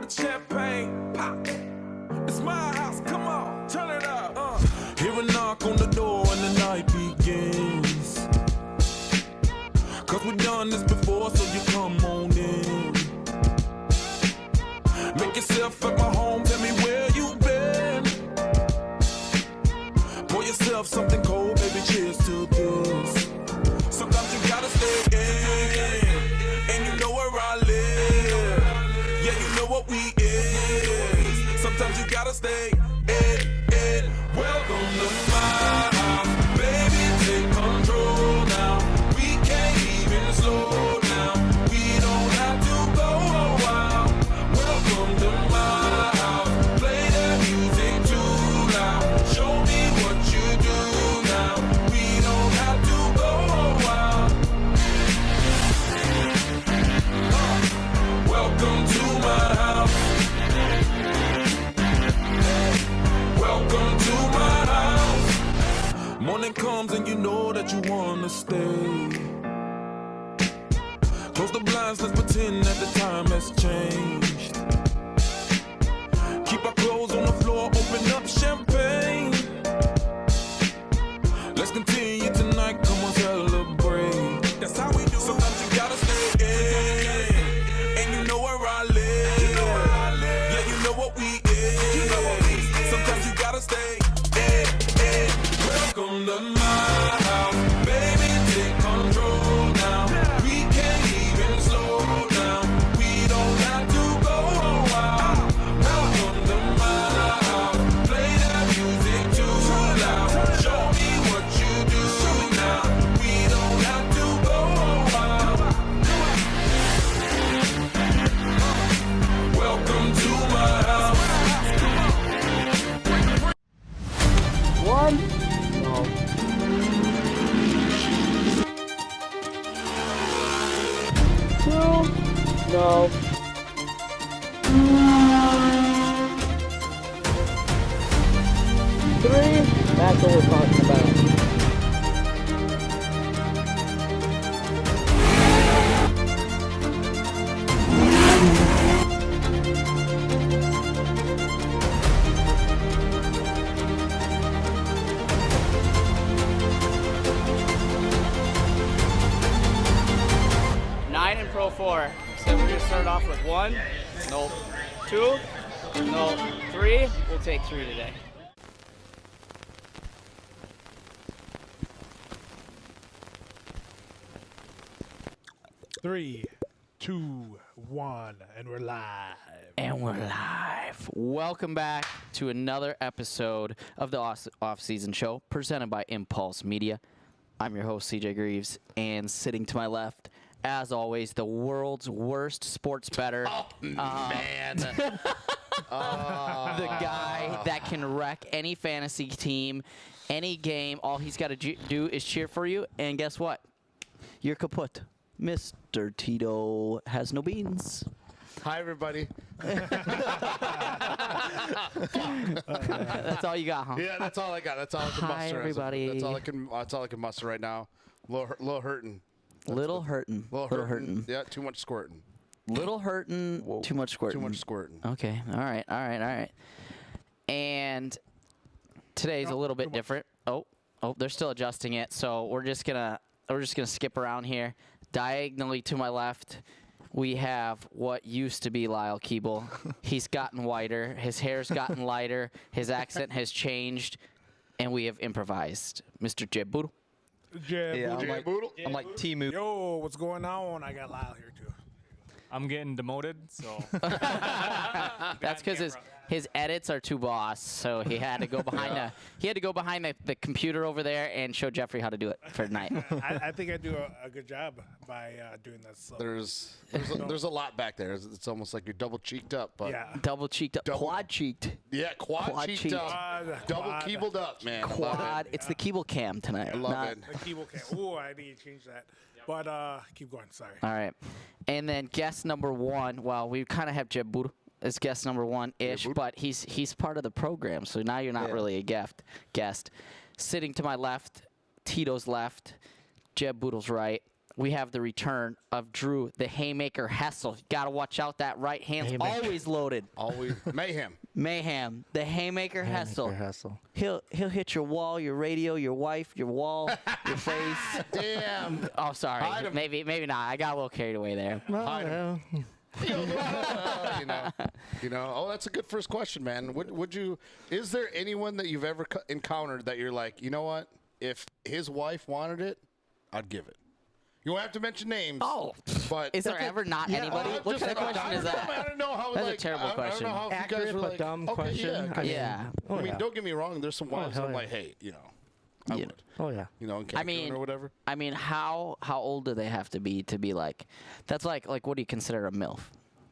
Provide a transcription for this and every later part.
poppin' champagne, pop. It's my house, come on, turn it up. Hear a knock on the door and the night begins. Cause we done this before, so you come on in. Make yourself at my home, tell me where you been. Pour yourself something cold, baby, cheers to this. Sometimes you gotta stay in, and you know where I live. Yeah, you know what we is. Sometimes you gotta stay in. Welcome to my house, baby, take control now. We can't even slow down. We don't have to go a while. Welcome to my house, play that music too loud. Show me what you do now. We don't have to go a while. Welcome to my house. Welcome to my house. Morning comes and you know that you wanna stay. Close the blinds, let's pretend that the time has changed. Keep our clothes on the floor, open up champagne. Let's continue tonight, come on, celebrate. That's how we do. Sometimes you gotta stay in, and you know where I live. Yeah, you know what we is. Sometimes you gotta stay in. Welcome to my house, baby, take control now. We can't even slow down. We don't have to go a while. Welcome to my house, play that music too loud. Show me what you do now. We don't have to go a while. Welcome to my house. One. No. Two. No. Three. That's what we're talking about. Nine in Pro 4. So we're gonna start off with 1. Nope. 2. Nope. 3. We'll take 3 today. Three, two, one, and we're live. And we're live. Welcome back to another episode of the Off-Season Show presented by Impulse Media. I'm your host, CJ Greaves, and sitting to my left, as always, the world's worst sports bettor. Oh, man. The guy that can wreck any fantasy team, any game. All he's got to do is cheer for you, and guess what? You're kaput. Mr. Tito has no beans. Hi, everybody. That's all you got, huh? Yeah, that's all I got. That's all I can Hi, muster. everybody. That's all I can muster right now. Little hurting. Little hurting. Little hurting. Yeah, too much squirting. Little hurting. Whoa. Too much squirting. Too much squirting. Okay. All right. And today's a little bit different. Oh, they're still adjusting it. So we're just gonna skip around here. Diagonally to my left, we have what used to be Lyle Keeble. He's gotten whiter. His hair's gotten lighter. His accent has changed, and we have improvised. Mr. Jeb Bootle. Yeah, I'm like T-Moo. Yo, what's going on? I got Lyle here too. I'm getting demoted, so. That's because his edits are too boss, so he had to go behind the computer over there and show Jeffrey how to do it for tonight. I think I do a good job by doing this. So. There's a lot back there. It's almost like you're double cheeked up. But Yeah. Double cheeked up, quad cheeked. Yeah, quad cheeked up. Double keebled up, man. Quad. It's the Keeble cam tonight. I love it. The keyboard cam. Ooh, I need to change that. But keep going. Sorry. All right. And then guest number 1. Well, we kind of have Jeb Bootle as guest number 1-ish, but he's part of the program, so now you're not really a guest. Sitting to my left, Tito's left, Jeb Bootle's right. we have the return of Drew, the Haymaker Hessil. Got to watch out. That right hand's Haymaker. always loaded. Always mayhem. Mayhem, the Haymaker Hessil. Hessil. He'll hit your wall, your radio, your wife, your wall, your face. Damn. Oh, sorry. Hide 'em. Maybe not. I got a little carried away there. Hide 'em. you know. Oh, that's a good first question, man. Would you? Is there anyone that you've ever encountered that you're like, you know what? If his wife wanted it, I'd give it. You won't have to mention names. Oh, but is there ever not anybody? I'm What just- kind of question is that? I don't know how. That's a like, terrible question. I don't know how if you Accurate guys were but like, dumb okay, question. Yeah. Yeah. Oh, I mean, yeah. don't get me wrong. There's some wives that hell I'm yeah. like, hey, you know, I Yeah. would. Oh, yeah. You know, in I Cancun mean, or whatever. how old do they have to be like? That's like what do you consider a MILF?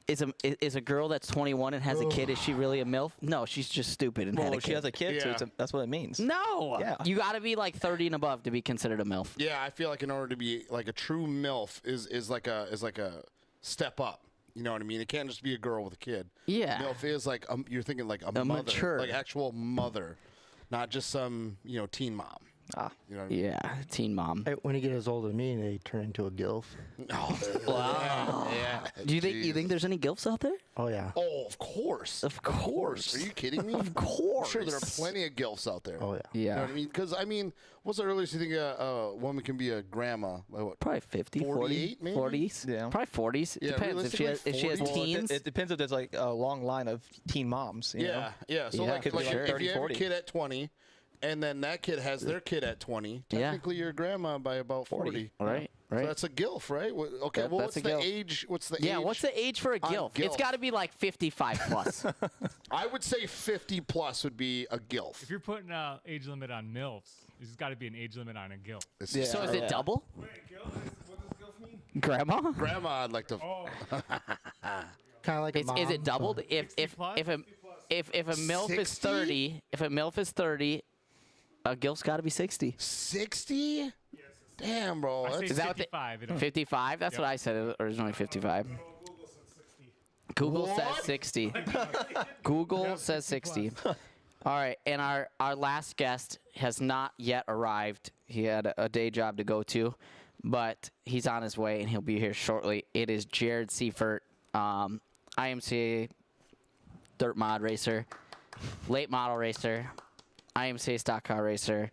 Is a girl that's 21 and has a kid, is she really a MILF? No, she's just stupid and had Well, a she kid. has a kid, so Yeah. that's what it means. No. Yeah. You got to be like 30 and above to be considered a MILF. Yeah, I feel like in order to be like a true MILF is like a step up. You know what I mean? It can't just be a girl with a kid. Yeah. MILF is like you're thinking like a mother, mature. like actual mother, not just some teen mom. Ah. You know what I mean? Yeah, teen mom. Hey, when he gets as old as me, they turn into a gilf. Oh, yeah. Do you think there's any gilfs out there? Oh, yeah. Oh, of course. Of course. Are you kidding me? Of course. I'm sure there are plenty of gilfs out there. Oh, yeah. Yeah. You know what I mean? Because, I mean, what's the earliest you think a woman can be a grandma? Like, what? Probably 50, 40, 48 maybe? 40s. Yeah. Probably 40s. It Yeah, depends if she has realistically, 40s. teens. It depends if there's like a long line of teen moms. You know? Yeah. So, Yeah, like, could be sure. if 30, you have a 40. kid at 20, and then that kid has their kid at 20, technically you're a grandma by about 40. Right. So that's a gilf, right? Okay, That- well, that's what's a the gilf. age? What's the Yeah, age? what's the age for a on gilf? It's gilf? got to be like 55 plus. I would say 50 plus would be a gilf. If you're putting an age limit on MILFs, there's got to be an age limit on a GILF. Yeah. So is it double? Wait, Gil, what does Gilf mean? Grandma? Grandma, I'd like to. Oh, Kind of like a mom. Is it doubled? If 60 plus? a MILF is 60? 30, if a MILF is 30, a gilf's got to be 60. 60? Damn, bro. I say That's, Is that what the- 55. 55? That's what I said originally, 55. Google said 60. Google says What? 60. Google says 60. All right, and our last guest has not yet arrived. He had a day job to go to, but he's on his way, and he'll be here shortly. It is Jared Siefert, IMCA dirt mod racer, late model racer, IMCA stock car racer.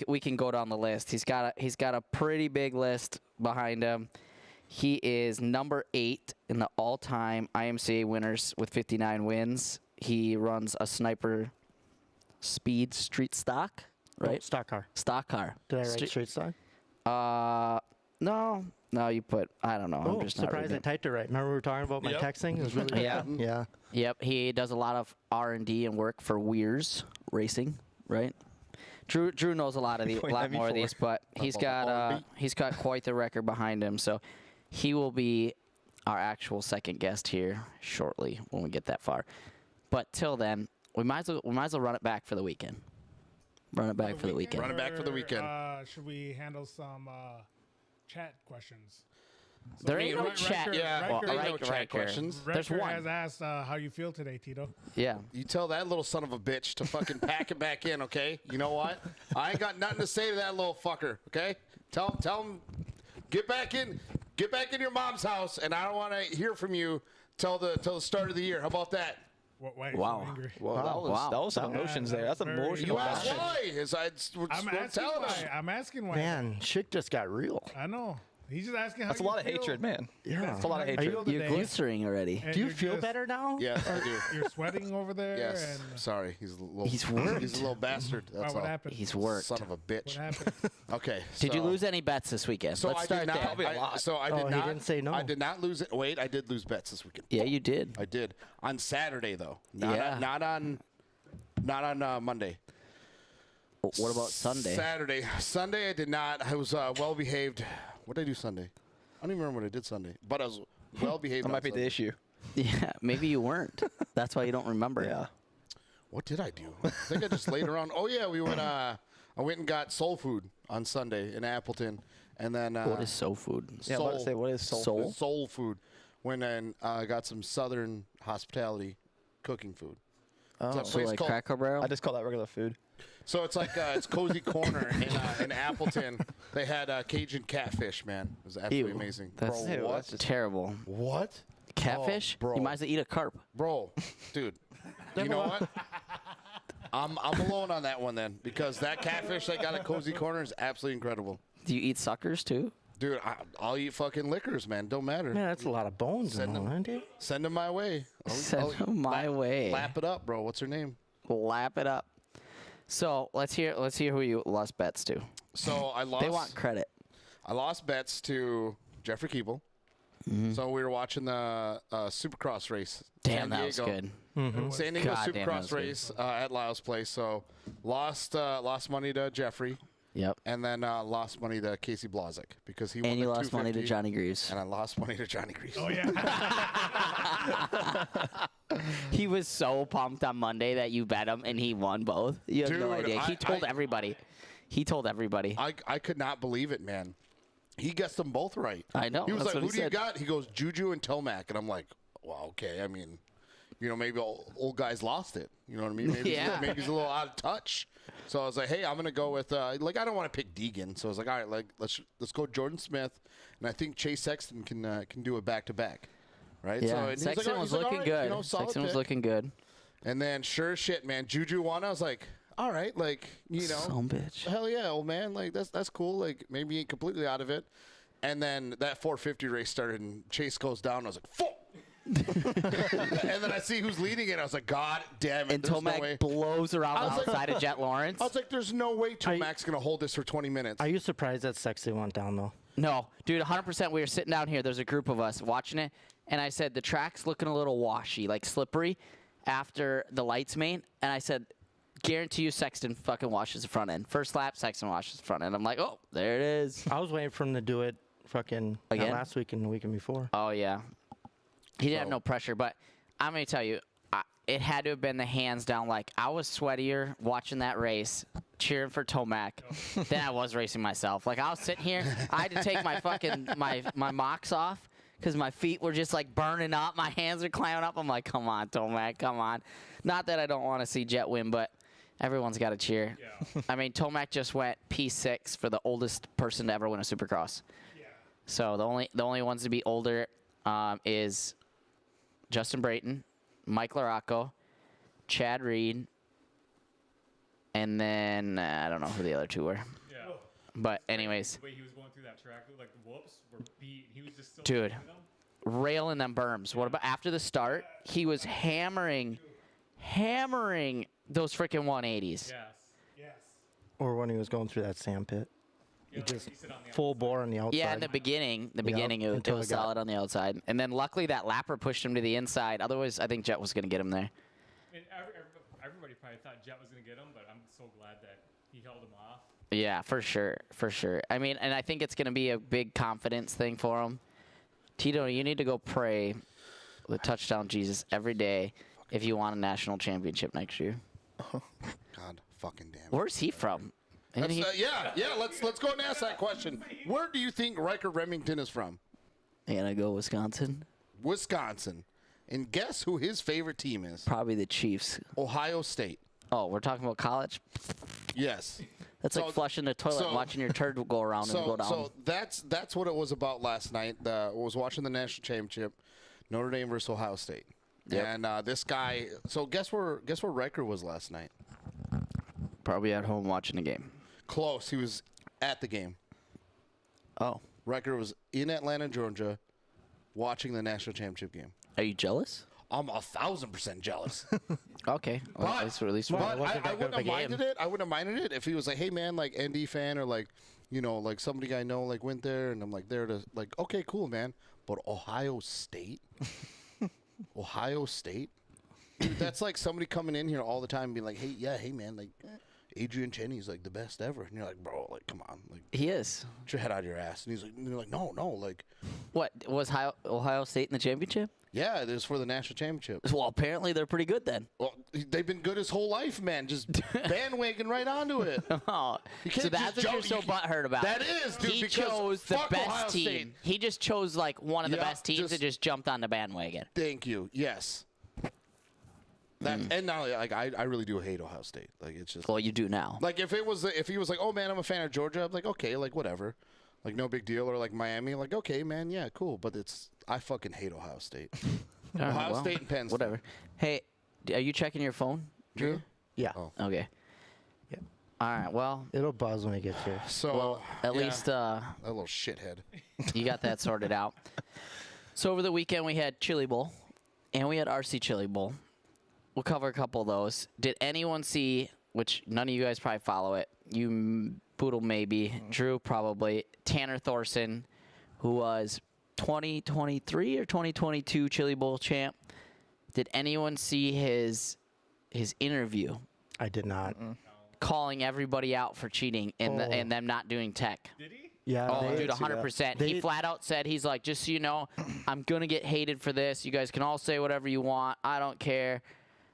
We can go down the list. He's got a pretty big list behind him. He is number 8 in the all-time IMCA winners with 59 wins. He runs a Sniper Speed Street Stock, right? Stock car. Stock car. Did I write straight stock? No, you put. I don't know. Oh, I'm just not surprised I reading it. typed it right. Remember we were talking about my Yep. texting? It was really Yeah. Yeah. Yep, he does a lot of R&D and work for Weirs Racing, right? Drew knows a lot of Point lot more of before. these, but he's got quite the record behind him. So he will be our actual second guest here shortly when we get that far. But till then, we might as well run it back for the weekend. Run it back for the weekend. Run it back for the weekend. Should we handle some chat questions? There ain't no Riker- chat. Yeah. Well, Riker- Ain't no chat Riker. questions. There's Riker one. has asked how you feel today, Tito. Yeah. You tell that little son of a bitch to fucking pack it back in, okay? You know what? I ain't got nothing to say to that little fucker, okay? Tell him, get back in your mom's house, and I don't want to hear from you till the start of the year. How about that? Why are you Wow. so angry? Well, Wow. that was some emotions there. That's very- emotional. You asked passion. why? I'm asking why. Man, shit just got real. I know. He's just asking how That's a you lot of feel. hatred, man. Yeah. That's a lot of How you hatred. feel You're today. glycering already. And Do you you're feel just- better now? Yes, I do. You're sweating over there. Yes. And Sorry, he's a little. He's worked. He's a little bastard. Why, That's what all. happened? He's worked. Son of a What bitch. happened? Okay. Did you so- lose any bets this weekend? So Let's I start did not. there. Probably a lot. So I Oh, did he not. didn't say no. I did not lose it. Wait, I did lose bets this weekend. Yeah, you did. I did on Saturday though. Not Yeah. not on Monday. What about Sunday? Sunday I did not. I was well behaved. What did I do Sunday? I don't even remember what I did Sunday. But I was well behaved. That on might be the Sunday. issue. Yeah, maybe you weren't. That's why you don't remember. Yeah. What did I do? I think I just laid around. Oh yeah, we went. I went and got soul food on Sunday in Appleton, and then What is soul food? Yeah, I was about to say, what is soul Soul? food? soul food. Went and got some Southern hospitality cooking food. It's a So place like called Cracker Barrel? I just call that regular food. So it's like it's Cozy Corner in Appleton. They had Cajun catfish, man. It was absolutely Ew. amazing. That's, Bro, what? terrible. What? Catfish? Oh, bro. You might as well eat a carp. Bro, dude. You know what? I'm alone on that one then, because that catfish they got at Cozy Corner is absolutely incredible. Do you eat suckers too? Dude, I'll eat fucking liquors, man. Don't matter. Man, that's a lot of bones in Send one, them. dude. Send them my way. Send them my way. Lap it up, bro. What's her name? Lap it up. So let's hear who you lost bets to. So I lost. They want credit. I lost bets to Jeffrey Keeble. So we were watching the Supercross race. Damn, San that was Diego. good. San Diego God damn, that Supercross was good. race at Lyle's place. So lost money to Jeffrey, Yep. and then lost money to Casey Blazek because he won And you the lost money to 250, Johnny Greaves. and I lost money to Johnny Greaves. Oh yeah. He was so pumped on Monday that you bet him and he won both. You have no Dude, idea. He told I- everybody. He told everybody. I could not believe it, man. He gets them both right. I know, He was that's like, what "Who he do you said." got?" He goes, "Juju and Tomac," and I'm like, "Well, okay. I mean, maybe old guys lost it. You know what I mean? Maybe Yeah. maybe he's a little out of touch." So I was like, "Hey, I'm gonna go with I don't want to pick Deegan." So I was like, "All right, like let's go Jordan Smith, and I think Chase Sexton can do it back to back, right?" So, Yeah. and he's like, Sexton "All right," was he's like, looking "All right, good. you know, solid Sexton was pick." looking good. And then sure as shit, man, Juju won. I was like, "All right, like Some bitch. hell yeah, old man, like that's cool. Like maybe he ain't completely out of it." And then that 450 race started, and Chase goes down. I was like, "Fuck!" And then I see who's leading it. I was like, "God damn it!" And there's no Tomac way. blows around I was like- outside of Jet Lawrence. I was like, "There's no way Tomac's gonna hold this for 20 minutes." Are you surprised that Sexton went down, though? No, dude, 100%. We were sitting down here. There's a group of us watching it, and I said the track's looking a little washy, like slippery, after the lights main. And I said, guarantee you, Sexton fucking washes the front end. First lap, Sexton washes the front end. I'm like, oh, there it is. I was waiting for him to do it fucking not Again? last week and the weekend before. Oh yeah, he didn't have no pressure. But I'm gonna tell you, it had to have been the hands down. Like I was sweatier watching that race, cheering for Tomac, than I was racing myself. Like I was sitting here, I had to take my fucking my mocks off because my feet were just like burning up. My hands are clamming up. I'm like, come on, Tomac, come on. Not that I don't want to see Jet win, but everyone's got to cheer. Yeah. I mean, Tomac just went P6 for the oldest person to ever win a Supercross. Yeah. So the only ones to be older is Justin Brayton, Mike Larocco, Chad Reed, and then I don't know who the other two were. Yeah. But anyways, The way he was going through that track, like the whoops were beat. He was just still Dude. doing them. railing them berms. What about after the start? He was hammering those freaking 180s. Yes. Yes. Or when he was going through that sand pit. Yeah, like just he said on the full outside. bore on the outside. Yeah, in the beginning, it until was it got- solid on the outside. And then luckily that lapper pushed him to the inside. Otherwise, I think Jet was going to get him there. I mean, everybody probably thought Jet was going to get him, but I'm so glad that he held him off. Yeah, for sure. I mean, and I think it's going to be a big confidence thing for him. Tito, you need to go pray with Touchdown Jesus every day if you want a national championship next year. God fucking damn it. Where's he from? Isn't That's, he? yeah. Let's go and ask that question. Where do you think Riker Remington is from? And I go Wisconsin. Wisconsin. And guess who his favorite team is? Probably the Chiefs. Ohio State. Oh, we're talking about college? Yes. That's So- like flushing the toilet so- and watching your turd go around and go down. So that's what it was about last night. I was watching the national championship, Notre Dame versus Ohio State. Yep. And this guy. So guess where Riker was last night? Probably at home watching the game. Close. He was at the game. Oh. Riker was in Atlanta, Georgia, watching the national championship game. Are you jealous? I'm 1,000% jealous. Okay. Well, at least But it wasn't I that good wouldn't of have a minded game. it. I wouldn't have minded it if he was like, "Hey man, like ND fan or like, like somebody I know like went there and I'm like there to like, okay, cool, man." But Ohio State, Ohio State, dude, that's like somebody coming in here all the time and being like, "Hey man, like Adrian Cheney's like the best ever," and you're like, "Bro, like come on, like He is. get your head out of your ass." And you're like, "No, like, What, was Ohio State in the championship? yeah, it was for the national championship." Well, apparently they're pretty good then. Well, they've been good his whole life, man. Just bandwagon right onto it. Oh, You can't so that's just what you're jump- so butthurt about. That is, dude, He because chose the fuck Ohio best State. team. He just chose like one of the Yeah, best teams just- and just jumped on the bandwagon. Thank you. Yes. That and not only, like I really do hate Ohio State. Like it's just Well, you do now. like if he was like, oh man, I'm a fan of Georgia, I'm like, okay, like whatever, like no big deal. Or like Miami, like okay, man, yeah, cool. But I fucking hate Ohio State. All right, Ohio well, State and Penn State. Whatever. Hey, are you checking your phone, Drew? Yeah. Oh. Okay. Yeah. All right. Well, It'll buzz when it gets here. So at yeah, least a little shithead. you got that sorted out. So over the weekend we had Chili Bowl, and we had RC Chili Bowl. We'll cover a couple of those. Did anyone see? Which none of you guys probably follow it. You, Bootle maybe, Drew probably. Tanner Thorson, who was 2023 or 2022 Chili Bowl champ. Did anyone see his interview I did not. calling everybody out for cheating and them not doing tech? Did he? Yeah. Oh, they- dude, 100%. He They- flat out said, he's like, just so you know, I'm going to get hated for this. You guys can all say whatever you want. I don't care.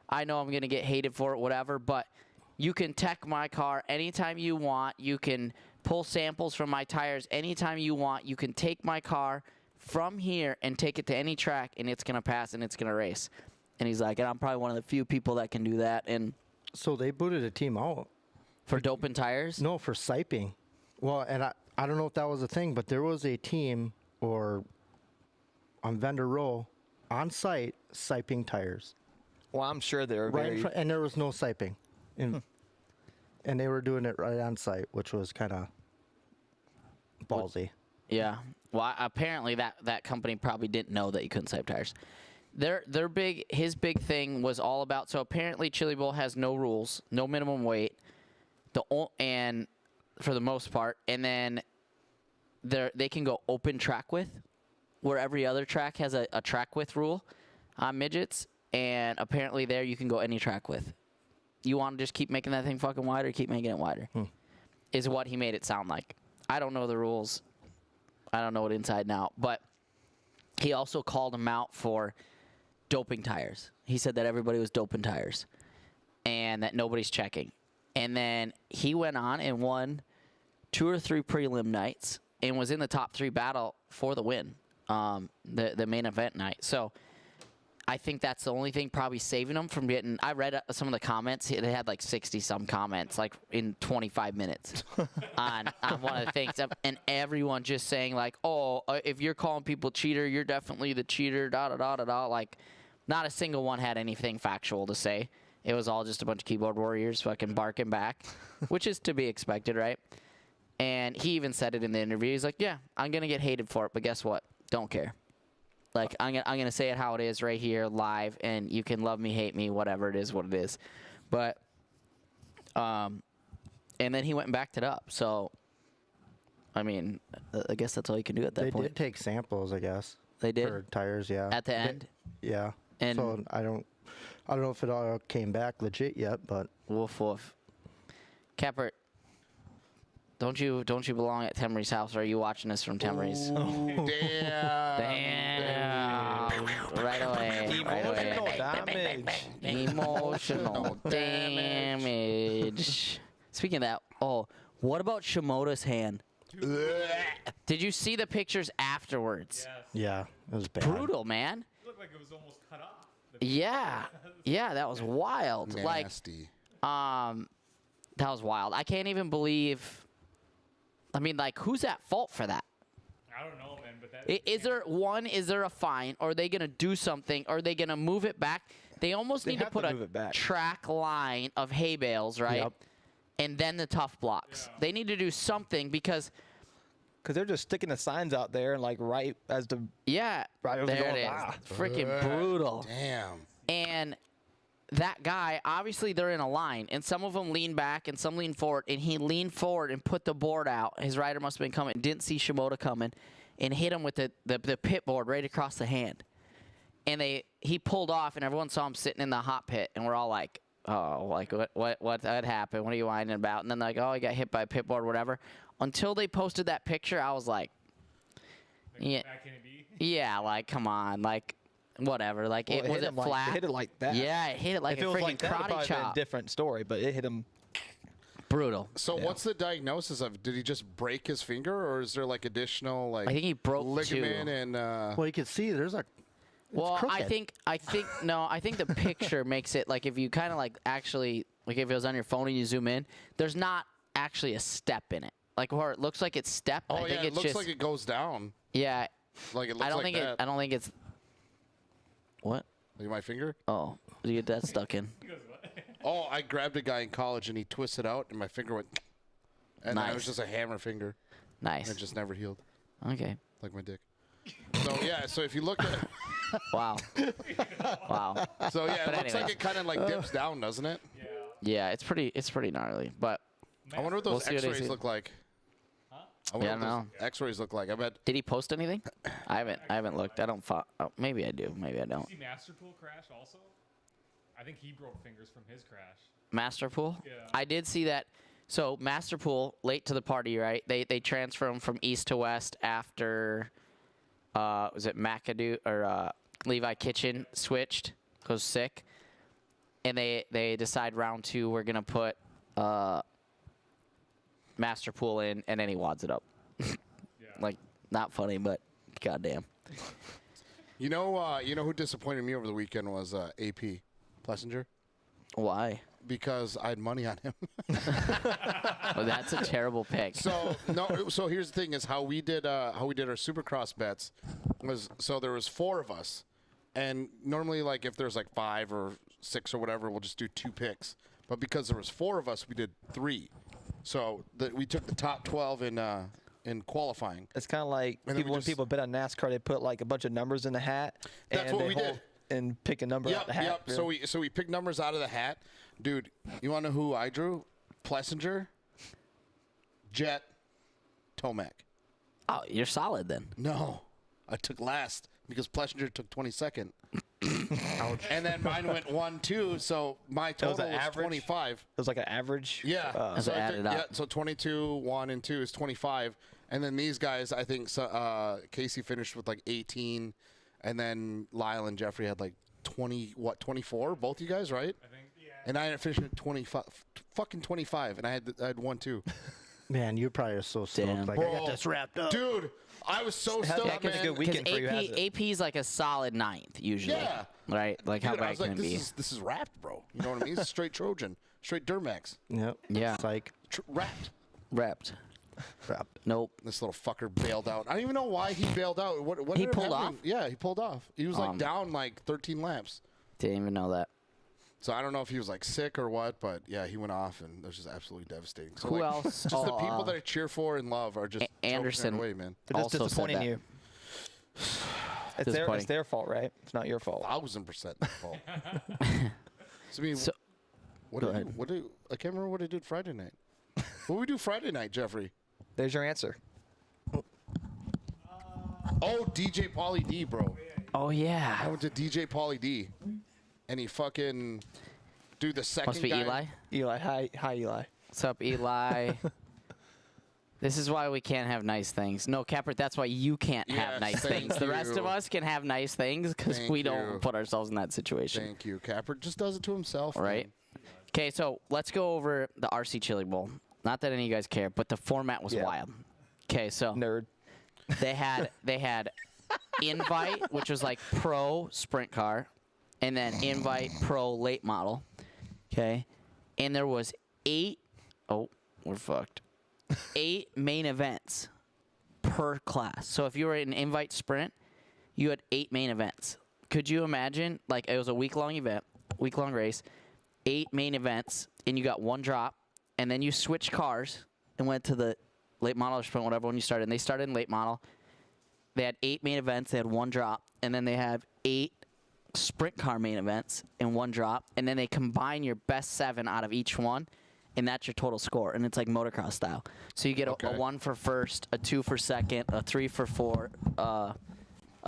I know I'm going to get hated for it, whatever, but you can tech my car anytime you want. You can pull samples from my tires anytime you want. You can take my car from here and take it to any track, and it's going to pass and it's going to race. And he's like, and I'm probably one of the few people that can do that. And So they booted a team out. for doping tires? No, for siping. Well, and I don't know if that was a thing, but there was a team or on vendor row on site siping tires. Well, I'm sure they're Right very. in front, and there was no siping. And they were doing it right on site, which was kind of ballsy. Yeah. Well, apparently that company probably didn't know that you couldn't sipe tires. His big thing was all about, so apparently Chili Bowl has no rules, no minimum weight, and for the most part, and then they can go open track width, where every other track has a track width rule on midgets, and apparently there you can go any track width. You want to just keep making that thing fucking wider, keep making it wider, is what he made it sound like. I don't know the rules. I don't know it inside and out, but he also called him out for doping tires. He said that everybody was doping tires and that nobody's checking. And then he went on and won 2 or 3 prelim nights and was in the top 3 battle for the win, the main event night. So I think that's the only thing probably saving him from getting. I read some of the comments. They had like 60-some comments, like in 25 minutes on one of the things. And everyone just saying like, oh, if you're calling people cheater, you're definitely the cheater, da-da-da-da-da. Like, not a single one had anything factual to say. It was all just a bunch of keyboard warriors fucking barking back, which is to be expected, right? And he even said it in the interview. He's like, yeah, I'm going to get hated for it, but guess what? Don't care. Like, I'm gonna say it how it is right here, live, and you can love me, hate me, whatever it is, what it is. But, and then he went and backed it up. So, I mean, I guess that's all you can do at that They point. did take samples, I guess. They did? For tires, yeah. At the end? Yeah. And- so I don't know if it all came back legit yet, but Woof, woof. Capert, don't you belong at Temery's house, or are you watching this from Temery's? Damn. Damn. Right away. Right Emotional away. damage. Emotional damage. Speaking of that, what about Shimoda's hand? Did you see the pictures afterwards? Yes. yeah, it was bad. Brutal, man. It looked like it was almost cut off. Yeah. Yeah, that was wild. Nasty. That was wild. I can't even believe. I mean, like, who's at fault for that? I don't know, man, but that Is there a fine? Or are they going to do something? Or are they going to move it back? They almost They need to have put to a move it back. track line of hay bales, right? Yep. And then the tough blocks. Yeah. They need to do something because, Because they're just sticking the signs out there, and like right as the yeah, Right, it was there going it is. by. Freaking brutal. Damn. And that guy, obviously they're in a line, and some of them lean back and some lean forward, and he leaned forward and put the board out. His rider must have been coming, didn't see Shimoda coming, and hit him with the pit board right across the hand. And he pulled off, and everyone saw him sitting in the hot pit, and we're all like, oh, like what happened? What are you whining about? And then like, oh, he got hit by a pit board, whatever. Until they posted that picture, I was like, yeah, back in a B. yeah, like come on, like whatever, like Well, it was hit it him like- flat? it hit it like that. Yeah, it hit it like if a it was freaking like that, it'd karate probably been a chop. different story. But it hit him. Brutal. So what's the diagnosis of? Did he just break his finger, or is there like additional like I think he broke ligament two. and? Well, you can see there's a Well, I crooked. think the picture makes it like if you kind of like actually like if it was on your phone and you zoom in, there's not actually a step in it. Like where it looks like it's stepped. Oh I think yeah, it it's looks just like it goes down. yeah. Like it looks I don't like think that. I don't think it's. What? Look at my finger. Oh, you get that stuck in. Oh, I grabbed a guy in college and he twisted out and my finger went. And then it was Nice. just a hammer finger. Nice. And it just never healed, Okay. like my dick. So yeah, so if you look at, Wow. Wow. so yeah, it But looks like anyways. it kind of like dips down, doesn't it? Yeah, it's pretty gnarly, but I wonder what We'll those see what they X-rays say. look like. I Yeah, I wonder don't what those X-rays look like. I bet. did he post anything? I haven't looked. I don't. Oh, maybe I do. Maybe I don't. See Masterpool crash also? I think he broke fingers from his crash. Masterpool? Yeah. I did see that. So Masterpool, late to the party, right? They transfer him from east to west after, was it McAdoo or Levi Kitchen switched, goes sick, and they decide round 2 we're gonna put Masterpool in, and then he wads it up. Like not funny, but goddamn. You know who disappointed me over the weekend was AP Plessinger, Why? because I had money on him. Well, that's a terrible pick. So no. So here's the thing: is how we did our Supercross bets was so there was 4 of us, and normally like if there's like 5 or 6 or whatever, we'll just do 2 picks. But because there was 4 of us, we did 3. So we took the top 12 in qualifying. It's kind of like And then we when just- people bet on NASCAR, they put like a bunch of numbers in the hat. That's and what they we hold did. And pick a number out the hat. Yep. So we picked numbers out of the hat, dude. You want to know who I drew? Plessinger, Jet, Tomac. Oh, you're solid then. No, I took last because Plessinger took 22nd. And then mine went 1-2, so my That was total an was average? 25. It was like an average. Yeah. As so I I added took- up. yeah, so 22, 1 and 2 is 25. And then these guys, I think Casey finished with like 18, and then Lyle and Jeffrey had like 24? Both you guys, right? I think. Yeah. And I finished at 25, fucking 25, and I had 1 too. Man, you probably are so stoked. Damn. Like, I Bro, got this wrapped up. Dude, I was so Yeah, stoked, 'cause it's a man. good weekend for you, Because hasn't it? AP's like a solid 9th usually. Yeah. Right? Like how Dude, I bad was can like, it be? this is wrapped, bro. You know what I mean? It's straight Trojan, straight Durmax, Yep. Yeah. Psych. wrapped. Repped. Wrapped. Nope. This little fucker bailed out. I don't even know why he bailed out. What He ended up pulled happening? off? Yeah, he pulled off. He was like down like 13 laps. Didn't even know that. So I don't know if he was like sick or what, but yeah, he went off, and it was just absolutely devastating. So, Who like, else? Just the people that I cheer for and love are just Anderson. choking away, man. They're just Also said disappointing that. you. Disappointing. It's their fault, right? It's not your fault. 1,000% their fault. So, I mean, So- what Go did ahead. I can't remember what I did Friday night. What did we do Friday night, Jeffrey? There's your answer. Oh, DJ Pauly D, bro. Oh I yeah. went to DJ Pauly D, and he fucking do the second Must be guy. Eli. Eli, hi, Eli. What's up, Eli? This is why we can't have nice things. No, Capert, that's why you can't have Yes, nice thank things. The rest of you. us can have nice things because Thank we you. don't put ourselves in that situation. Thank you. Capper just does it to himself. Right? man. Okay, so let's go over the RC Chili Bowl. Not that any of you guys care, but the format was Yeah. wild. Okay, so Nerd. they had invite, which was like pro sprint car, and then invite pro late model. Okay, and there was 8. Oh, we're fucked. 8 main events per class. So if you were in invite sprint, you had 8 main events. Could you imagine? Like it was a week-long event, week-long race, 8 main events, and you got 1 drop, and then you switched cars and went to the late model or sprint, whatever, when you started. And they started in late model. They had 8 main events. They had 1 drop, and then they have 8 sprint car main events and 1 drop, and then they combine your best 7 out of each one, and that's your total score. And it's like motocross style. So you get a Okay. 1 for first, a 2 for second, a 3 for 4, a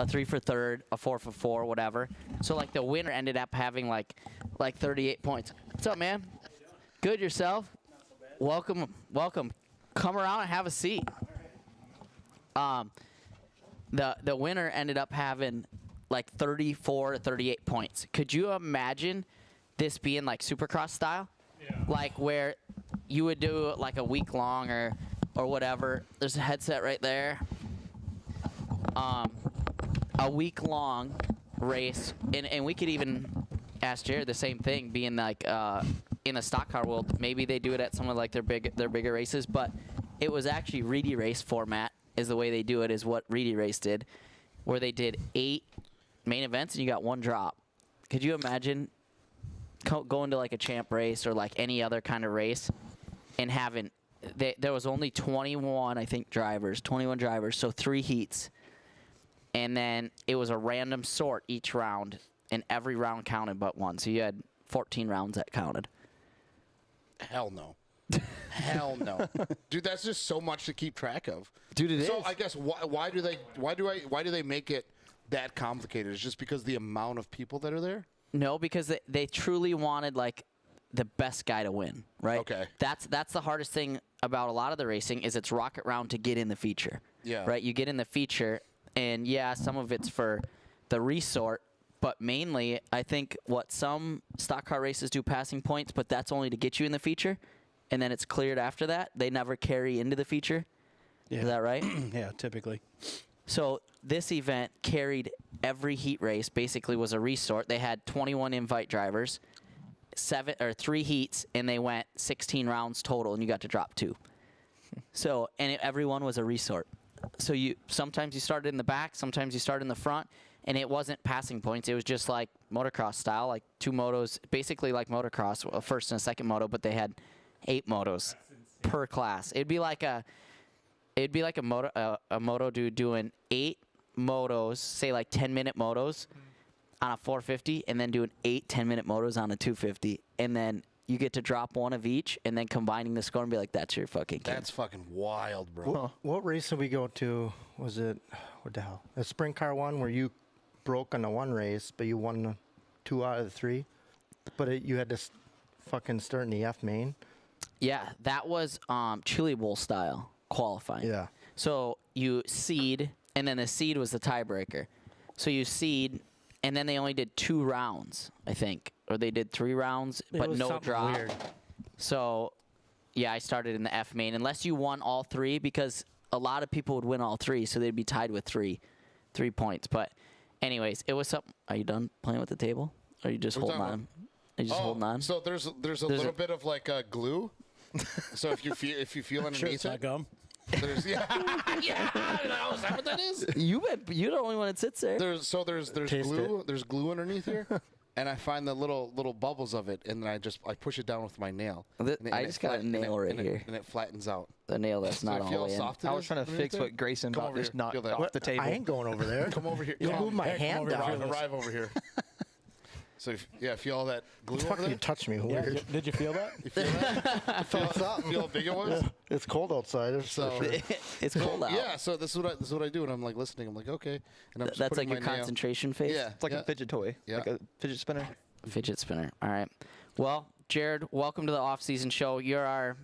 3 for third, a 4 for 4, whatever. So like the winner ended up having like 38 points. What's up, man? Good, yourself? Welcome. Come around and have a seat. The winner ended up having like 34 to 38 points. Could you imagine this being like Supercross style? Yeah. Like where you would do like a week long or whatever. There's a headset right there. A week long race, and we could even ask Jared the same thing, being like in the stock car world, maybe they do it at some of like their bigger races, but it was actually Reedy Race format is the way they do it, is what Reedy Race did, where they did 8 main events and you got 1 drop. Could you imagine going to like a champ race or like any other kind of race and having there was only 21 drivers, so 3 heats, and then it was a random sort each round, and every round counted but one, so you had 14 rounds that counted. Hell no. Hell no. Dude, that's just so much to keep track of. Dude, it so is. I guess why do they make it that complicated? It's just because the amount of people that are there? No, because they truly wanted like the best guy to win, right? Okay. That's the hardest thing about a lot of the racing is it's rocket round to get in the feature. Yeah. Right? You get in the feature, and yeah, some of it's for the resort, but mainly I think what some stock car races do passing points, but that's only to get you in the feature, and then it's cleared after that. They never carry into the feature. Yeah. Is that right? Yeah, typically. So this event carried every heat race, basically was a resort. They had 21 invite drivers, 3 heats, and they went 16 rounds total, and you got to drop 2. So, and everyone was a resort. So sometimes you started in the back, sometimes you started in the front, and it wasn't passing points. It was just like motocross style, like 2 motos, basically like motocross, a first and a second moto, but they had 8 motos per class. It'd be like a moto dude doing 8 motos, say like 10-minute motos on a 450, and then doing 8 10-minute motos on a 250, and then you get to drop 1 of each, and then combining the score and be like, that's your fucking kid. That's fucking wild, bro. What race did we go to? Was it, what the hell? A sprint car one where you broke on the 1 race, but you won 2 out of the 3? But you had to fucking start in the F main? Yeah, that was Chili Bowl style qualifying. Yeah. So you seed, and then the seed was the tiebreaker. So you seed, and then they only did 2 rounds, I think. Or they did 3 rounds, It but was no something drop. weird. So, yeah, I started in the F main, unless you won all 3, because a lot of people would win all 3, so they'd be tied with 3 points. But anyways, it was something. Are you done playing with the table? Or are you just holding on? Are you just holding on? So there's a little bit of like glue. So if you feel underneath Sure, it's not it, gum. there's yeah. Oh, is that what that is? You're the only one that sits there. There's glue. There's glue underneath here, and I find the little bubbles of it, and then I push it down with my nail. I just got a nail right here. and it flattens out. The nail that's not So all feel the way in. soft it I was is trying to underneath fix there? what Grayson Come bought, over just here. knocked Feel that. off the table. I ain't going over there. Come over here. You Come moved my hand down. Arrive over here. So feel all that glue over Fuck, there? you touched me Yeah, weird. did you feel that? You feel that? Felt something. Feel how big it was? It's cold outside. It's So- for sure. It's cold out. Yeah, so this is what I do, and I'm like listening. I'm like, okay, and I'm just That's like putting your my nail- concentration phase? Yeah, It's like a fidget toy, Yeah. like a fidget spinner. Fidget spinner. All right. Well, Jared, welcome to the off-season show. You're our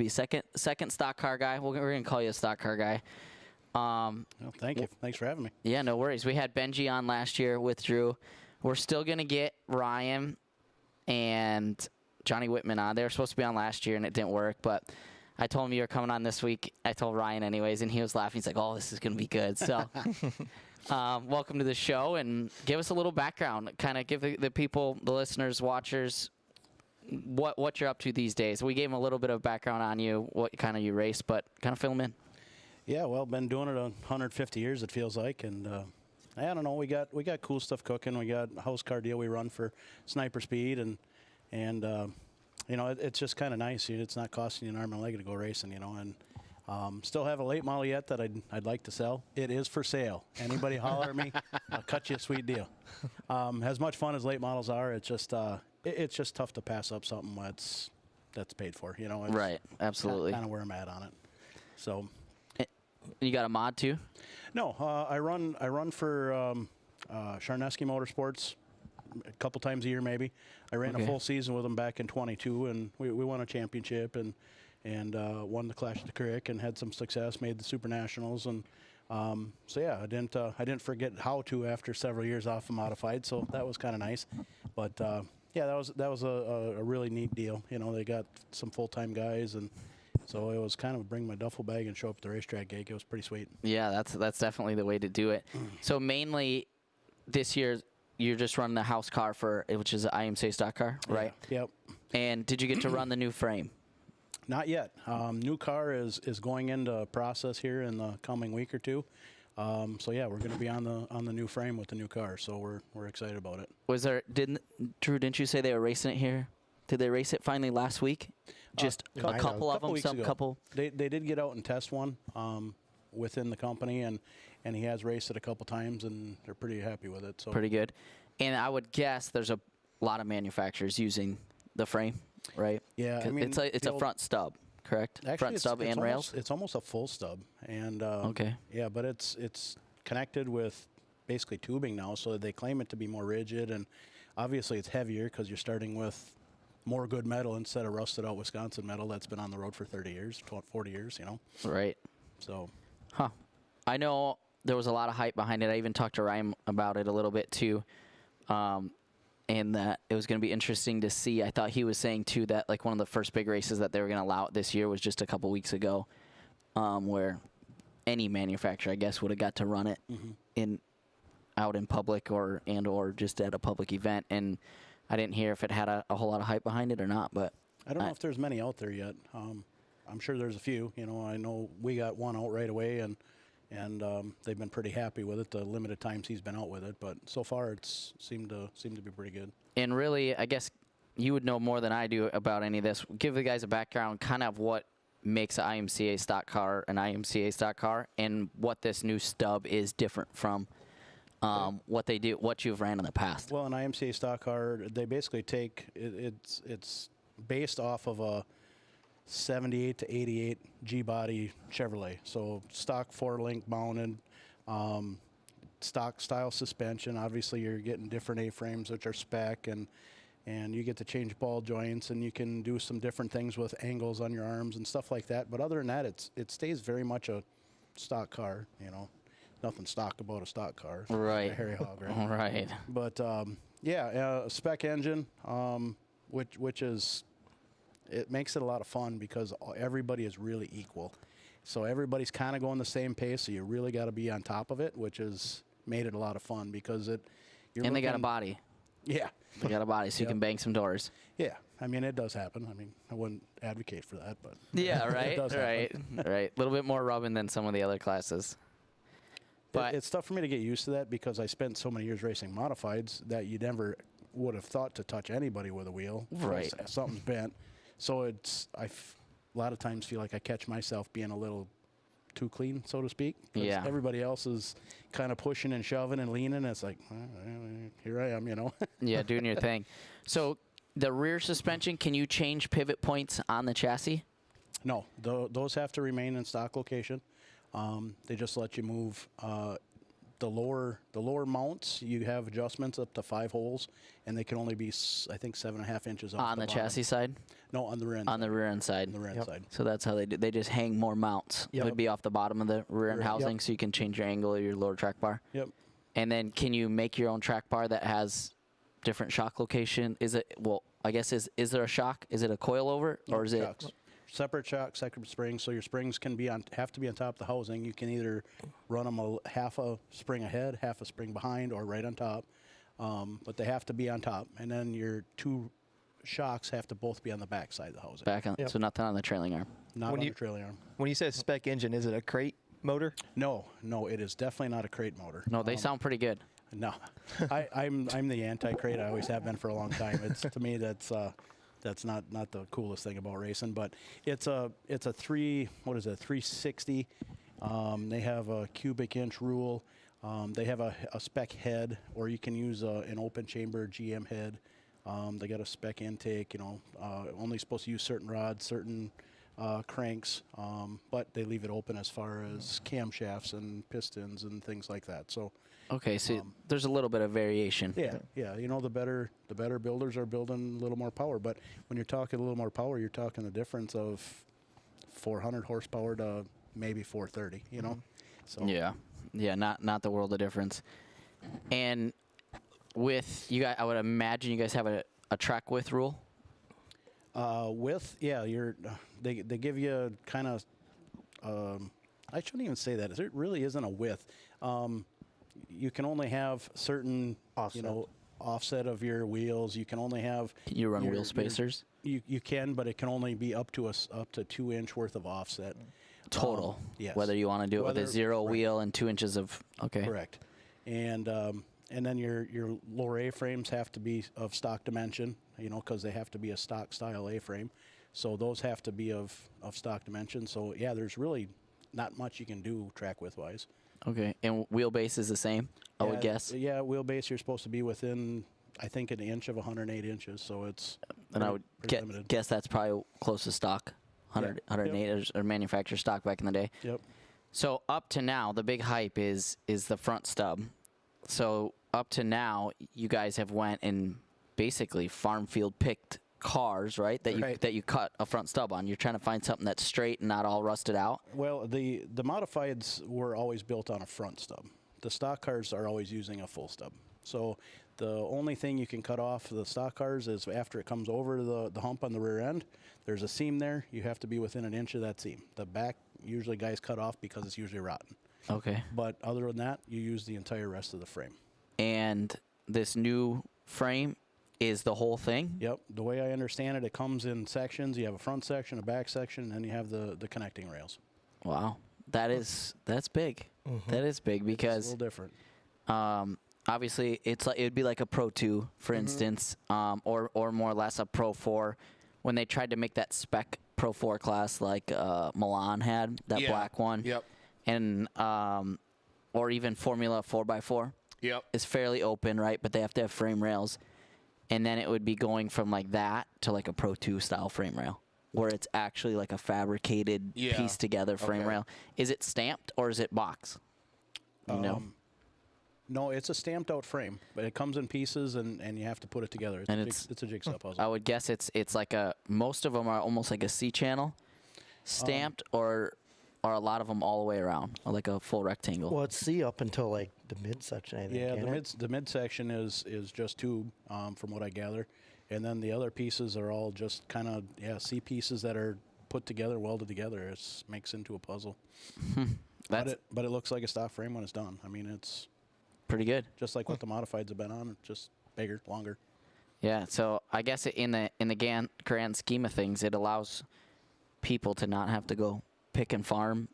second stock car guy. We're going to call you a stock car guy. Well, thank you. Thanks for having me. Yeah, no worries. We had Benji on last year with Drew. We're still going to get Ryan and Johnny Whitman on. They were supposed to be on last year, and it didn't work, but I told him you were coming on this week. I told Ryan anyways, and he was laughing. He's like, oh, this is going to be good. So welcome to the show, and give us a little background. Kind of give the people, the listeners, watchers, what you're up to these days. We gave them a little bit of background on you, what kind of you race, but kind of fill them in. Yeah, well, been doing it 150 years, it feels like, and I don't know. We got cool stuff cooking. We got a house car deal we run for Sniper Speed, and you know, it's just kind of nice. It's not costing you an arm and a leg to go racing, you know. And still have a late model yet that I'd like to sell. It is for sale. Anybody holler at me, I'll cut you a sweet deal. As much fun as late models are, it's just tough to pass up something that's paid for, you know. It's Right, absolutely. kind of where I'm at on it. So. You got a mod too? No, I run for Charneski Motorsports a couple times a year maybe. I ran a full season with them back in 22, and we won a championship and won the Clash of the Creek and had some success, made the Super Nationals, and so yeah, I didn't forget how to after several years off of modified, so that was kind of nice. But yeah, that was a really neat deal. You know, they got some full-time guys, and so it was kind of bring my duffel bag and show up at the racetrack gig. It was pretty sweet. Yeah, that's definitely the way to do it. So mainly this year you're just running the house car which is an IMCA stock car, right? Yep. And did you get to run the new frame? Not yet. New car is going into process here in the coming week or two. So yeah, we're going to be on the new frame with the new car. So we're excited about it. Drew, didn't you say they were racing it here? Did they race it finally last week? Just a couple of them, weeks some ago. couple. They did get out and test one within the company, and he has raced it a couple times, and they're pretty happy with it. So Pretty good. And I would guess there's a lot of manufacturers using the frame, right? Yeah, I 'Cause mean, it's a front stub, correct? Actually, Front stub and rails. It's almost a full stub, and Okay. yeah, but it's connected with basically tubing now, so they claim it to be more rigid, and obviously it's heavier because you're starting with more good metal instead of rusted out Wisconsin metal that's been on the road for 30 years, 40 years, you know. Right. So Huh. I know there was a lot of hype behind it. I even talked to Ryan about it a little bit too. And that it was going to be interesting to see. I thought he was saying too that like one of the first big races that they were going to allow this year was just a couple weeks ago, where any manufacturer, I guess, would have got to run it out in public or just at a public event. And I didn't hear if it had a whole lot of hype behind it or not. But I don't know if there's many out there yet. I'm sure there's a few. You know, I know we got one out right away, and they've been pretty happy with it. The limited times he's been out with it, but so far it's seemed to be pretty good. And really, I guess you would know more than I do about any of this. Give the guys a background, kind of what makes an IMCA stock car an IMCA stock car, and what this new stub is different from what they do, what you've ran in the past. Well, an IMCA stock car, they basically take it's based off of a 78 to 88 G-body Chevrolet. So stock 4-link mounted, stock style suspension. Obviously, you're getting different A-frames, which are spec, and you get to change ball joints, and you can do some different things with angles on your arms and stuff like that. But other than that, it stays very much a stock car. You know, nothing stock about a stock car. Right. A Harry Hog, right? Right. But a spec engine, which is. It makes it a lot of fun because everybody is really equal. So everybody's kind of going the same pace, so you really got to be on top of it, which has made it a lot of fun because They got a body. Yeah. They got a body, so you can bang some doors. Yeah. I mean, it does happen. I mean, I wouldn't advocate for that, but Yeah, right? it does happen. Right. A little bit more rubbing than some of the other classes. But it's tough for me to get used to that because I spent so many years racing modifieds that you never would have thought to touch anybody with a wheel. Right. Something's bent. So a lot of times feel like I catch myself being a little too clean, so to speak. 'Cause Yeah. everybody else is kind of pushing and shoving and leaning. And it's like, here I am, you know. yeah, doing your thing. So the rear suspension, can you change pivot points on the chassis? No, those have to remain in stock location. They just let you move the lower mounts. You have adjustments up to 5 holes, and they can only be, I think, 7.5 inches off On the bottom. chassis side? No, on the rear end. On the rear end side. On the rear end side. So that's how they do. They just hang more mounts. It would be off the bottom of the rear end Yep. housing, so you can change your angle of your lower track bar. Yep. And then can you make your own track bar that has different shock location? Is it, well, I guess, is there a shock? Is it a coilover, or is Shocks. Separate shock, separate springs. So your springs can have to be on top of the housing. You can either run them half a spring ahead, half a spring behind, or right on top. But they have to be on top. And then your 2 shocks have to both be on the back side of the housing. back on? So nothing on the trailing arm. Not on the trailing arm. When you said spec engine, is it a crate motor? No, it is definitely not a crate motor. No, they sound pretty good. No, I'm the anti-crate. I always have been for a long time. To me that's not the coolest thing about racing, but it's a 360. They have a cubic inch rule. They have a spec head, or you can use an open chamber GM head. They got a spec intake. Only supposed to use certain rods, certain cranks, but they leave it open as far as camshafts and pistons and things like that. So. Okay, so there's a little bit of variation. Yeah. The better builders are building a little more power. But when you're talking a little more power, you're talking the difference of 400 horsepower to maybe 430. You know. So Yeah, not the world of difference. And with you guys, I would imagine you guys have a track width rule. They give you kind of. I shouldn't even say that. There really isn't a width. you can only have certain, offset of your wheels. You can only have. Can you run wheel spacers? You can, but it can only be up to 2 inch worth of offset. Total. Yes. Whether you want to do it with a zero wheel and 2 inches of. Okay. Correct. And then your lower A-frames have to be of stock dimension, because they have to be a stock style A-frame. So those have to be of stock dimension. So, yeah, there's really not much you can do track width-wise. Okay. And wheelbase is the same, I would guess? Yeah, wheelbase, you're supposed to be within, I think, an inch of 108 inches. So it's and I would guess that's probably close to stock, 108 or manufacturer stock back in the day. Yep. So up to now, the big hype is the front stub. So up to now, you guys have went and basically farm field picked cars, right? That you cut a front stub on. You're trying to find something that's straight and not all rusted out. Well, the modifieds were always built on a front stub. The stock cars are always using a full stub. So the only thing you can cut off the stock cars is after it comes over the hump on the rear end. There's a seam there. You have to be within an inch of that seam. The back, usually guys cut off because it's usually rotten. Okay. But other than that, you use the entire rest of the frame. And this new frame is the whole thing? Yep. The way I understand it, it comes in sections. You have a front section, a back section, and then you have the connecting rails. Wow. That's big. Mm-hmm. That is big because it's a little different. Obviously it'd be like a Pro 2, for instance, or more or less a Pro 4. When they tried to make that spec Pro 4 class like Milan had, that black one. Yep. And or even Formula 4x4. Yep. Is fairly open, right? But they have to have frame rails. And then it would be going from like that to like a Pro 2 style frame rail, where it's actually like a fabricated piece together frame rail. Is it stamped or is it box? You know? No, it's a stamped out frame, but it comes in pieces and you have to put it together. It's a jigsaw puzzle. I would guess it's like most of them are almost like a C channel stamped, or are a lot of them all the way around, like a full rectangle? Well, it's C up until like the midsection, I think. Yeah, the midsection is just tube, from what I gather, and then the other pieces are all just kind of C pieces that are put together, welded together. It makes into a puzzle. But it looks like a stock frame when it's done. I mean, it's pretty good. Just like what the modifieds have been on, just bigger, longer. Yeah. So I guess in the grand scheme of things, it allows people to not have to go pick and farm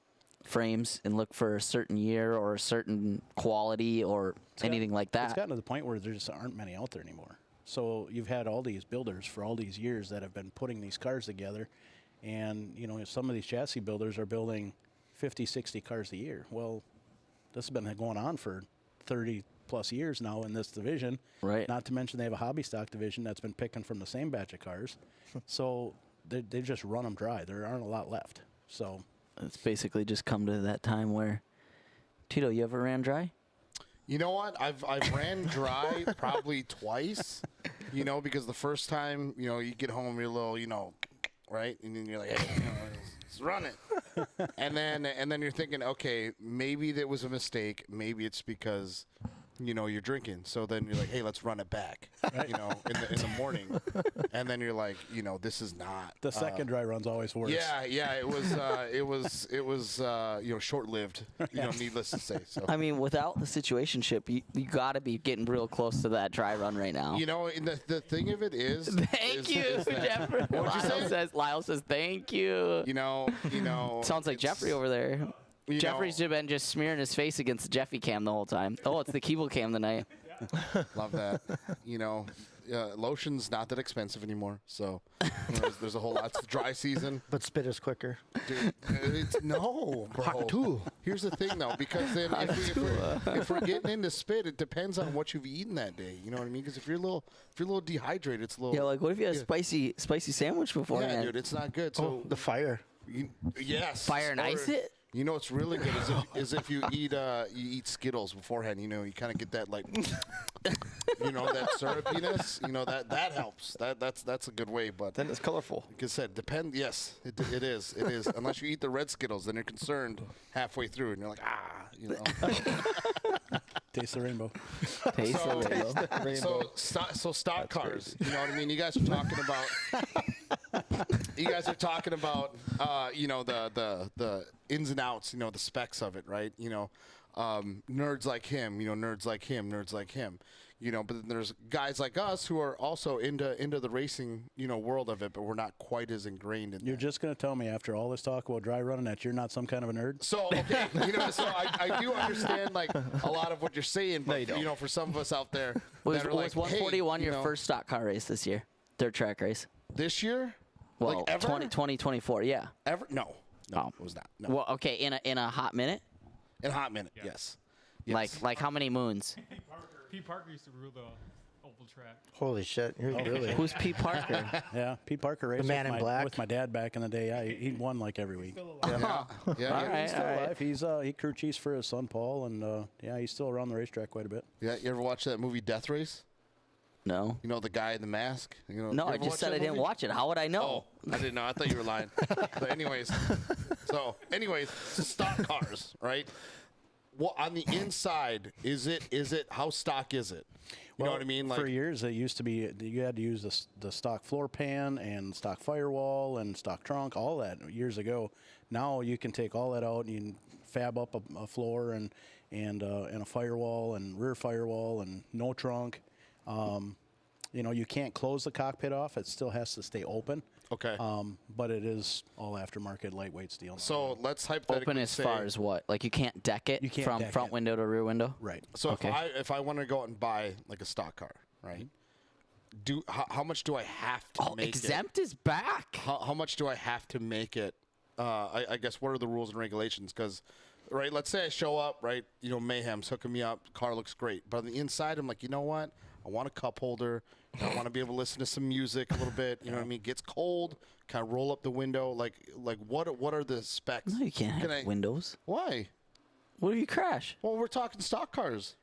frames and look for a certain year or a certain quality or anything like that. It's gotten to the point where there just aren't many out there anymore. So you've had all these builders for all these years that have been putting these cars together, and some of these chassis builders are building 50, 60 cars a year. Well, this has been going on for 30 plus years now in this division. Right. Not to mention they have a hobby stock division that's been picking from the same batch of cars. So they've just run them dry. There aren't a lot left. So it's basically just come to that time where, Tito, you ever ran dry? You know what? I've ran dry probably twice. Because the first time, you get home, you're a little, right, and then you're like, hey, let's run it. and then you're thinking, okay, maybe that was a mistake. Maybe it's because you're drinking. So then you're like, hey, let's run it back, in the morning. And then you're like, this is not. The second dry run's always worse. Yeah, it was short-lived, needless to say. So. I mean, without the situationship, you got to be getting real close to that dry run right now. And the thing of it is. Thank you, Jeffrey. Lyle says thank you. Sounds like Jeffrey over there. Jeffrey's been just smearing his face against the Jeffy cam the whole time. Oh, it's the Keeble cam tonight. Love that. Lotion's not that expensive anymore, so there's a whole lot. It's the dry season. But spit is quicker. Dude, no, bro. Hot too. Here's the thing, though, because then if we're getting into spit, it depends on what you've eaten that day. You know what I mean? Because if you're a little dehydrated, it's a little. Yeah, like what if you had a spicy sandwich beforehand? Yeah, dude, it's not good. So the fire. Yes. Fire and ice it. What's really good is if you eat Skittles beforehand. You kind of get that that syrupiness. That helps. That's a good way. But then it's colorful. Like I said, Yes, it is. It is. Unless you eat the red Skittles, then you're concerned halfway through, and you're like, Taste the rainbow. Taste the rainbow. So stock cars. You know what I mean? You guys are talking about. The ins and outs. The specs of it, right? nerds like him, nerds like him, nerds like him, but then there's guys like us who are also into the racing, world of it, but we're not quite as ingrained in You're that. just going to tell me after all this talk about dry running that you're not some kind of a nerd? So, okay, so I do understand, like, a lot of what you're saying, but, for some of us out there Was that are like, 141 hey, your first stock car race this year? Dirt track race? This year? Well, like ever? 2024, yeah. Ever? No, Oh. it was not. No. Well, okay, in a hot minute? In a hot minute, yes. Like how many moons? Pete Parker used to rule the oval track. Holy shit! You're really. Who's Pete Parker? Yeah, Pete Parker raced man in black? with my dad back in the day. Yeah, he won like every week. Yeah, All right, He's still all right. alive. He crew chiefs for his son Paul, and he's still around the racetrack quite a bit. Yeah, you ever watch that movie Death Race? No. The guy in the mask? No, you I ever just watch said that I didn't movie? watch it. How would I know? Oh, I didn't know. I thought you were lying. But anyways, so stock cars, right? Well, on the inside, is it how stock is it? You know what I mean? Like, for years, it used to be you had to use the stock floor pan and stock firewall and stock trunk, all that years ago. Now you can take all that out and you can fab up a floor and a firewall and rear firewall and no trunk. You can't close the cockpit off; it still has to stay open. okay. But it is all aftermarket lightweight steel. So let's hypothetically Open as say, far as what? Like you can't deck it You can't from deck front it. window to rear window? right. So Okay. if I want to go out and buy like a stock car, right? How much do I have to Oh, make exempt is back. it? How much do I have to make it? I guess what are the rules and regulations? Because, right, let's say I show up, right? Mayhem's hooking me up. Car looks great, but on the inside, I'm like, you know what? I want a cup holder. I want to be able to listen to some music a little bit. You know what I mean? Gets cold. Kind of roll up the window. Like what are the specs? No, you can't Can have I- windows. Why? What if you crash? Well, we're talking stock cars.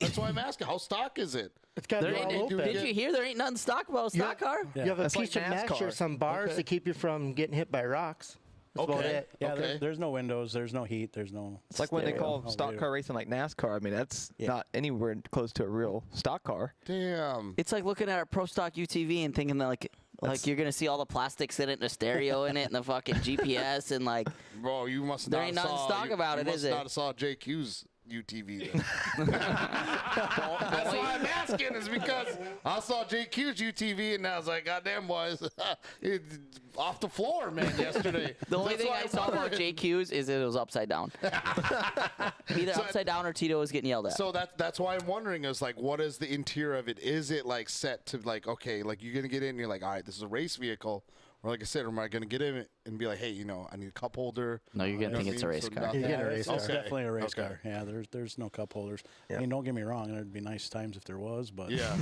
That's why I'm asking. How stock is it? It's got to There be all ain't, open. did you hear there ain't nothing stock about a stock car? You have a That's piece like of mesh or NASCAR. some bars to keep you from getting hit by rocks. That's about Okay. it. Yeah, Okay. there's no windows, there's no heat, there's no. It's like when they stereo. call stock car racing like NASCAR. I mean, that's Yeah. not anywhere close to a real stock car. Damn. It's like looking at a pro stock UTV and thinking that like you're gonna see all the plastics in it and the stereo in it and the fucking GPS and like Bro, you must There not ain't have nothing saw, stock you, about you it, must is it? not have saw JQ's UTV then. That's why I'm asking is because I saw JQ's UTV and I was like, goddamn boys, it's off the floor, man, yesterday. the only That's thing why I I'm saw about wondering. JQ's is it was upside down. Either So- upside down or Tito was getting yelled at. So that's why I'm wondering is like, what is the interior of it? Is it like set to like, okay, like you're gonna get in and you're like, all right, this is a race vehicle, or like I said, am I gonna get in and be like, hey, I need a cup holder? No, you're gonna You know think what it's a I mean? race So car. nothing- You're getting a race it's car. definitely a race Okay. car. Yeah, there's no cup holders. Yeah. I mean, don't get me wrong, there'd be nice times if there was, but Yeah,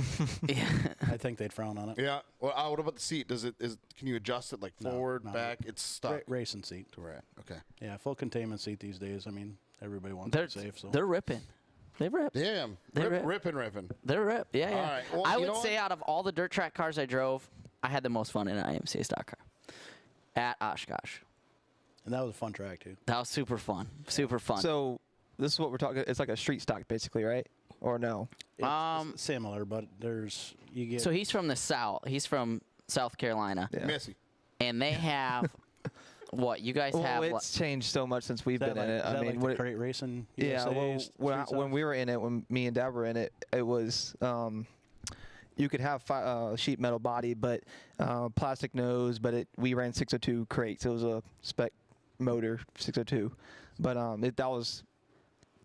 Yeah. I think they'd frown on it. yeah. Well, what about the seat? Can you adjust it like No, forward, no. back? It's stuck. Racing seat. Right. Okay. Yeah, full containment seat these days. I mean, everybody wants They're to be safe. So they're ripping. They rip. Damn. They rip. Ripping. They're rip. Yeah, yeah. All right. Well, I you would know say what? out of all the dirt track cars I drove, I had the most fun in an IMCA stock car at Oshkosh. and that was a fun track too. That was super fun. Super fun. So this is what we're talking. It's like a street stock, basically, right? Or no? It's similar, but you get so he's from the South. He's from South Carolina. Yeah. Missy. And they have what? You guys Well, have what? it's changed so much since we've Is that been like, in it. is I that mean, like what the it- crate racing. yeah. USA Well, when street when stock? we were in it, when me and Dad were in it, it was you could have sheet metal body, but plastic nose. But we ran 602 crates. It was a spec motor 602, but that was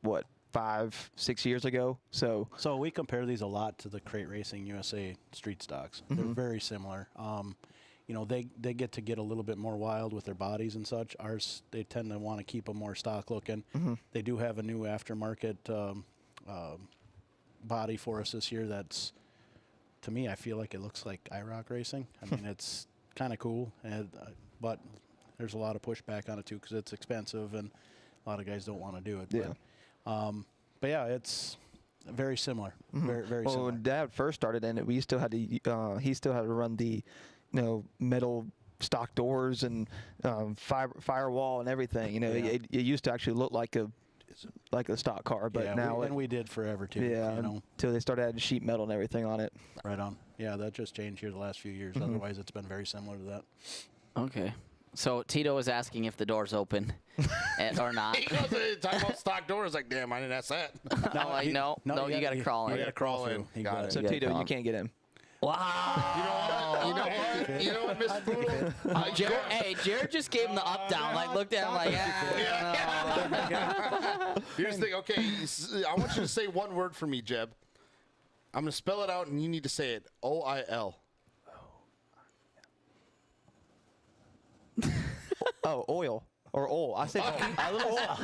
what 5-6 years ago. So So we compare these a lot to the Crate Racing USA street stocks. They're very similar. They get to get a little bit more wild with their bodies and such. Ours, they tend to want to keep them more stock looking. They do have a new aftermarket body for us this year. That's, to me, I feel like it looks like IROC racing. I mean, it's kind of cool, but there's a lot of pushback on it too because it's expensive and a lot of guys don't want to do it. Yeah. But yeah, it's very similar. Very, very well, similar. when Dad first started in it, we still had to he still had to run the metal stock doors and firewall and everything. Yeah. It used to actually look like a stock car, but yeah, now we did forever too. yeah, You know, until they started adding sheet metal and everything on it. right on. Yeah, that just changed here the last few years. Otherwise, it's been very similar to that. Okay. So Tito is asking if the door's open or not. He goes, talking about stock doors. Like, damn, I didn't ask that. I'm like, no, you got to crawl in. You got to crawl in. Got it. So Tito, you can't get in. Wow. You know what? You know what, Mr. Bootle? Jared just gave him the up down. Like, looked at him like, Here's the thing. Okay, I want you to say one word for me, Jeb. I'm gonna spell it out, and you need to say it. OIL. Oh, oil. Or oil. I say both.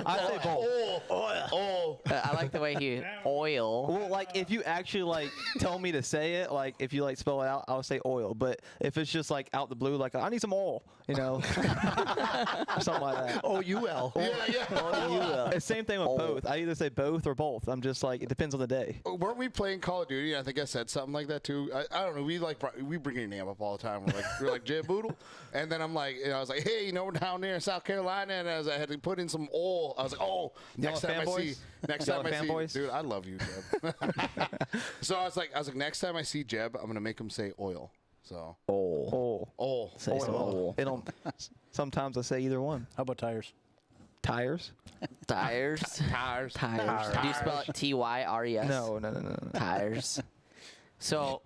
I say both. Oil. I like the way he oil. Well, like if you actually like tell me to say it, like if you like spell it out, I'll say oil. But if it's just like out the blue, like I need some oil, you know, something like that. O-U-L. Yeah. It's same thing with both. I either say both or both. I'm just like it depends on the day. Weren't we playing Call of Duty? I think I said something like that too. I don't know. We bring your name up all the time. We're like Jeb Bootle, and then I'm like, I was like, hey, you know, we're down there in South Carolina, and as I had to put in some oil, I was like, oh, next time I see, dude, I love you, Jeb. So I was like, next time I see Jeb, I'm gonna make him say oil. So oil. Say some oil. Sometimes I say either one. How about tires? Tires? Tires. Do you spell it T-Y-R-E-S? No. Tires. So,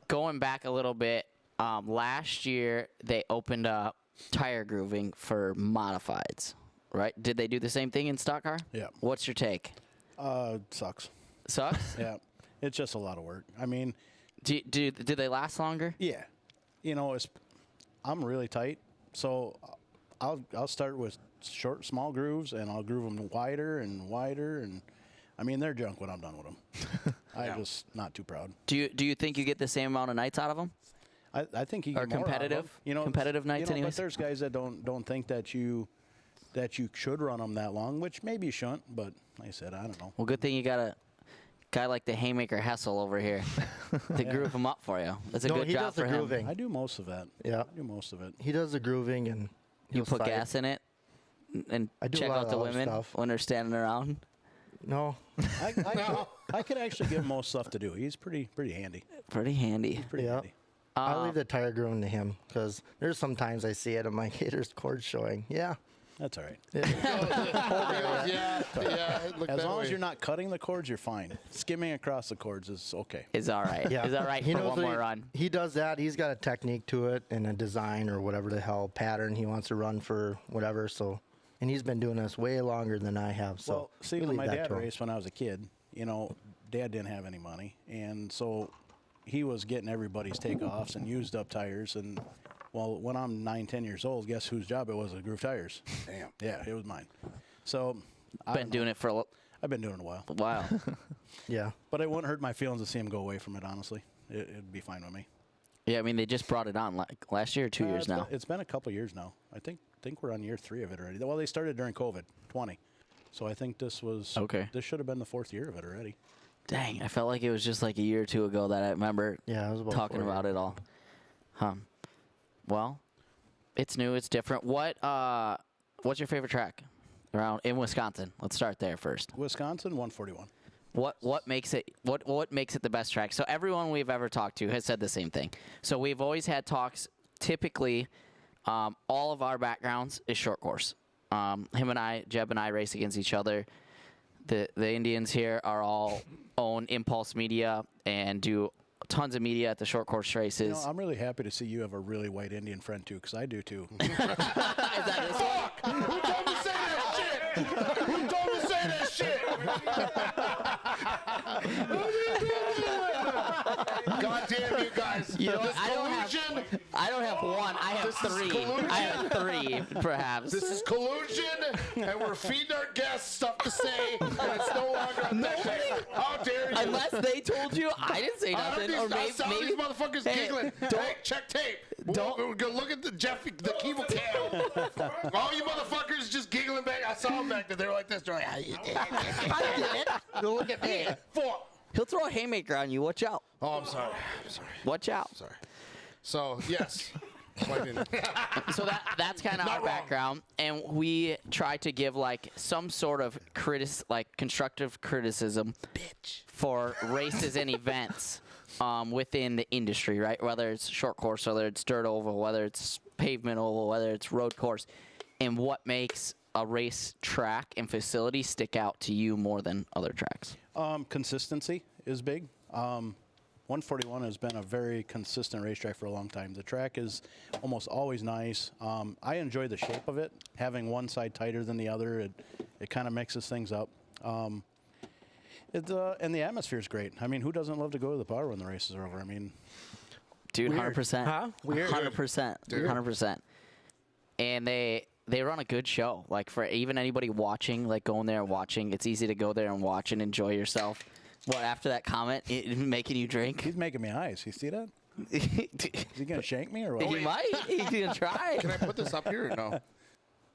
going back a little bit, last year they opened up tire grooving for modifieds, right? Did they do the same thing in stock car? Yeah. What's your take? Sucks. Sucks? Yeah. It's just a lot of work. I mean, do they last longer? yeah. You know, I'm really tight, so I'll start with short, small grooves, and I'll groove them wider, and I mean, they're junk when I'm done with them. I'm just not too proud. Do you think you get the same amount of nights out of them? I think you Or get more out of competitive? them. You know, Competitive nights But anyways? there's guys that don't think that you should run them that long, which maybe you shouldn't. But like I said, I don't know. Well, good thing you got a guy like the Haymaker Hessil over here to groove them up for you. That's a good he job does the for him. grooving. I do most of that. Yeah. I do most of it. He does the grooving and You he'll put sight. gas in it and I do a check lot out of the other women stuff. when they're standing around. No. I could actually give him most stuff to do. He's pretty handy. Pretty handy. Pretty Yeah. handy. I leave the tire grooving to him because there's sometimes I see it. I'm like, hey, there's cords showing. Yeah. That's all right. Yeah. Look As that long way. as you're not cutting the cords, you're fine. Skimming across the cords is okay. Is all right. Yeah. Is all right He for knows one what more run. He does that. He's got a technique to it and a design or whatever the hell pattern he wants to run for whatever. So, and he's been doing this way longer than I have. So, Well, see, we when leave my that dad to him. raced when I was a kid, you know, Dad didn't have any money, and so he was getting everybody's takeoffs and used up tires. And well, when I'm 9, 10 years old, guess whose job it was to groove tires? Damn. Yeah, it was mine. So Been doing it for a I've been doing it a while, while. Yeah. but it wouldn't hurt my feelings to see him go away from it. Honestly, it'd be fine with me. Yeah, I mean, they just brought it on last year or 2 years It's now. it's been a couple years now. I think we're on year 3 of it already. Well, they started during COVID, 20. So I think this was Okay. This should have been the 4th year of it already. Dang, I felt like it was just like a year or two ago that I remember Yeah, it was about talking 4 about years. it all. Well, it's new, it's different. What's your favorite track around in Wisconsin? Let's start there first. Wisconsin 141. What makes it the best track? So everyone we've ever talked to has said the same thing. So we've always had talks. Typically, all of our backgrounds is short course. Jeb and I race against each other. The Indians here are all own Impulse Media and do tons of media at the short course races. You know, I'm really happy to see you have a really white Indian friend too, because I do too. Is that this one? Who told me to say that shit? Who told me to say that shit? God damn you guys. You know, This I don't have one. I have This is 3. collusion. I have 3, perhaps. This is collusion, and we're feeding our guests stuff to say, and it's no longer a thing. How dare you? Unless they told you, I didn't say I nothing. heard Or these, maybe these motherfuckers Hey, giggling. Hey, check tape. We're gonna look at the Keeble cam. All you motherfuckers just giggling back. I saw them back there. They were like this. They're like, I did it. go look at me. Fuck. He'll throw a haymaker on you. Watch out. Oh, I'm sorry. I'm sorry. Watch out. Sorry. So yes. So that's kind of Not our wrong. background, and we try to give like some sort of constructive criticism for races and events within the industry, right? Whether it's short course, whether it's dirt oval, whether it's pavement oval, whether it's road course, and what makes a race track and facility stick out to you more than other tracks? Consistency is big. 141 has been a very consistent racetrack for a long time. The track is almost always nice. I enjoy the shape of it. Having one side tighter than the other, it kind of mixes things up. And the atmosphere is great. I mean, who doesn't love to go to the power when the races are over? I mean, Dude, 100%. Huh? Weird. 100%. 100%. And they run a good show. Like, for even anybody watching, like going there and watching, it's easy to go there and watch and enjoy yourself. What, after that comment, making you drink? he's making me eyes. You see that? Is he going to shank me or what? He might. He's going to try. Can I put this up here or no?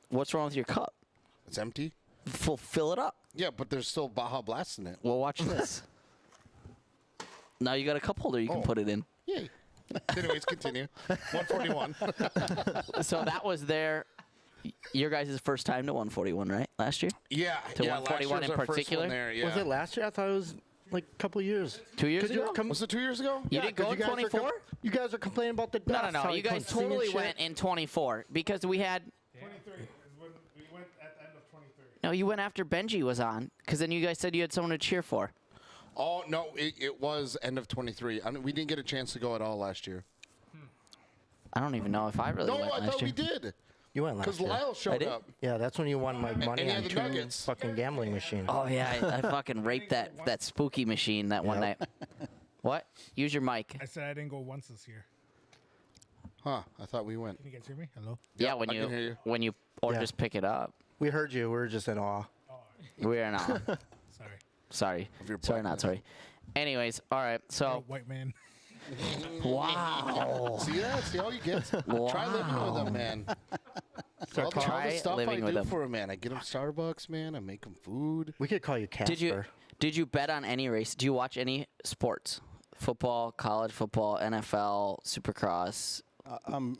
What's wrong with your cup? It's empty. Fill it up. Yeah, but there's still Baja Blast in it. Well, watch this. Now you got a cup holder you can put it in. Yay. Anyways, continue. 141. So that was your guys' first time to 141, right? Last year? Yeah. To yeah, 141 last in year was our first particular? one there, yeah. Was it last year? I thought it was like a couple years. 2 years ago? Was it 2 years ago? You didn't go in 24? You guys are complaining about the dust. No. how You guys couldn't sing and totally shit. went in 24 because we had. 23 is when we went at the end of 23. No, you went after Benji was on because then you guys said you had someone to cheer for. Oh, no, it was end of 23. I mean, we didn't get a chance to go at all last year. I don't even know if I really No, went I last thought year. we did. You went last Because year. Lyle showed did? up. Yeah, that's when you won like money he on had the 2 nuggets. fucking gambling machines. Oh yeah, I fucking raped that spooky machine that one night. What? Use your mic. I said I didn't go once this year. Huh, I thought we went. Can you guys hear me? Hello? Yeah, I can hear you. when you or Yeah. just pick it up. We heard you. We were just in awe. We're in awe. Sorry. Sorry. Of your Sorry, blackness. not sorry. Anyways, all right. Oh, So white man. wow. See that? See all you get? Try living with him, man. All the Try stuff I living with do him. for him, man. I get him Starbucks, man. I make him food. We could call you Casper. Did you bet on any race? Do you watch any sports? Football, college football, NFL, Supercross.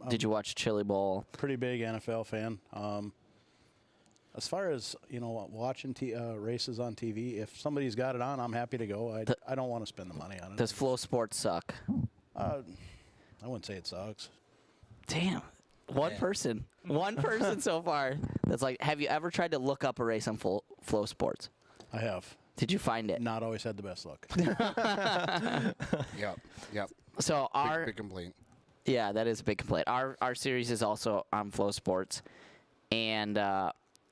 Did you watch Chili Bowl? Pretty big NFL fan. As far as watching races on TV, if somebody's got it on, I'm happy to go. I don't want to spend the money on it. Does Flow Sports suck? I wouldn't say it sucks. Damn. One person so far. That's like, have you ever tried to look up a race on Flow Sports? I have. Did you find it? Not always had the best luck. Yep. So Big complaint. yeah, that is a big complaint. Our series is also on Flow Sports, and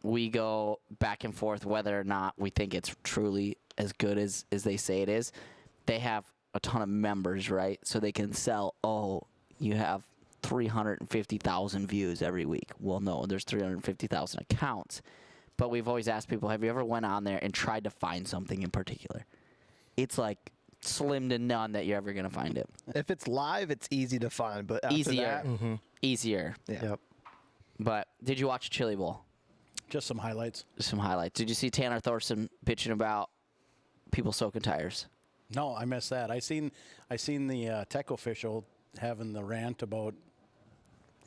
we go back and forth whether or not we think it's truly as good as they say it is. They have a ton of members, right? So they can sell, you have 350,000 views every week. Well, no, there's 350,000 accounts. But we've always asked people, have you ever went on there and tried to find something in particular? It's like slim to none that you're ever going to find it. If it's live, it's easy to find, but after Easier. that, Easier. yeah. Yep. But did you watch Chili Bowl? Just some highlights. Some highlights. Did you see Tanner Thorson bitching about people soaking tires? No, I missed that. I seen the tech official having the rant about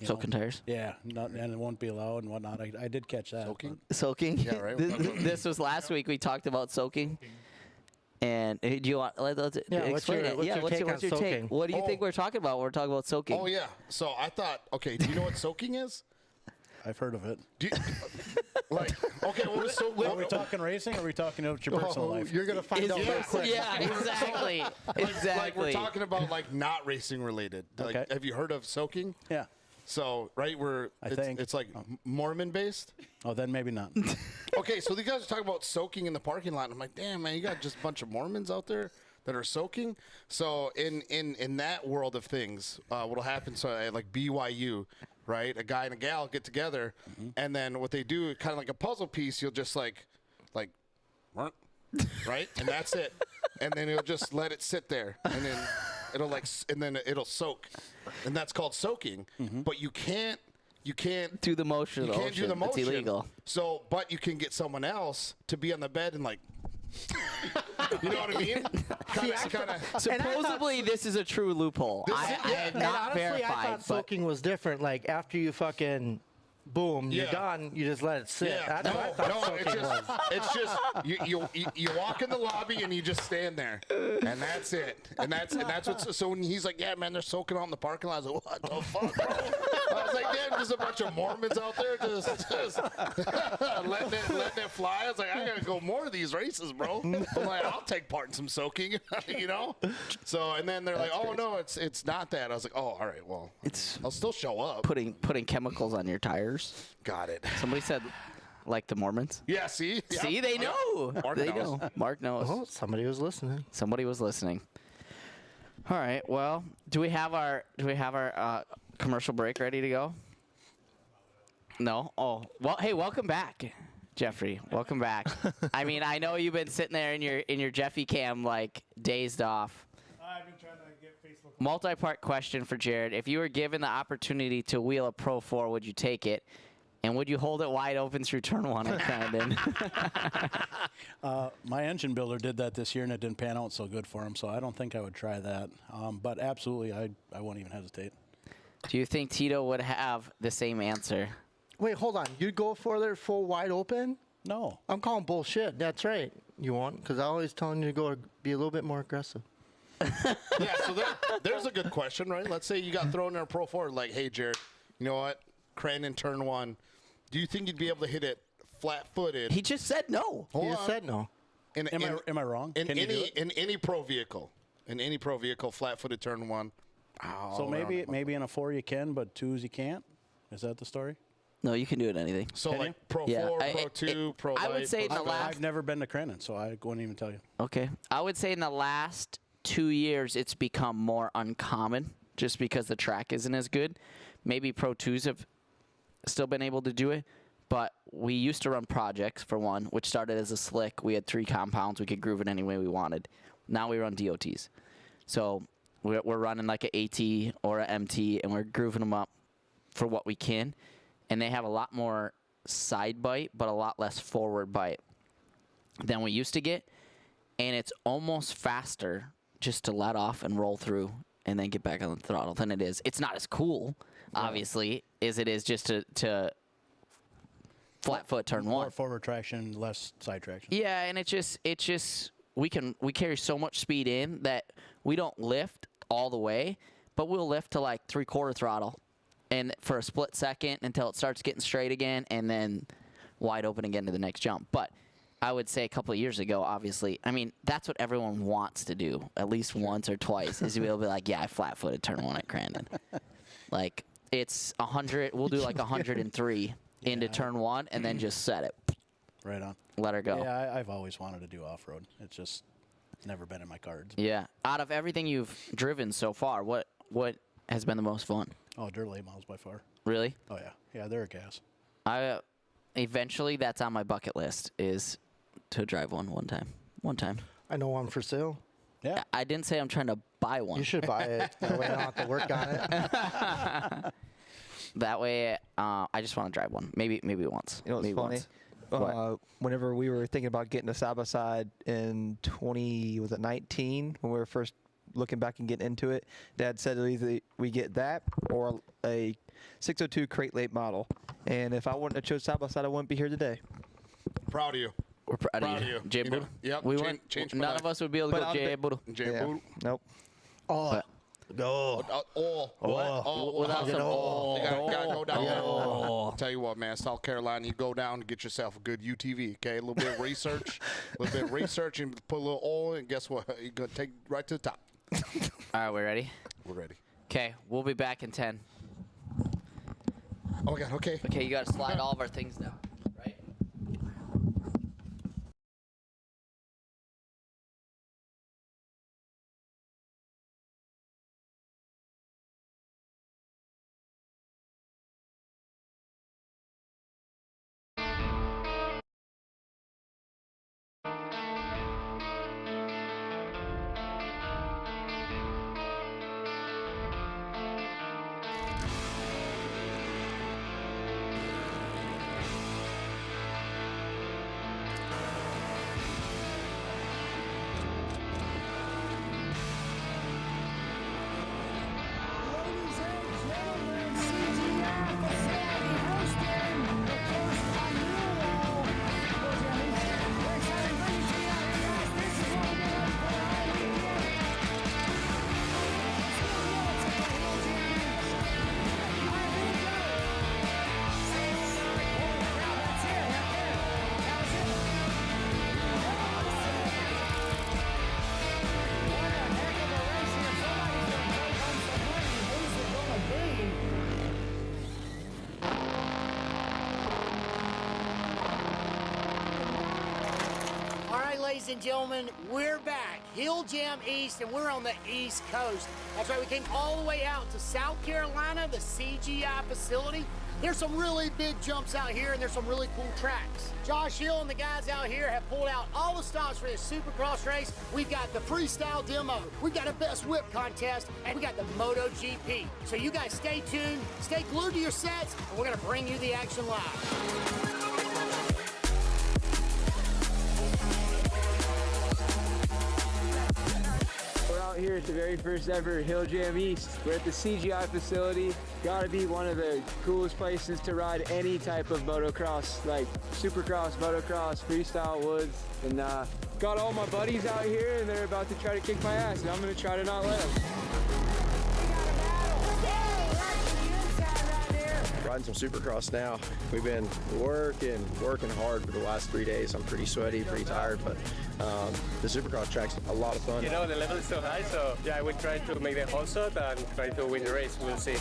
Soaking tires? Yeah, and it won't be allowed and whatnot. I did catch that. Soaking? Soaking? Yeah, right. This was last week. We talked about soaking. And do you want? Let's Yeah, what's explain your- it. what's Yeah, your what's take your on take? soaking? What do you think we're talking about when we're talking about soaking? Oh, yeah. So I thought, okay, do you know what soaking is? I've heard of it. Do you, okay, what is so? Are we talking racing or are we talking about your personal life? You're gonna find out real quick. Yeah, exactly. Like Exactly. we're talking about like not racing related. Like, Okay. have you heard of soaking? Yeah. So right, it's like Mormon based. Oh, then maybe not. Okay, so these guys are talking about soaking in the parking lot. And I'm like, damn man, you got just a bunch of Mormons out there that are soaking. So in that world of things, what'll happen? So at like BYU, right? A guy and a gal get together, and then what they do, kind of like a puzzle piece. You'll just like, right, and that's it. And then you'll just let it sit there, and then it'll soak, and that's called soaking. But you can't do the motion. you can't do the motion. It's illegal. So, but you can get someone else to be on the bed and like, you know what I mean? Kind of. Supposedly, this is a true loophole. I have And not honestly, I verified, thought but soaking was different. Like after you fucking boom, you're Yeah. done. You just let it sit. Yeah, That's what I thought no, soaking was. it's just you walk in the lobby and you just stand there, and that's it, and that's what. So when he's like, yeah, man, they're soaking out in the parking lot. I was like, what the fuck, bro? I was like, damn, there's a bunch of Mormons out there just letting it fly. I was like, I gotta go more of these races, bro. I'm like, I'll take part in some soaking, you know. So and then they're like, oh no, it's not that. I was like, oh, all right, well, I'll still show up. Putting chemicals on your tires. Got it. Somebody said, like the Mormons. Yeah, see? Yep. See, they know. Mark they knows. know. Mark knows. Oh, somebody was listening. Somebody was listening. All right. Well, do we have our commercial break ready to go? No. Oh. Well, hey, welcome back, Jeffrey. Welcome back. I mean, I know you've been sitting there in your Jeffy cam like dazed off. I've been trying to get Facebook. Multi-part question for Jared. If you were given the opportunity to wheel a Pro 4, would you take it? And would you hold it wide open through turn 1 at Crandon? My engine builder did that this year, and it didn't pan out so good for him, so I don't think I would try that. But absolutely, I won't even hesitate. Do you think Tito would have the same answer? Wait, hold on. You'd go for their full wide open? No. I'm calling bullshit. That's right. You won't, because I always telling you to go be a little bit more aggressive. Yeah, so there's a good question, right? Let's say you got thrown in a Pro 4, like, hey, Jared, you know what? Crandon turn 1. Do you think you'd be able to hit it flat-footed? He just said no. He just said no. Am I wrong? In Can you do it? in any pro vehicle, flat-footed turn 1. So maybe in a 4 you can, but 2s you can't? Is that the story? No, you can do it anything. So Can like you? Pro Yeah, 4, Pro 2, Pro I Light. would say Pro in the last- I've never been to Crandon, so I wouldn't even tell you. Okay. I would say in the last 2 years, it's become more uncommon just because the track isn't as good. Maybe Pro 2s have still been able to do it, but we used to run projects, for one, which started as a slick. We had 3 compounds. We could groove it any way we wanted. Now we run DOTs. So we're running like an AT or an MT, and we're grooving them up for what we can. And they have a lot more side bite, but a lot less forward bite than we used to get. And it's almost faster just to let off and roll through and then get back on the throttle than it is. It's not as cool, obviously, as it is just to flat foot turn 1. More forward traction, less side traction. Yeah, and it's just we carry so much speed in that we don't lift all the way, but we'll lift to like 3/4 throttle, and for a split second until it starts getting straight again, and then wide open again to the next jump. But I would say a couple of years ago, obviously, I mean, that's what everyone wants to do at least once or twice, is to be able to be like, yeah, I flat-footed turn 1 at Crandon. Like, it's 100, we'll do like 103 into turn 1 and then just set it. Right on. Let her go. Yeah, I've always wanted to do off-road. It's just never been in my cards. Yeah. Out of everything you've driven so far, what has been the most fun? Oh, dirt late models by far. Really? Oh, yeah. Yeah, they're a gas. Eventually, that's on my bucket list, is to drive one time. One time. I know one for sale. Yeah. I didn't say I'm trying to buy one. You should buy it. That way I don't have to work on it. That way, I just want to drive one. Maybe once. You know what's Maybe funny? once. What? Whenever we were thinking about getting a side-by-side in 2019, when we were first looking back and getting into it, Dad said either we get that or a 602 crate late model. And if I wouldn't have chose side-by-side, I wouldn't be here today. Proud of you. We're proud of you. Jay You know, Bootle. yep, We changed my none life. of us would be able to But go I'll Jay be- Bootle. Jay Bootle. Nope. Oh, Without some Gotta go down there. Oh. Tell you what, man, South Carolina, you go down and get yourself a good UTV, okay? A little bit of research, and put a little oil, and guess what? You're going to take right to the top. All right, we ready? We're ready. Okay, we'll be back in 10. Oh, my God, okay. Okay, you got to slide all of our things down, right? and gentlemen, we're back. Hill Jam East, and we're on the East Coast. That's right, we came all the way out to South Carolina, the CGI facility. There's some really big jumps out here, and there's some really cool tracks. Josh Hill and the guys out here have pulled out all the stops for this Supercross race. We've got the freestyle demo, we've got a best whip contest, and we got the MotoGP. So you guys stay tuned, stay glued to your sets, and we're gonna bring you the action live. Here at the very first ever Hill Jam East. We're at the CGI facility. Gotta be one of the coolest places to ride any type of motocross, like Supercross, motocross, freestyle, woods. And got all my buddies out here and they're about to try to kick my ass and I'm gonna try to not let them. Riding some Supercross now. We've been working hard for the last 3 days. I'm pretty sweaty, pretty tired, but the Supercross track's a lot of fun. You know, the level is so high, so yeah, I will try to make the whole shot and try to win the race. We'll see.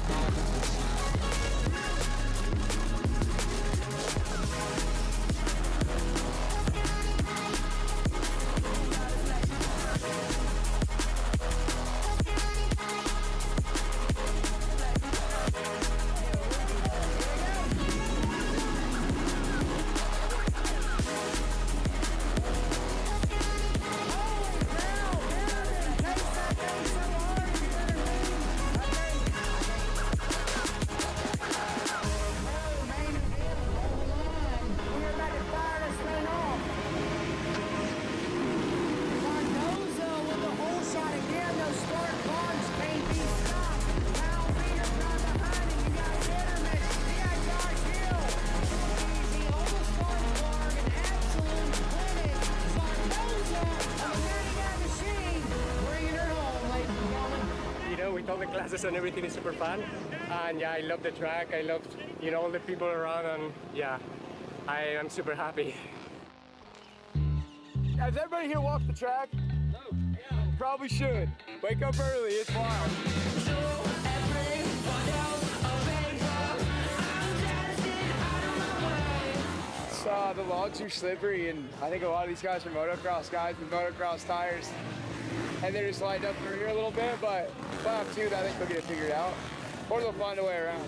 All the classes and everything is super fun, and yeah, I love the track. I love, you know, all the people around, and yeah, I am super happy. Has everybody here walked the track? No. Yeah. Probably should. Wake up early, it's wild. The logs are slippery, and I think a lot of these guys are motocross guys with motocross tires. And they're just lighting up through here a little bit, but if I have two, I think they'll get it figured out. Or they'll find a way around.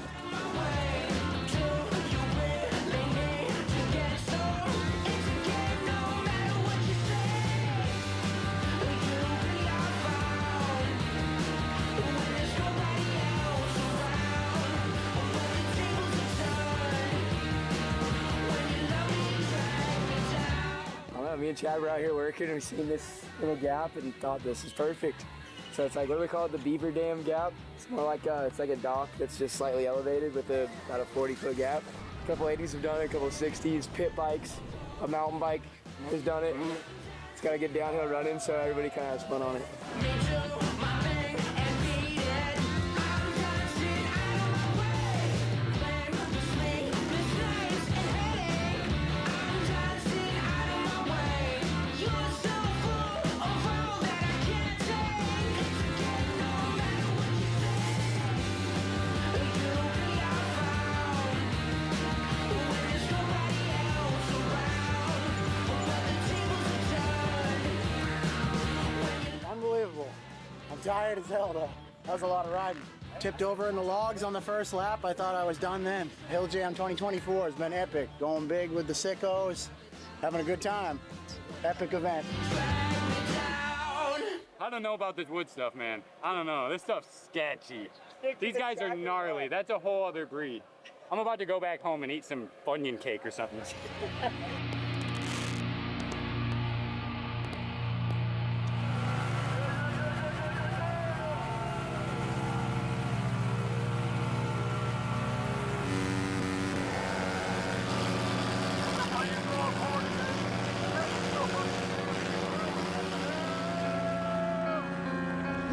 Me and Chad were out here working and we seen this little gap and thought this is perfect. So it's like, what do we call it, the Beaver Dam gap? It's more like it's like a dock that's just slightly elevated with about a 40-foot gap. A couple 80s have done it, a couple of 60s, pit bikes, a mountain bike has done it. It's got a good downhill running, so everybody kind of has fun on it. Tired as hell though. That was a lot of riding. Tipped over in the logs on the first lap. I thought I was done then. Hill Jam 2024 has been epic. Going big with the sickos, having a good time. Epic event. I don't know about this wood stuff, man. I don't know. This stuff's sketchy. These guys are gnarly. That's a whole other breed. I'm about to go back home and eat some Funyun cake or something.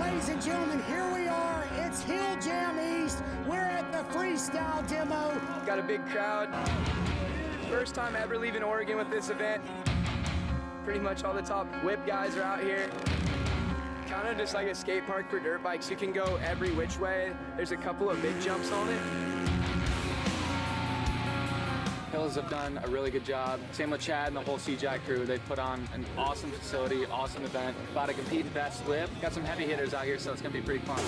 Ladies and gentlemen, here we are. It's Hill Jam East. We're at the freestyle demo. Got a big crowd. First time ever leaving Oregon with this event. Pretty much all the top whip guys are out here. Kind of just like a skate park for dirt bikes. You can go every which way. There's a couple of big jumps on it. Hills have done a really good job. Same with Chad and the whole CGI crew. They've put on an awesome facility, awesome event. About to compete in that slip. Got some heavy hitters out here, so it's going to be pretty fun.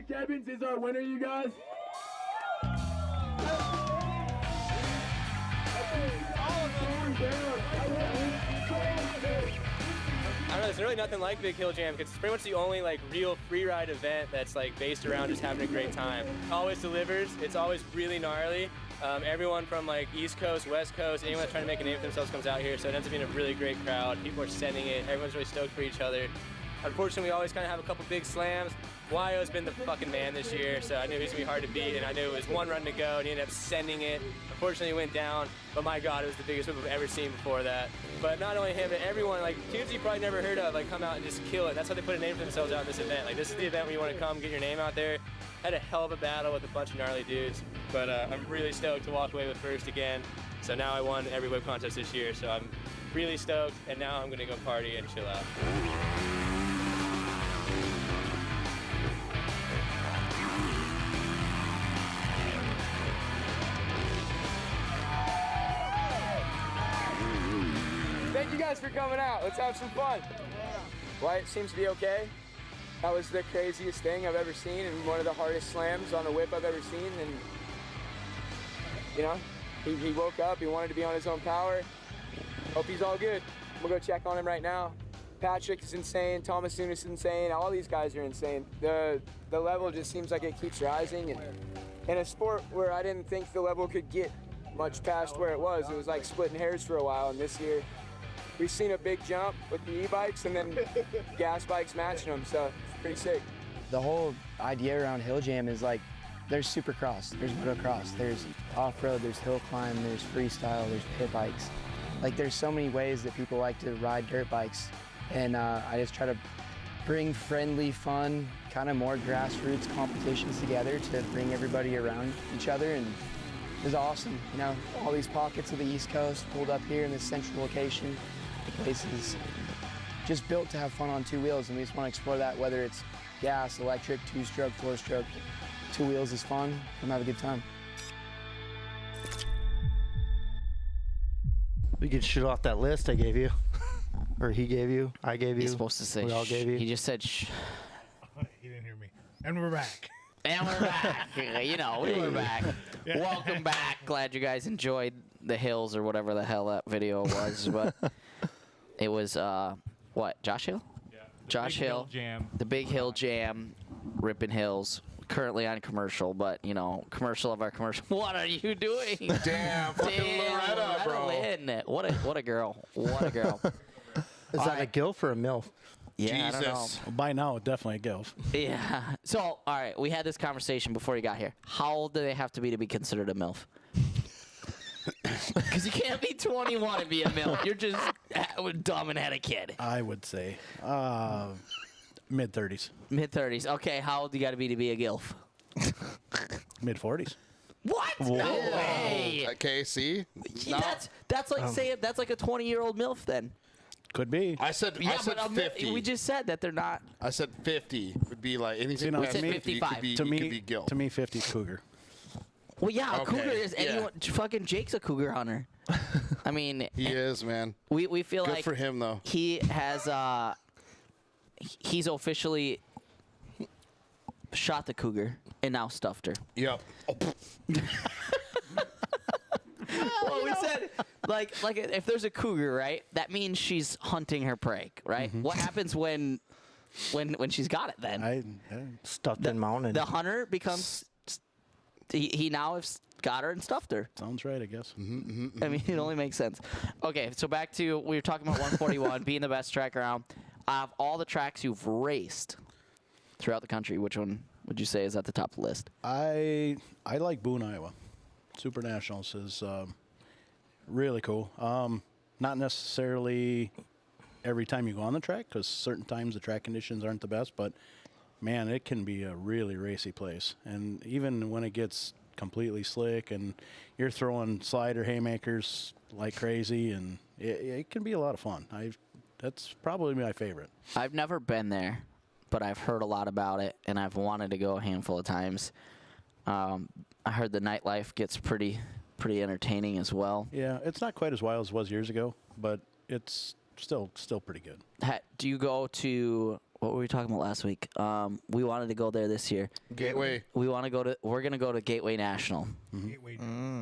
Kebbins is our winner, you guys. I don't know, there's really nothing like Big Hill Jam because it's pretty much the only like real free ride event that's like based around just having a great time. Always delivers. It's always really gnarly. Everyone from like East Coast, West Coast, anyone that's trying to make a name for themselves comes out here, so it ends up being a really great crowd. People are sending it. Everyone's really stoked for each other. Unfortunately, we always kind of have a couple big slams. Wyo's been the fucking man this year, so I knew he was going to be hard to beat, and I knew it was one run to go, and he ended up sending it. Unfortunately, he went down, but my God, it was the biggest whip I've ever seen before that. But not only him, but everyone, like, dudes you probably never heard of, like, come out and just kill it. That's how they put a name for themselves out in this event. Like, this is the event where you want to come, get your name out there. Had a hell of a battle with a bunch of gnarly dudes, but I'm really stoked to walk away with first again. So now I won every whip contest this year, so I'm really stoked, and now I'm going to go party and chill out. Thank you guys for coming out. Let's have some fun. Wyatt seems to be okay. That was the craziest thing I've ever seen and one of the hardest slams on a whip I've ever seen. And, you know, he woke up. He wanted to be on his own power. Hope he's all good. We'll go check on him right now. Patrick is insane. Thomas Nunes is insane. All these guys are insane. The level just seems like it keeps rising. And in a sport where I didn't think the level could get much past where it was like splitting hairs for a while. And this year, we've seen a big jump with the e-bikes and then gas bikes matching them, so it's pretty sick. The whole idea around Hill Jam is like, there's Supercross, there's motocross, there's off-road, there's hill climb, there's freestyle, there's pit bikes. Like there's so many ways that people like to ride dirt bikes, and I just try to bring friendly, fun, kind of more grassroots competitions together to bring everybody around each other, and it was awesome. You know, all these pockets of the East Coast pulled up here in this central location. The place is just built to have fun on two wheels, and we just want to explore that, whether it's gas, electric, two-stroke, four-stroke. Two wheels is fun. Come have a good time. We could shoot off that list I gave you. Or he gave you, I gave you. He's supposed to say we all shh. gave you. He just said shh. He didn't hear me. And we're back. And we're back. You know, we were back. Yeah. Welcome back. Glad you guys enjoyed the hills or whatever the hell that video was. But it was, what, Josh Hill? Yeah. Josh Big Hill. Jam. The Big Hill Jam, Rippin' Hills. Currently on commercial, but, you know, commercial of our commercial. What are you doing? Damn, fucking Loretta, bro. Lynn. What a girl. What a girl. Is that a gilf or a milf? Yeah, I don't know. Jesus. Well, by now, definitely a GILF. Yeah. So, all right, we had this conversation before you got here. How old do they have to be considered a MILF? Because you can't be 21 and be a MILF. You're just dumb and had a kid. I would say mid-30s. Mid-30s. Okay, how old do you got to be a GILF? Mid-40s. What? No way. Okay, see? No. That's like saying that's like a 20-year-old MILF then. Could be. I said 50. We just said that they're not. I said 50 would be like anything You know, past said 50 you 55. could be, To you me, could be guilt. to me, 50 is cougar. Well, yeah, a Okay, cougar is yeah. anyone. Fucking Jake's a cougar hunter. I mean, He is, man. we feel Good like for him, though. he has he's officially shot the cougar and now stuffed her. Yep. Well, we said like if there's a cougar, right? That means she's hunting her prey, right? What happens when she's got it then? Stuffed and mounted. The hunter becomes he now has got her and stuffed her. Sounds right, I guess. I mean, it only makes sense. Okay, so back to we were talking about 141 being the best track around. Of all the tracks you've raced throughout the country, which one would you say is at the top of the list? I like Boone, Iowa. Super Nationals is really cool. Not necessarily every time you go on the track, because certain times the track conditions aren't the best, but man, it can be a really racy place. And even when it gets completely slick and you're throwing slider haymakers like crazy, and it can be a lot of fun. That's probably my favorite. I've never been there, but I've heard a lot about it, and I've wanted to go a handful of times. I heard the nightlife gets pretty entertaining as well. Yeah, it's not quite as wild as it was years ago, but it's still pretty good. Do you go to what were we talking about last week? We wanted to go there this year. Gateway. We're gonna go to Gateway National. Gateway.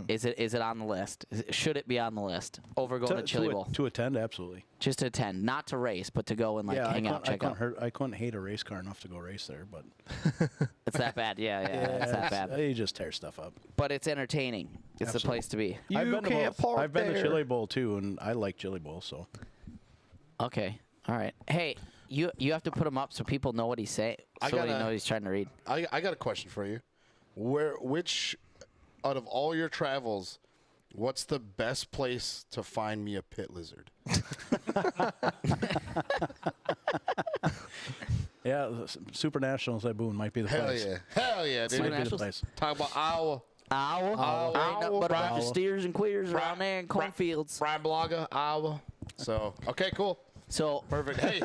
Is it on the list? Should it be on the list? Over going to Chili Bowl? To attend, absolutely. Just to attend, not to race, but to go and hang out, check out. I couldn't hate a race car enough to go race there, but It's that bad. Yeah, it's that bad. You just tear stuff up. But it's entertaining. It's the place to be. I've been to Chili Bowl too, and I like Chili Bowl, so. Okay. All right. Hey, you have to put him up so people know what he's saying, so they know he's trying to read. I got a question for you. Which out of all your travels, what's the best place to find me a pit lizard? Yeah, Super Nationals at Boone might be the place. Hell yeah, dude. Might be the place. Talk about Iowa. Ain't nothing but a bunch of steers and queers around there in cornfields. Brian Blaga, Iowa. So, okay, cool. So perfect. Hey,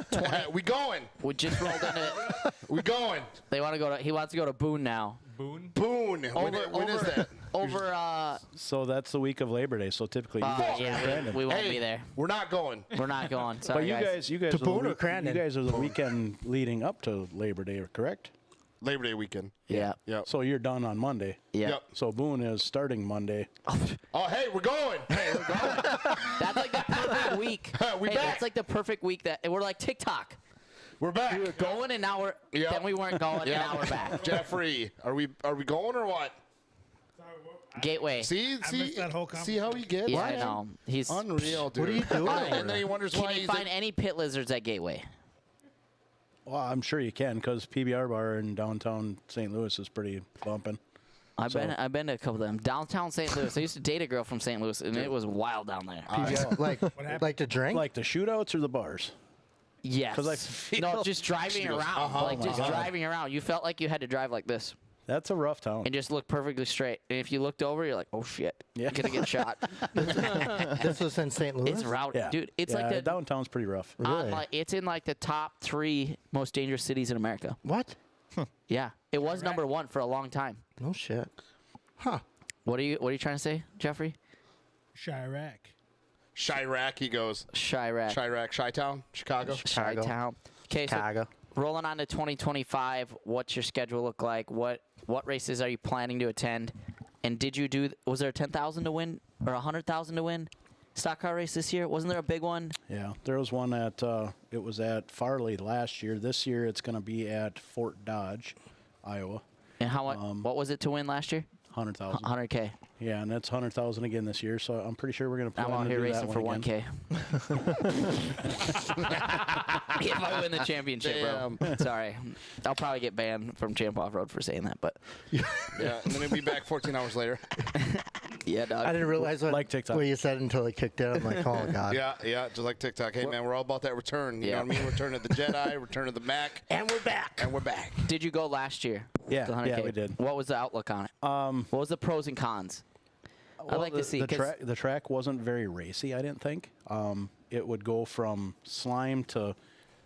we going. We just rolled in it. We going. They want to go to. He wants to go to Boone now. Boone. When is that? So that's the week of Labor Day. So typically, you guys are in Crandon. we won't be there. We're not going. We're not going. But Sorry, you guys To are the Boone or week- Crandon? You guys are the weekend leading up to Labor Day, correct? Labor Day weekend. Yeah. Yep. So you're done on Monday. Yeah. Yep. So Boone is starting Monday. Oh, hey, we're going. Hey, we're going. That's like the perfect week. We hey, back. That's like the perfect week that we're like TikTok. We're back. We were going and now we're. Yep. Then we weren't going and now we're back. Jeffrey, are we going or what? Gateway. See that whole see how he gets? Yeah, I know. He's unreal, dude. What are you doing? And then he wonders Can why you he's find any pit lizards at Gateway? Well, I'm sure you can because PBR bar in downtown St. Louis is pretty bumping. I've been to a couple of them. Downtown St. Louis. I used to date a girl from St. Louis, and it was wild down there. like to drink? Like the shootouts or the bars? Yes. 'Cause I feel- no, just driving She goes, around. oh Like my just God. driving around. You felt like you had to drive like this That's a rough town. and just look perfectly straight. And if you looked over, you're like, oh shit, Yeah. you're gonna get shot. This was in St. Louis? It's rowdy, Yeah. dude. It's Yeah, like the downtown's pretty rough. Really? it's in like the top 3 most dangerous cities in America. What? Yeah, it was number 1 for a long time. No shit. Huh. What are you trying to say, Jeffrey? Chirac. Chirac, he goes. Chirac. Chirac, Chi-Town, Chicago. Chi-Town. Okay, so Chicago. rolling on to 2025, what's your schedule look like? What races are you planning to attend? And was there a 10,000 to win or 100,000 to win stock car race this year? Wasn't there a big one? Yeah, there was one it was at Farley last year. This year it's going to be at Fort Dodge, Iowa. And what was it to win last year? 100,000. 100K. Yeah, and that's 100,000 again this year. So I'm pretty sure we're going to. I'm out here racing for 1K. If I win the championship, bro. Sorry, I'll probably get banned from Champ Offroad for saying that, but Yeah, and then we'll be back 14 hours later. yeah, dog. I didn't realize what, Like TikTok. what you said until it kicked in. I'm like, oh god. Yeah, just like TikTok. Hey, man, we're all about that return. You Yeah. know what I mean? Return of the Jedi, return of the Mac. And we're back. And we're back. Did you go last year? Yeah, to 100K? we did. What was the outlook on it? What was the pros and cons? I'd like to see. The track wasn't very racy, I didn't think. It would go from slime to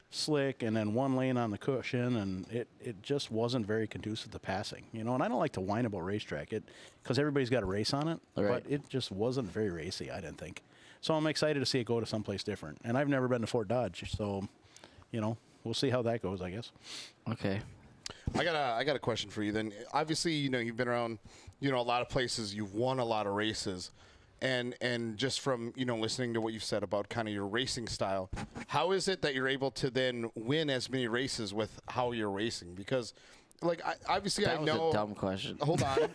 slick and then one lane on the cushion, and it just wasn't very conducive to passing. You know, and I don't like to whine about racetrack because everybody's got a race on it, but it just wasn't very racy, I didn't think. So I'm excited to see it go to someplace different. And I've never been to Fort Dodge, so, you know, we'll see how that goes, I guess. Okay. I got a question for you then. Obviously, you know, you've been around, you know, a lot of places, you've won a lot of races. And just from, you know, listening to what you've said about kind of your racing style, how is it that you're able to then win as many races with how you're racing? Because, like, obviously That I was know. a dumb question. Hold on.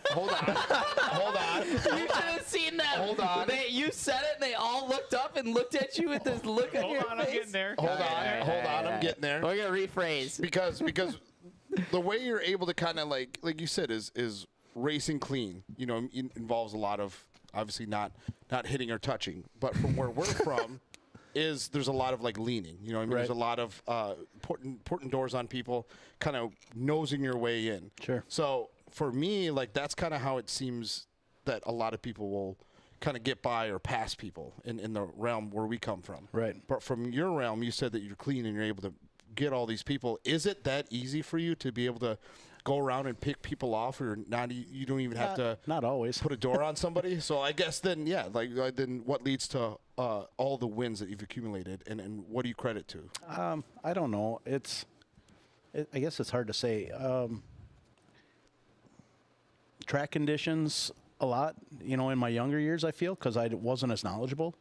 You should have seen that. Hold on. You said it, and they all looked up and looked at you with this look on your face. I'm getting there. Hold on, I'm getting there. We're gonna rephrase Because the way you're able to kind of like you said is racing clean. You know, it involves a lot of obviously not hitting or touching. But from where we're from, there's a lot of like leaning. You know, what I mean, there's a lot of putting doors on people, kind of nosing your way in. Sure. So for me, like that's kind of how it seems that a lot of people will kind of get by or pass people in the realm where we come from. Right. But from your realm, you said that you're clean and you're able to get all these people. Is it that easy for you to be able to go around and pick people off, or not? You don't even have to not always put a door on somebody. So I guess then, yeah, then what leads to all the wins that you've accumulated, and what do you credit to? I don't know. I guess it's hard to say. Track conditions a lot, you know, in my younger years, I feel, because I wasn't as knowledgeable.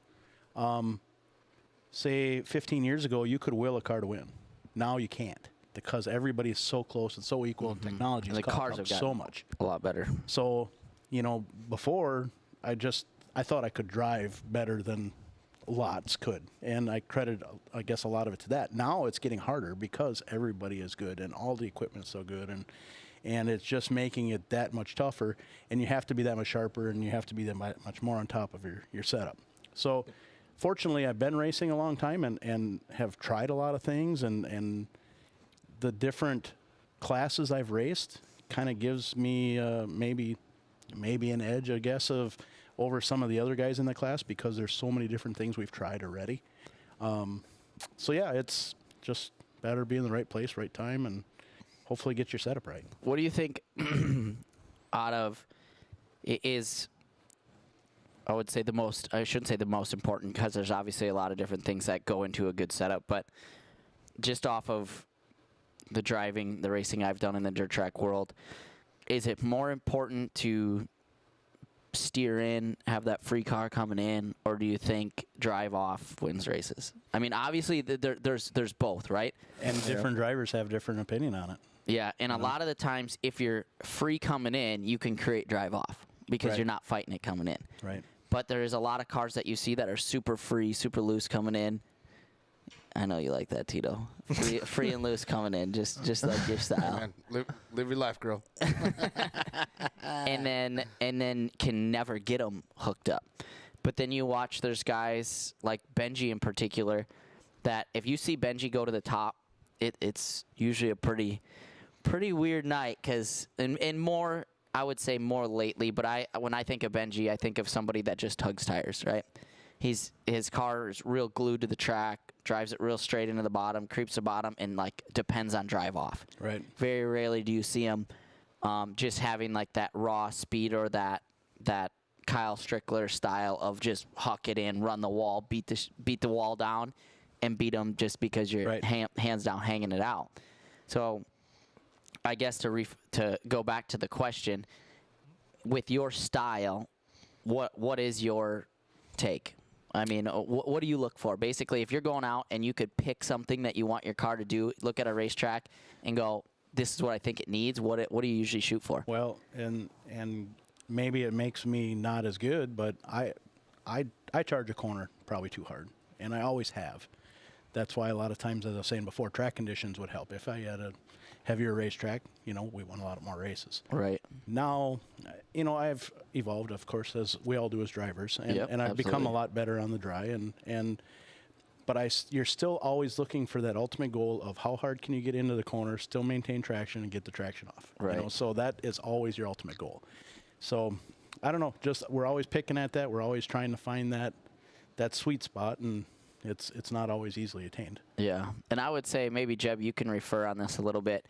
Say 15 years ago, you could will a car to win. Now you can't, because everybody's so close and so equal, and technology has cars caught have up gotten so much. a lot better. So, you know, before I thought I could drive better than lots could, and I credit, I guess, a lot of it to that. Now it's getting harder because everybody is good and all the equipment's so good, and it's just making it that much tougher, and you have to be that much sharper, and you have to be that much more on top of your setup. So fortunately, I've been racing a long time and have tried a lot of things, and the different classes I've raced kind of gives me maybe an edge, I guess, over some of the other guys in the class, because there's so many different things we've tried already. So yeah, it's just better be in the right place, right time, and hopefully get your setup right. What do you think out of it is, I would say I shouldn't say the most important, because there's obviously a lot of different things that go into a good setup, but just off of the driving, the racing I've done in the dirt track world, is it more important to steer in, have that free car coming in, or do you think drive off wins races? I mean, obviously there's both, right? And different drivers have different opinion on it. Yeah, and a lot of the times, if you're free coming in, you can create drive off because you're not fighting it coming in. Right. But there is a lot of cars that you see that are super free, super loose coming in. I know you like that, Tito. Free and loose coming in, just like your style. Man, live your life, girl. and then can never get them hooked up. But then you watch, there's guys like Benji in particular, that if you see Benji go to the top, it's usually a pretty weird night, because and more, I would say more lately, but when I think of Benji, I think of somebody that just tugs tires, right? His car is real glued to the track, drives it real straight into the bottom, creeps the bottom, and like depends on drive off. Right. Very rarely do you see him just having like that raw speed, or that Kyle Strickler style of just huck it in, run the wall, beat the wall down, and beat them just because you're hands down hanging it out. So I guess to go back to the question, with your style, what is your take? I mean, what do you look for? Basically, if you're going out and you could pick something that you want your car to do, look at a racetrack and go, this is what I think it needs, what do you usually shoot for? Well, and maybe it makes me not as good, but I charge a corner probably too hard, and I always have. That's why a lot of times, as I was saying before, track conditions would help. If I had a heavier racetrack, we won a lot more races. Right. Now, I've evolved, of course, as we all do as drivers, and I've become a lot better on the dry, but you're still always looking for that ultimate goal of how hard can you get into the corner, still maintain traction, and get the traction off. Right. So that is always your ultimate goal. So I don't know, we're always picking at that. We're always trying to find that sweet spot, and it's not always easily attained. Yeah, and I would say maybe, Jeb, you can refer on this a little bit.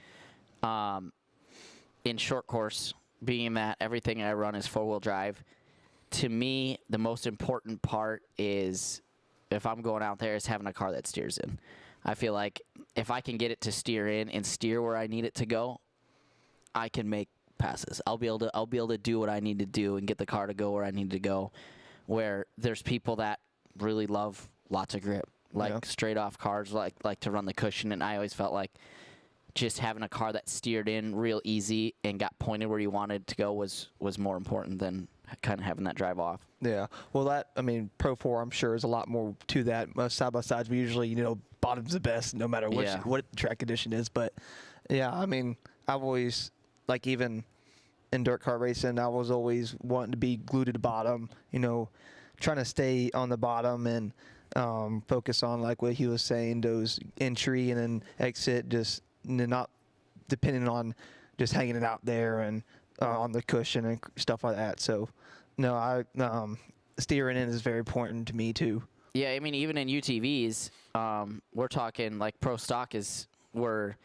In short course, being that everything I run is four-wheel drive, to me, the most important part is, if I'm going out there, is having a car that steers in. I feel like if I can get it to steer in and steer where I need it to go, I can make passes. I'll be able to do what I need to do and get the car to go where I need to go. Where there's people that really love lots of grip, like straight off cars, like to run the cushion, and I always felt like just having a car that steered in real easy and got pointed where you wanted to go was more important than kind of having that drive off. Yeah. Well, Pro 4, I'm sure, is a lot more to that. Most side-by-sides, we usually, bottom's the best no matter what track condition is. But, yeah, I've always, even in dirt car racing, I was always wanting to be glued to the bottom, trying to stay on the bottom and focus on, like what he was saying, those entry and then exit, just not depending on just hanging it out there and on the cushion and stuff like that. So, no, steering in is very important to me too. Yeah, even in UTVs, we're talking like pro stock we're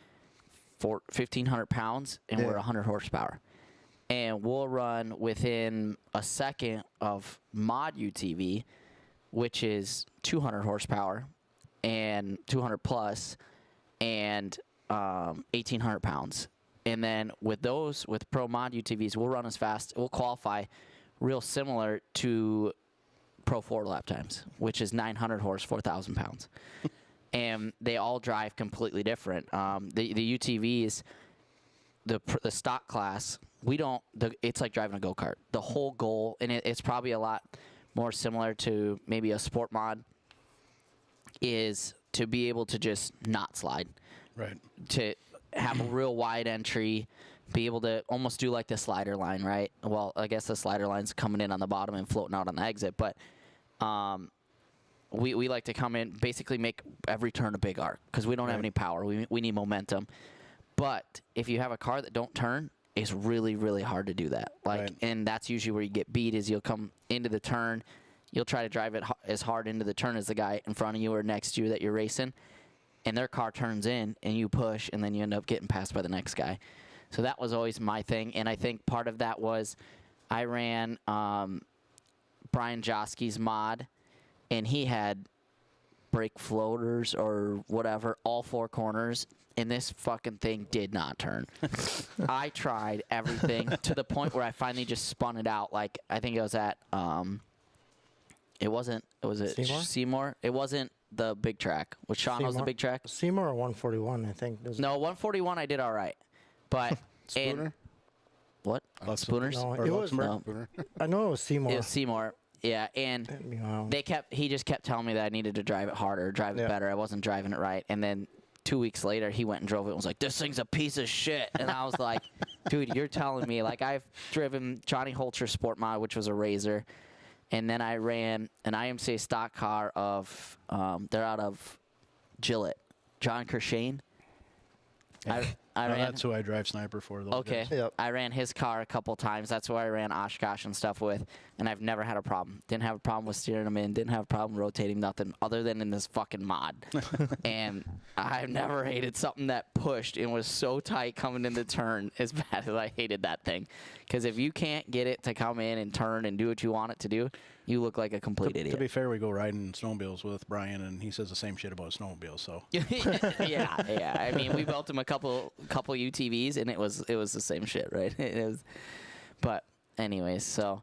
1,500 pounds and we're 100 horsepower, and we'll run within a second of mod UTV, which is 200 horsepower and 200 plus and 1,800 pounds. And then with pro mod UTVs, we'll run as fast, we'll qualify real similar to Pro 4 lap times, which is 900 horse, 4,000 pounds. And they all drive completely different. The UTVs, the stock class, it's like driving a go-kart. The whole goal, and it's probably a lot more similar to maybe a sport mod, is to be able to just not slide. Right. To have a real wide entry, be able to almost do like the slider line, right? Well, I guess the slider line's coming in on the bottom and floating out on the exit, but we like to come in, basically make every turn a big arc because we don't have any power. We need momentum. But if you have a car that don't turn, it's really, really hard to do that. And that's usually where you get beat, is you'll come into the turn, you'll try to drive it as hard into the turn as the guy in front of you or next to you that you're racing, and their car turns in and you push, and then you end up getting passed by the next guy. So that was always my thing, and I think part of that was I ran Brian Joske's mod, and he had brake floaters or whatever, all four corners, and this fucking thing did not turn. I tried everything to the point where I finally just spun it out. Like, I think it was at, was it Seymour? It wasn't the big track. Was Sean was the big track? Seymour or 141, I think. No, 141 I did all right. But Spooner? What? Spooners? No, it was Spooner. I know it was Seymour. It was Seymour. Yeah, and he just kept telling me that I needed to drive it harder, drive it better. I wasn't driving it right. And then 2 weeks later, he went and drove it and was like, "This thing's a piece of shit." And I was like, "Dude, you're telling me?" Like, I've driven Johnny Holter's Sport Mod, which was a Razor, and then I ran an IMCA stock car of they're out of Gillette, John Kershane. I ran, that's who I drive Sniper for. Those okay. Yep. I ran his car a couple times. That's who I ran Oshkosh and stuff with, and I've never had a problem. Didn't have a problem with steering him in. Didn't have a problem rotating, nothing other than in this fucking mod. And I've never hated something that pushed and was so tight coming in the turn as bad as I hated that thing. Because if you can't get it to come in and turn and do what you want it to do, you look like a complete idiot. To be fair, we go riding snowmobiles with Brian, and he says the same shit about snowmobiles. So yeah. I mean, we built him a couple UTVs, and it was the same shit, right? It was, but anyways, so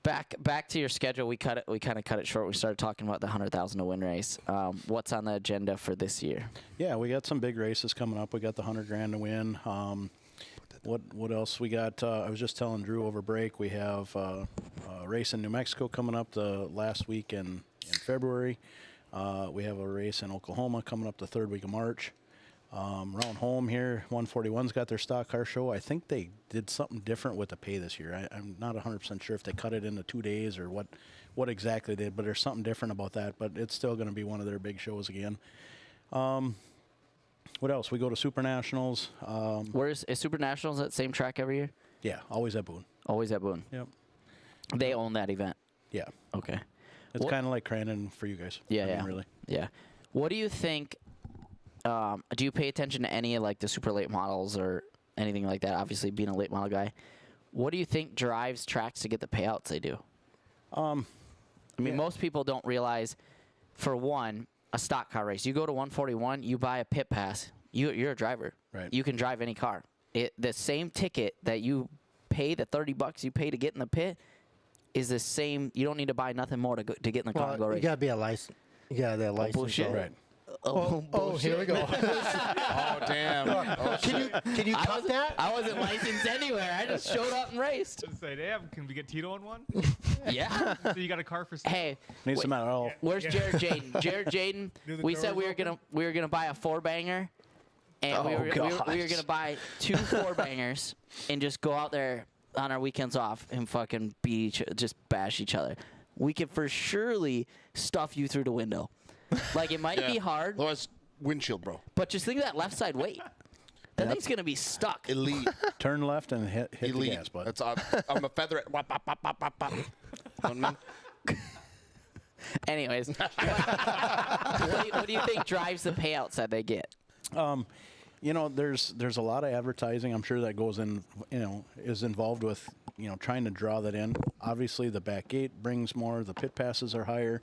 back to your schedule. We kind of cut it short. We started talking about the 100,000 to win race. What's on the agenda for this year? Yeah, we got some big races coming up. We got the 100 grand to win. What else we got? I was just telling Drew over break. We have a race in New Mexico coming up the last week in February. We have a race in Oklahoma coming up the third week of March. Around home here, 141's got their stock car show. I think they did something different with the pay this year. I'm not 100% sure if they cut it into 2 days or what exactly they did, but there's something different about that. But it's still going to be one of their big shows again. What else? We go to Super Nationals. Where is Super Nationals at the same track every year? Yeah, always at Boone. Always at Boone. Yep. They own that event. Yeah. Okay. It's kind of like Crandon for you guys. Yeah, I mean, yeah. really. Yeah. What do you think? Do you pay attention to any of like the super late models or anything like that? Obviously, being a late model guy, what do you think drives tracks to get the payouts they do? I mean, most people don't realize. For one, a stock car race, you go to 141, you buy a pit pass. You're a driver. Right. You can drive any car. The same ticket that you pay, the $30 you pay to get in the pit, is the same. You don't need to buy nothing more to get in the car and go race. You gotta be a license. Yeah, that license. Bullshit. Right. Oh, here we go. Oh, damn. Oh, Can you cut that? I wasn't licensed anywhere. I just showed up and raced. Just say, damn, can we get Tito on one? Yeah. So you got a car for sale? Hey, Needs some all. where's Jared Jaden? Jared Jaden, we said we were gonna buy a 4-banger, and we were gonna buy 2 4-bangers and just go out there on our weekends off and fucking just bash each other. We could for surely stuff you through the window. Like, it might be hard. Otherwise, windshield, bro. But just think of that left side weight. That thing's going to be stuck. Elite. Turn left and hit Elite. the gas button. That's I'm a feather it. Wap, wap, wap, wap, wap, wap. You know what I mean? Anyways, what do you think drives the payouts that they get? You know, there's a lot of advertising, I'm sure, that goes in, is involved with, trying to draw that in. Obviously, the back gate brings more. The pit passes are higher.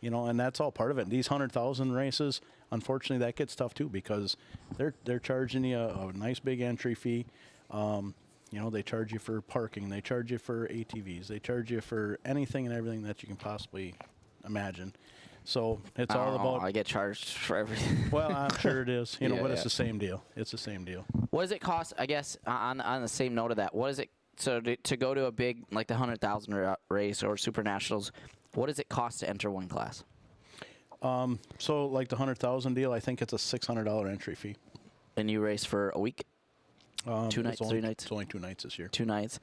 And that's all part of it. These 100,000 races, unfortunately, that gets tough too because they're charging you a nice big entry fee. They charge you for parking, they charge you for ATVs, they charge you for anything and everything that you can possibly imagine. So it's all about. I get charged for everything. Well, I'm sure it is, but it's the same deal. It's the same deal. What does it cost? I guess on the same note of that, what is it? So to go to a big like the 100,000 race or Super Nationals, what does it cost to enter one class? So like the 100,000 deal, I think it's a $600 entry fee. And you race for a week? 2 nights, 3 nights? It's only 2 nights this year. 2 nights.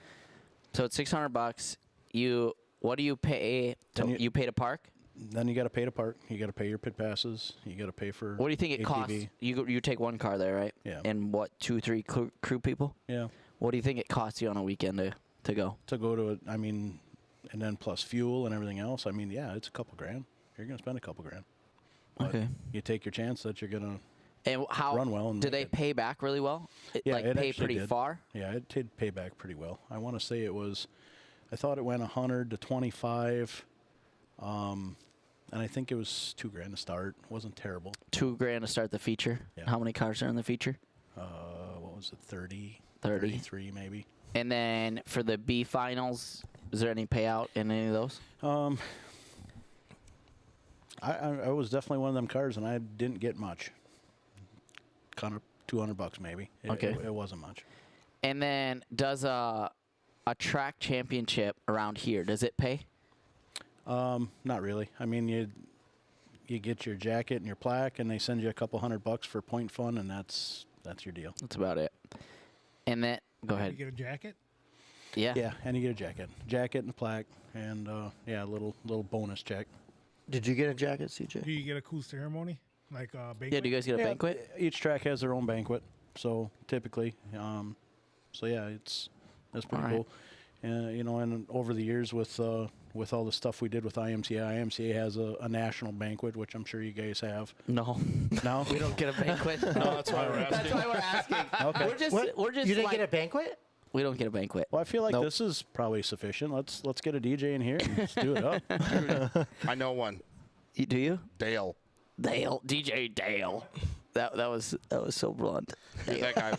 So it's $600. What do you pay? You pay to park? Then you got to pay to park. You got to pay your pit passes. You got to pay for. What do you think it ATV. costs? You take one car there, right? Yeah. And what, 2, 3 crew people? Yeah. What do you think it costs you on a weekend to go? To go to it, and then plus fuel and everything else. It's a couple grand. You're gonna spend a couple grand. But okay. You take your chance that you're gonna. And how run well? And do they pay back really well? It pay pretty did. far. Yeah, it did pay back pretty well. I want to say it was. I thought it went 100 to 25. And I think it was $2,000 to start. It wasn't terrible. $2,000 to start the feature. Yeah. How many cars are in the feature? What was it? 30. 30. 33 maybe. And then for the B finals, is there any payout in any of those? I was definitely one of them cars, and I didn't get much. Kind of $200 maybe. It wasn't much. And then does a track championship around here, does it pay? Not really. You get your jacket and your plaque, and they send you a couple $100 for point fun, and that's your deal. That's about it. And then go ahead. You get a jacket? Yeah. Yeah, and you get a jacket and a plaque, and a little bonus check. Did you get a jacket, CJ? Do you get a cool ceremony, like a banquet? Yeah. Do you guys get a banquet? Each track has their own banquet, so typically, it's pretty cool. And over the years with all the stuff we did with IMCA has a national banquet, which I'm sure you guys have. No. No? We don't get a banquet. No, that's why we're asking. That's why we're asking. Okay. We're just You didn't get a banquet? We don't get a banquet. Well, I feel like this is probably sufficient. Let's get a DJ in here and let's do it up. I know one. Do you? Dale. DJ Dale. That was so blunt. Dude, that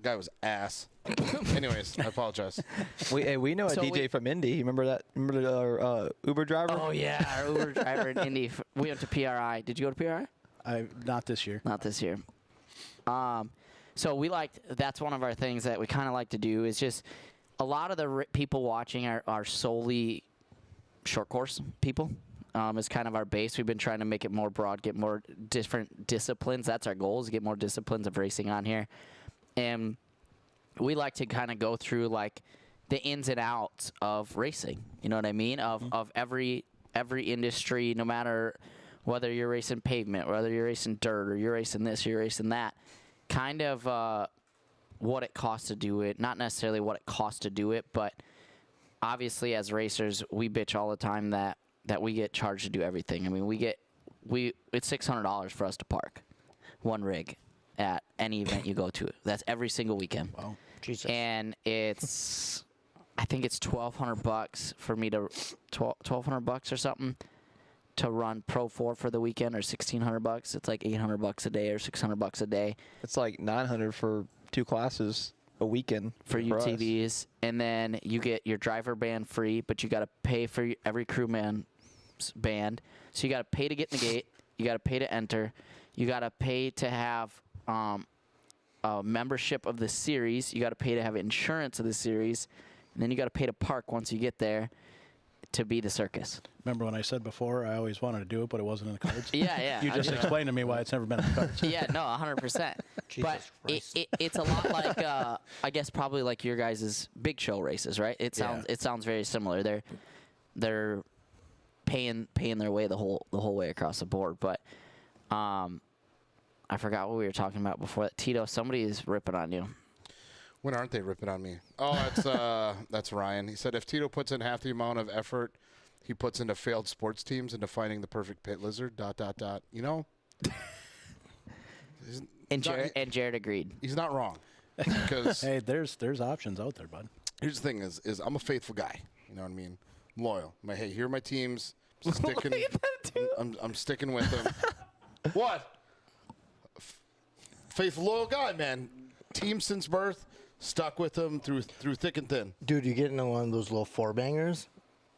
guy was ass. Anyways, I apologize. We know a So DJ from Indy. Remember that? Remember our Uber driver? Oh yeah, our Uber driver in Indy. We went to PRI. Did you go to PRI? Not this year. Not this year. So that's one of our things that we kind of like to do is just a lot of the people watching are solely short course people. Is kind of our base. We've been trying to make it more broad, get more different disciplines. That's our goal, is get more disciplines of racing on here. And we like to kind of go through like the ins and outs of racing. You know what I mean? Of every industry, no matter whether you're racing pavement, whether you're racing dirt, or you're racing this, or you're racing that. Kind of what it costs to do it. Not necessarily what it costs to do it, but obviously as racers, we bitch all the time that we get charged to do everything. I mean, it's $600 for us to park one rig at any event you go to. That's every single weekend. Wow. Jesus. And I think it's $1,200 for me to $1,200 or something to run Pro 4 for the weekend, or $1,600. It's like $800 a day or $600 a day. It's like $900 for 2 classes a weekend for UTVs, and then you get your driver band free, but you got to pay for every crewman band. So you got to pay to get in the gate, you got to pay to enter, you got to pay to have a membership of the series, you got to pay to have insurance of the series, and then you got to pay to park once you get there to be the circus. Remember when I said before I always wanted to do it, but it wasn't in the cards? Yeah. You just explained to me why it's never been in the cards. Yeah, no, 100%. But it's a lot like, I guess probably like your guys' big show races, right? It sounds very similar. They're paying their way the whole way across the board. But I forgot what we were talking about before that. Tito, somebody is ripping on you. When aren't they ripping on me? Oh, that's Ryan. He said if Tito puts in half the amount of effort he puts into failed sports teams into finding the perfect pit lizard, ... You know? And Jared agreed. He's not wrong. Because hey, there's options out there, bud. Here's the thing is I'm a faithful guy. You know what I mean? I'm loyal. Hey, here are my teams. I'm sticking with them. What? Faithful, loyal guy, man. Team since birth. Stuck with them through thick and thin. Dude, you get into one of those little 4-bangers,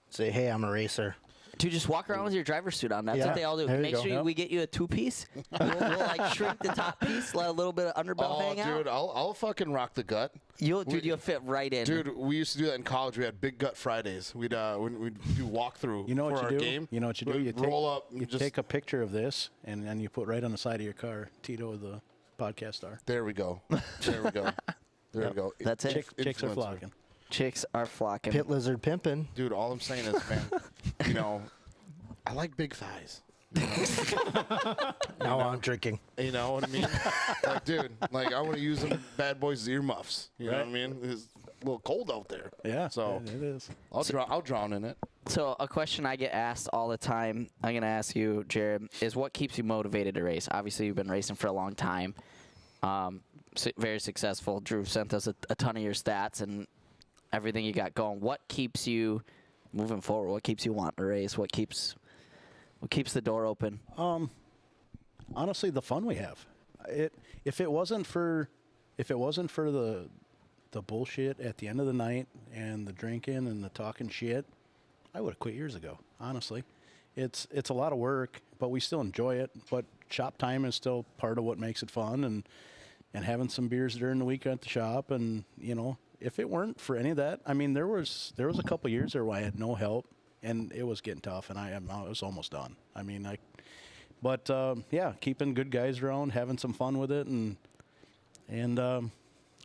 say, hey, I'm a racer. Dude, just walk around with your driver's suit on. That's what they all do. There Make sure we get you a 2-piece. We'll like shrink the top piece, let a little bit of underbelt hang out. Dude, I'll fucking rock the gut. You'll fit right in. Dude, we used to do that in college. We had big gut Fridays. We'd do walkthrough. You know what for you our do? game. You know what you do? You roll up. You take a picture of this, and then you put right on the side of your car, Tito, the podcast star. There we go. There we go. There we go. That's it. Chicks are flocking. Chicks are flocking. Pit lizard pimping. Dude, all I'm saying is, man, I like big thighs. Now I'm drinking. You know what I mean? Like, dude, I want to use them bad boys as earmuffs. You know what I mean? It's a little cold out there. Yeah, so it is. I'll drown in it. So a question I get asked all the time, I'm going to ask you, Jared, is what keeps you motivated to race? Obviously, you've been racing for a long time. Very successful. Drew sent us a ton of your stats and everything you got going. What keeps you moving forward? What keeps you wanting to race? What keeps the door open? Honestly, the fun we have. If it wasn't for the bullshit at the end of the night and the drinking and the talking shit, I would have quit years ago. Honestly, it's a lot of work, but we still enjoy it. But shop time is still part of what makes it fun, and having some beers during the week at the shop, and if it weren't for any of that, I mean, there was a couple years there where I had no help, and it was getting tough, and I was almost done. I mean, keeping good guys around, having some fun with it, and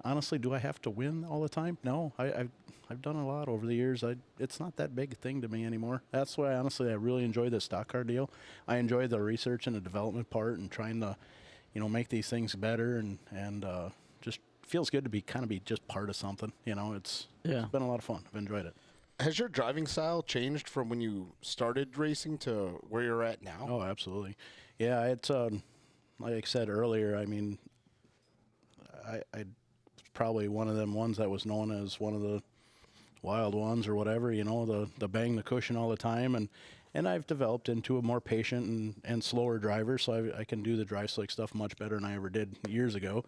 honestly, do I have to win all the time? No, I've done a lot over the years. It's not that big a thing to me anymore. That's why, honestly, I really enjoy the stock car deal. I enjoy the research and the development part and trying to, make these things better, and just feels good to be just part of something. It's been a lot of fun. I've enjoyed it. Has your driving style changed from when you started racing to where you're at now? Oh, absolutely. Yeah, it's like I said earlier. I mean, I probably one of them ones that was known as one of the wild ones or whatever. The bang the cushion all the time, and I've developed into a more patient and slower driver, so I can do the dry slick stuff much better than I ever did years ago.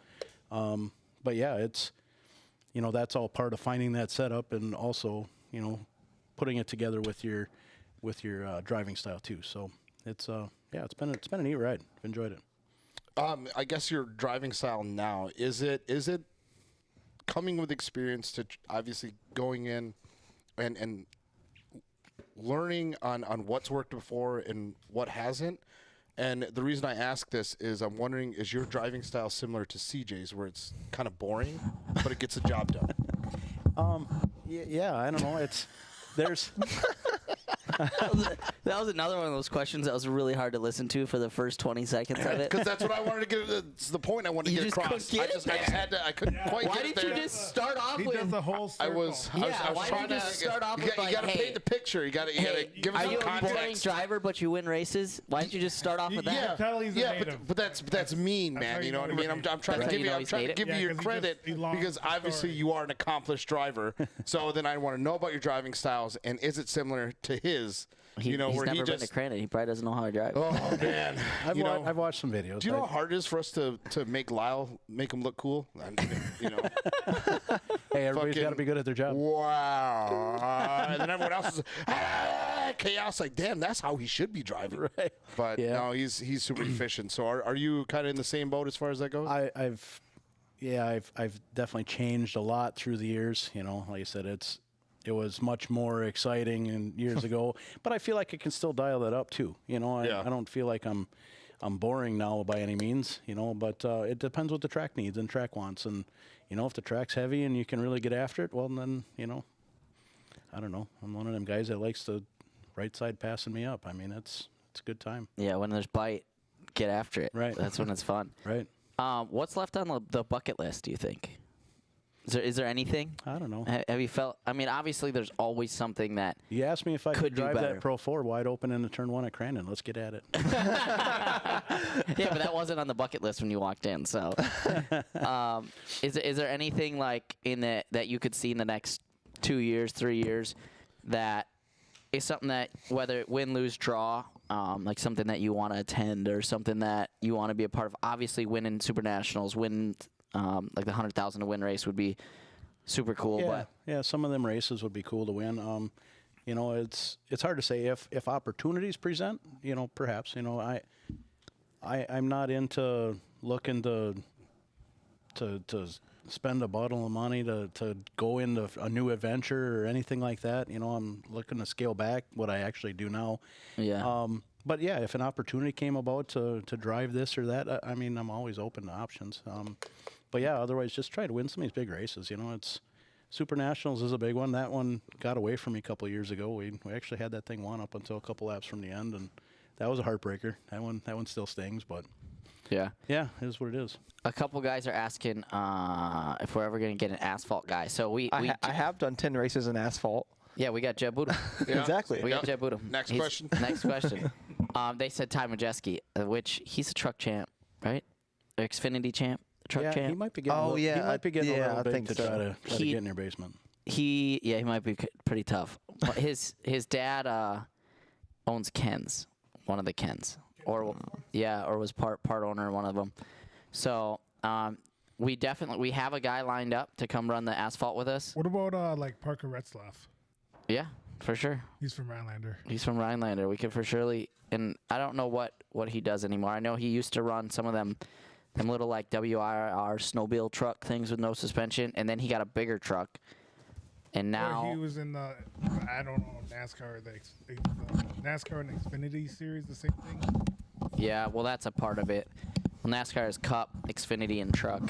But yeah, it's that's all part of finding that setup, and also putting it together with your driving style too. So it's been a neat ride. I've enjoyed it. I guess your driving style now, is it coming with experience to obviously going in and learning on what's worked before and what hasn't? And the reason I ask this is I'm wondering, is your driving style similar to CJ's, where it's kind of boring, but it gets the job done? Yeah, I don't know. There's That was another one of those questions that was really hard to listen to for the first 20 seconds of it. Because that's what I wanted to get. It's the point I wanted to get across. I just had to. I couldn't quite Why get it there. didn't you just start off He with? does the whole circle. I was why trying didn't you to just start off you with got, like, you got to hey, paint the picture. You got to give are us you some a boring context. driver but you win races? Why didn't you just start off with that? tell he's a native. but that's mean, That's how man. you You know what I know mean? he's I'm trying That's to how give you you. know I'm he's trying to native? give Yeah, you your 'cause he credit just elongates because the obviously story. you are an accomplished driver. So then I want to know about your driving styles and is it similar to his? He's where never he been just. to Crandon. He probably doesn't know how to drive. Oh man, I've watched some videos. Do you know how hard it is for us to make Lyle make him look cool? Hey, everybody's got to be good at their job. Wow. And then everyone else is chaos. Like, damn, that's how he should be driving. Right. But no, he's super efficient. So are you kind of in the same boat as far as that goes? I've definitely changed a lot through the years. Like I said, it was much more exciting years ago, but I feel like I can still dial that up too. I don't feel like I'm boring now by any means, but it depends what the track needs and track wants. And, if the track's heavy and you can really get after it, well, then, I don't know. I'm one of them guys that likes the right side passing me up. I mean, it's a good time. Yeah, when there's bite, get after it. Right. That's when it's fun. Right. What's left on the bucket list, do you think? Is there anything? I don't know. Have you felt? I mean, obviously, there's always something that You asked me if I could do drive better. that Pro 4 wide open in the turn 1 at Crandon. Let's get at it. Yeah, but that wasn't on the bucket list when you walked in. So, is there anything like that you could see in the next 2 years, 3 years, that is something that whether win, lose, draw, like something that you want to attend or something that you want to be a part of? Obviously, winning Super Nationals, winning like the 100,000 to win race would be super cool. Yeah, But some of them races would be cool to win. It's hard to say if opportunities present. Perhaps. I'm not into looking to spend a bottle of money to go into a new adventure or anything like that. I'm looking to scale back what I actually do now. yeah, But yeah, if an opportunity came about to drive this or that, I mean, I'm always open to options. But yeah, otherwise, just try to win some of these big races. It's Super Nationals is a big one. That one got away from me a couple of years ago. We actually had that thing won up until a couple laps from the end, and that was a heartbreaker. That one still stings, but yeah. it is what it is. A couple guys are asking if we're ever going to get an asphalt guy. So I have done 10 races in asphalt. Yeah, we got Jeb Bootle. Exactly. We got Jeb Bootle. Next He's- question. Next question. They said Ty Majeski, which he's a truck champ, right? Xfinity champ, truck champ. He might be getting. Oh, he yeah, might be getting a little I big think to so. try to He- get in your basement. He might be pretty tough. But his dad owns Ken's, one of the Ken's, or was part owner of one of them. So we have a guy lined up to come run the asphalt with us. What about like Parker Retzlaff? Yeah, for sure. He's from Rhinelander. He's from Rhinelander. We could for surely, and I don't know what he does anymore. I know he used to run some of them little like WIR snowmobile truck things with no suspension, and then he got a bigger truck. And now He was in the NASCAR, the NASCAR and Xfinity series, the same thing. yeah, well, that's a part of it. Well, NASCAR is Cup, Xfinity, and truck.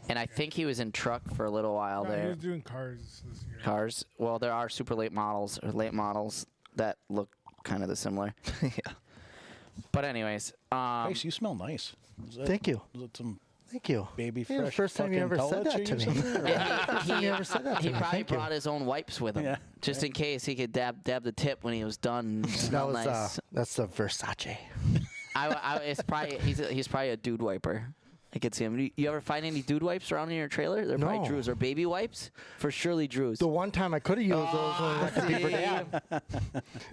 And I think he was in truck for a little while No, there. he was doing cars this year. Cars. Well, there are super late models that look kind of the similar. Yeah. But anyways, Grace, you smell nice. Thank you. Is it some Thank you. baby Yeah, fresh? first time you fucking ever said pellets that you're to me. using there? First time you ever said that to he me. probably Thank you. brought his own wipes with him, Yeah. just in case he could dab the tip when he was done. And That smell was nice. that's the Versace. It's probably he's probably a dude wiper. I could see him. You ever find any dude wipes around in your trailer? They're probably No. Drews or baby wipes for surely Drews. The one time I could have used those was at Beaver Dam.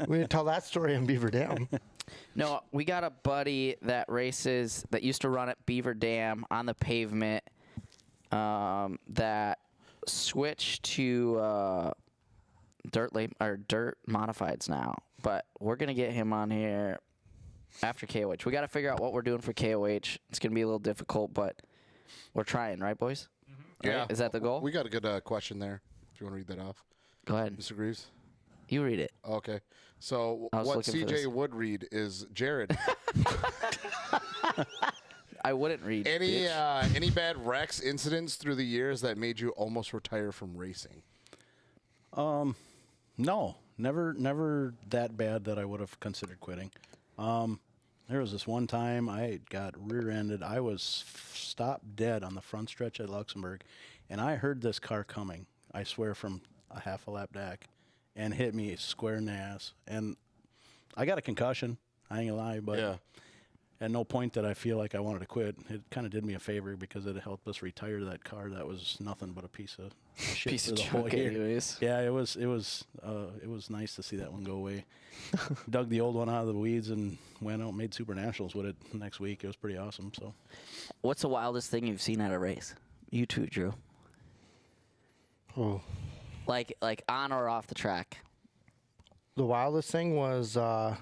We didn't tell that story in Beaver Dam. No, we got a buddy that used to run at Beaver Dam on the pavement, that switched to dirt modifieds now. But we're gonna get him on here After KOH. We got to figure out what we're doing for KOH. It's going to be a little difficult, but we're trying, right, boys? Yeah. Right? Is that the goal? We got a good question there. If you want to read that off. Go ahead. Mr. Greaves? You read it. Okay. So I was what looking for this. CJ would read is Jared. I wouldn't read. Any bad wrecks, incidents through the years that made you almost retire from racing? No, never that bad that I would have considered quitting. There was this one time I got rear-ended. I was stopped dead on the front stretch at Luxembourg, and I heard this car coming, I swear, from a half a lap back, and hit me square in the ass. And I got a concussion, I ain't gonna lie, but at no point did I feel like I wanted to quit. It kind of did me a favor because it helped us retire that car that was nothing but a piece of shit Piece for of the whole junk year. anyways. Yeah, it was nice to see that one go away. Dug the old one out of the weeds and went out and made Super Nationals with it next week. It was pretty awesome. So, what's the wildest thing you've seen at a race? You too, Drew. Oh. Like on or off the track? The wildest thing was, I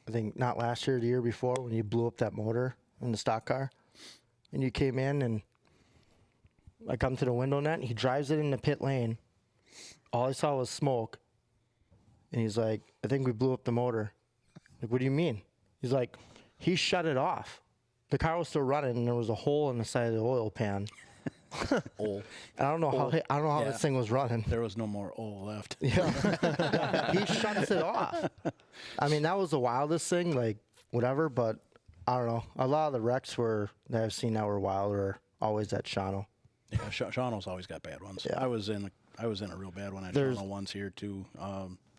think not last year, the year before, when you blew up that motor in the stock car, and you came in and I come to the window net, and he drives it in the pit lane. All I saw was smoke, and he's like, "I think we blew up the motor." Like, what do you mean? He's like, he shut it off. The car was still running, and there was a hole in the side of the oil pan. oil. I don't know how Yeah. this thing was running. There was no more oil left. Yeah. He shuts it off. I mean, that was the wildest thing, like, whatever, but I don't know. A lot of the wrecks that I've seen that were wild are always at Shawano. Yeah, Shawano's always got bad ones. Yeah. I was in a real bad one at Shawano once here too.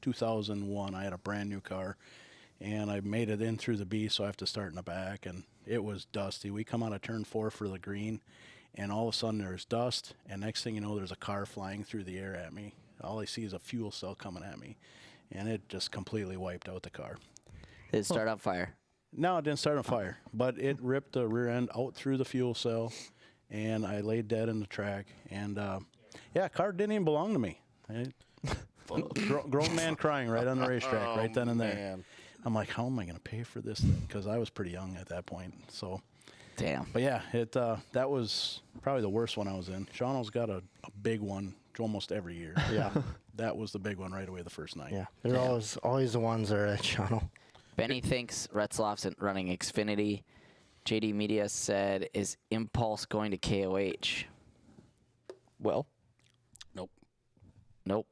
2001, I had a brand new car, and I made it in through the B, so I have to start in the back, and it was dusty. We come out of turn 4 for the green, and all of a sudden there's dust, and next thing you know, there's a car flying through the air at me. All I see is a fuel cell coming at me, and it just completely wiped out the car. Did it start on fire? No, it didn't start on fire, but it ripped the rear end out through the fuel cell, and I laid dead in the track. And car didn't even belong to me. Grown man crying right on the racetrack, right then and there. Man. I'm like, how am I going to pay for this thing? Because I was pretty young at that point. So, damn. But yeah, that was probably the worst one I was in. Shawano's got a big one almost every year. Yeah. That was the big one right away the first night. Yeah. They're always the ones that are at Shawano. Benny thinks Retzloff's running Xfinity. JD Media said, is Impulse going to KOH? Well. Nope.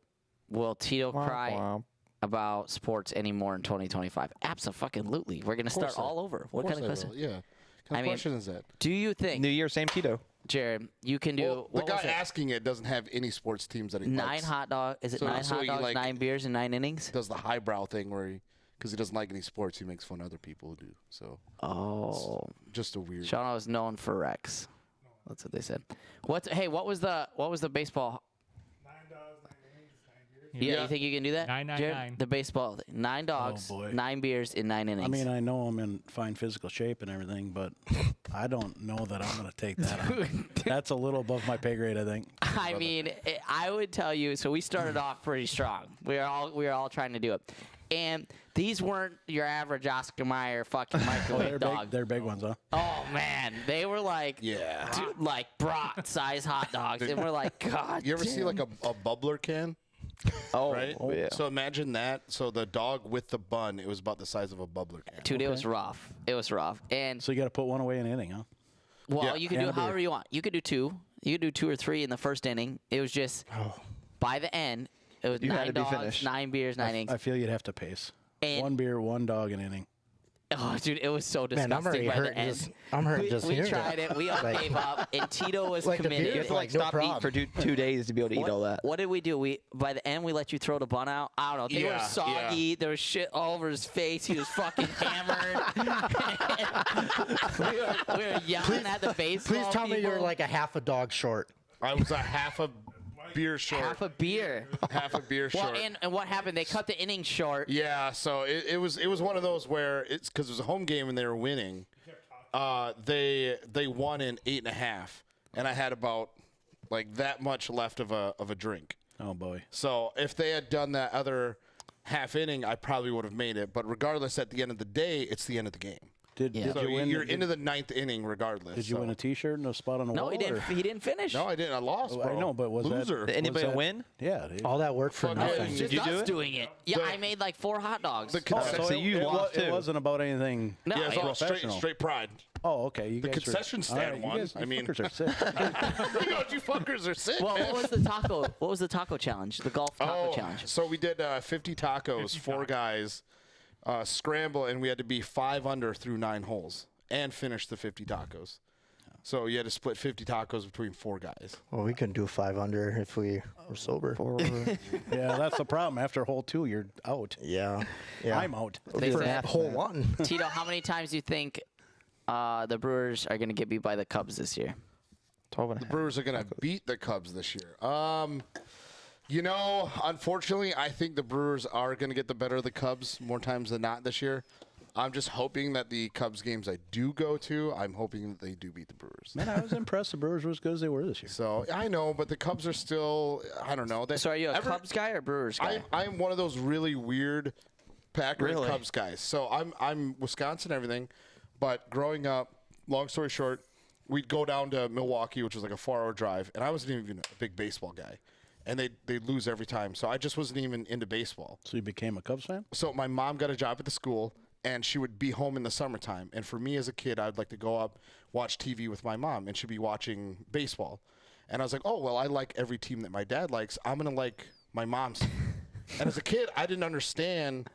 Will Tito cry about sports anymore in 2025? Absolutely. We're going to start all over. What kind of question? Yeah. What kind of question is that? Do you think... New Year, same Tito. Jared, you can do... the guy asking it doesn't have any sports teams that he likes. 9 hot dogs. Is it 9 hot dogs, 9 beers, and 9 innings? Does the highbrow thing where because he doesn't like any sports, he makes fun of other people who do. So. Just a weird... Shawano is known for Rex. That's what they said. What was the baseball... Yeah, you think you can do that? 999. The baseball thing. 9 dogs, 9 beers in 9 innings. I mean, I know I'm in fine physical shape and everything, but I don't know that I'm going to take that on. That's a little above my pay grade, I think. I mean, I would tell you. So we started off pretty strong. We were all trying to do it, and these weren't your average Oscar Mayer fucking microwave dog. They're big ones, huh? Oh man, they were like like brat size hot dogs, and we're like, God. You ever see like a bubbler can? Oh, right. Yeah. So imagine that. So the dog with the bun, it was about the size of a bubbler can. Dude, it was rough. It was rough. And so you got to put one away in an inning, huh? Well, you can do it however you want. You could do 2. You could do 2 or 3 in the first inning. It was just by the end, it was 9 dogs, 9 beers, 9 innings. I feel you'd have to pace. And 1 beer, 1 dog an inning. Oh, dude, it was so disgusting. Man, I'm already by hurt the end. just- I'm hurt just We hearing tried that. it. We all Like- gave up, and Tito was Like the committed. beer, You have to like, like no stop eating problem. for 2 days to be able to eat all that. What did we do? By the end, we let you throw the bun out. I don't know. They were Yeah, soggy. There was shit all over his face. He was fucking hammered. we were yelling at the baseball Please tell me people. you're like a half a dog short. I was a half a beer short. Half a beer. Half a beer Well, short. and what happened? They cut the inning short. Yeah, so it was one of those where it's because it was a home game and they were winning. They won in 8.5, and I had about like that much left of a drink. Oh boy! So if they had done that other half inning, I probably would have made it. But regardless, at the end of the day, it's the end of the game. Did you win? You're into the 9th inning regardless. Did you win a T-shirt and a spot on the wall? No, he didn't. He didn't finish. No, I didn't. I lost, bro. I know, but was Loser. that... Did anybody was that, win? Yeah. All that work for nothing. Did you do it? Doing it. Yeah, I made like 4 hot dogs. So you lost too. It wasn't about anything. No, yeah, it's all straight pride. Oh, okay. You the guys concession stand won. I mean, you fuckers are sick. You fuckers are sick. Well, man. what was the taco? What was the taco challenge? The golf taco challenge. So we did 50 tacos, 4 guys, scramble, and we had to be 5 under through 9 holes and finish the 50 tacos. So you had to split 50 tacos between 4 guys. Well, we couldn't do 5 under if we were sober. Yeah, that's the problem. After hole 2, you're out. Yeah. I'm out. For hole 1. Tito, how many times do you think the Brewers are going to get beat by the Cubs this year? 12 and a The half. Brewers are going to beat the Cubs this year. You know, unfortunately, I think the Brewers are going to get the better of the Cubs more times than not this year. I'm just hoping that the Cubs games I do go to, I'm hoping that they do beat the Brewers. Man, I was impressed the Brewers were as good as they were this year. So, I know, but the Cubs are still, I don't know. So are you a Cubs guy or Brewers guy? I'm one of those really weird Packer and Cubs guys. So I'm Wisconsin and everything, but growing up, long story short, we'd go down to Milwaukee, which was like a 4-hour drive, and I wasn't even a big baseball guy. And they'd lose every time. So I just wasn't even into baseball. So you became a Cubs fan? So my mom got a job at the school, and she would be home in the summertime. And for me as a kid, I'd like to go up, watch TV with my mom, and she'd be watching baseball. And I was like, oh, well, I like every team that my dad likes. I'm going to like my mom's team. And as a kid, I didn't understand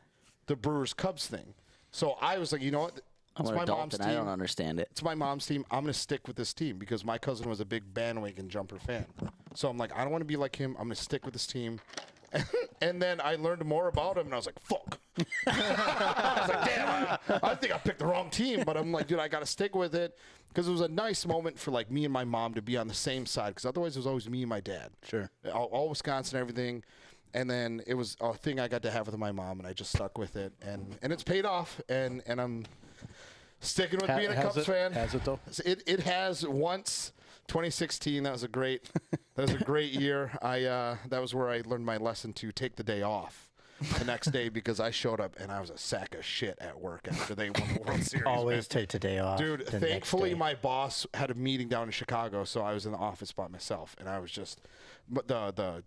the Brewers-Cubs thing. So I was like, you know what? It's my mom's team. I don't understand it. It's my mom's team. I'm going to stick with this team because my cousin was a big bandwagon jumper fan. So I'm like, I don't want to be like him. I'm going to stick with this team. And then I learned more about him, and I was like, fuck. I was like, damn, I think I picked the wrong team. But I'm like, dude, I got to stick with it because it was a nice moment for, like, me and my mom to be on the same side because otherwise it was always me and my dad. Sure. All Wisconsin, everything. And then it was a thing I got to have with my mom, and I just stuck with it. And it's paid off, and I'm sticking with being a Cubs fan. Has it, though? It has once. 2016, that was a great year. That was where I learned my lesson to take the day off the next day because I showed up and I was a sack of shit at work after they won the World Series. Always take the day off. Dude, thankfully my boss had a meeting down in Chicago, so I was in the office by myself, and I was just the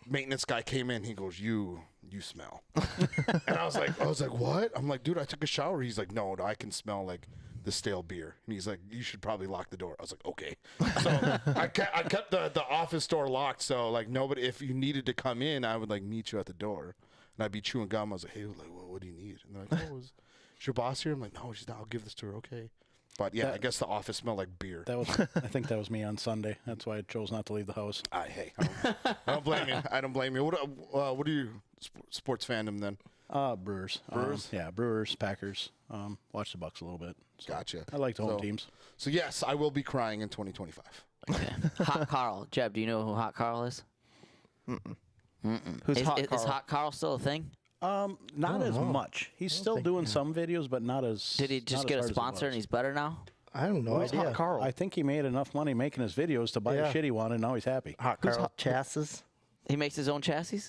maintenance guy came in. He goes, "You smell," and I was like, "What?" I'm like, "Dude, I took a shower." He's like, "No, I can smell like the stale beer." And he's like, "You should probably lock the door." I was like, "Okay." So I kept the office door locked. So like nobody, if you needed to come in, I would like meet you at the door, and I'd be chewing gum. I was like, "Hey, like, what do you need?" And they're like, "Oh, is your boss here?" I'm like, "No, she's not. I'll give this to her." Okay. But yeah, I guess the office smelled like beer. I think that was me on Sunday. That's why I chose not to leave the house. Hey, I don't blame you. I don't blame you. What are you sports fandom then? Brewers. Brewers? Yeah, Brewers, Packers. Watch the Bucks a little bit. So Gotcha. I like the home teams. So yes, I will be crying in 2025. Okay. Hot Carl. Jeb, do you know who Hot Carl is? Who's Hot Carl? Is Hot Carl still a thing? Not as much. He's still doing some videos, but not as. Did he just get a sponsor and he's better now? I have no idea. Hot Carl? I think he made enough money making his videos to buy a shitty one, and now he's happy. Hot Carl chassis. He makes his own chassis?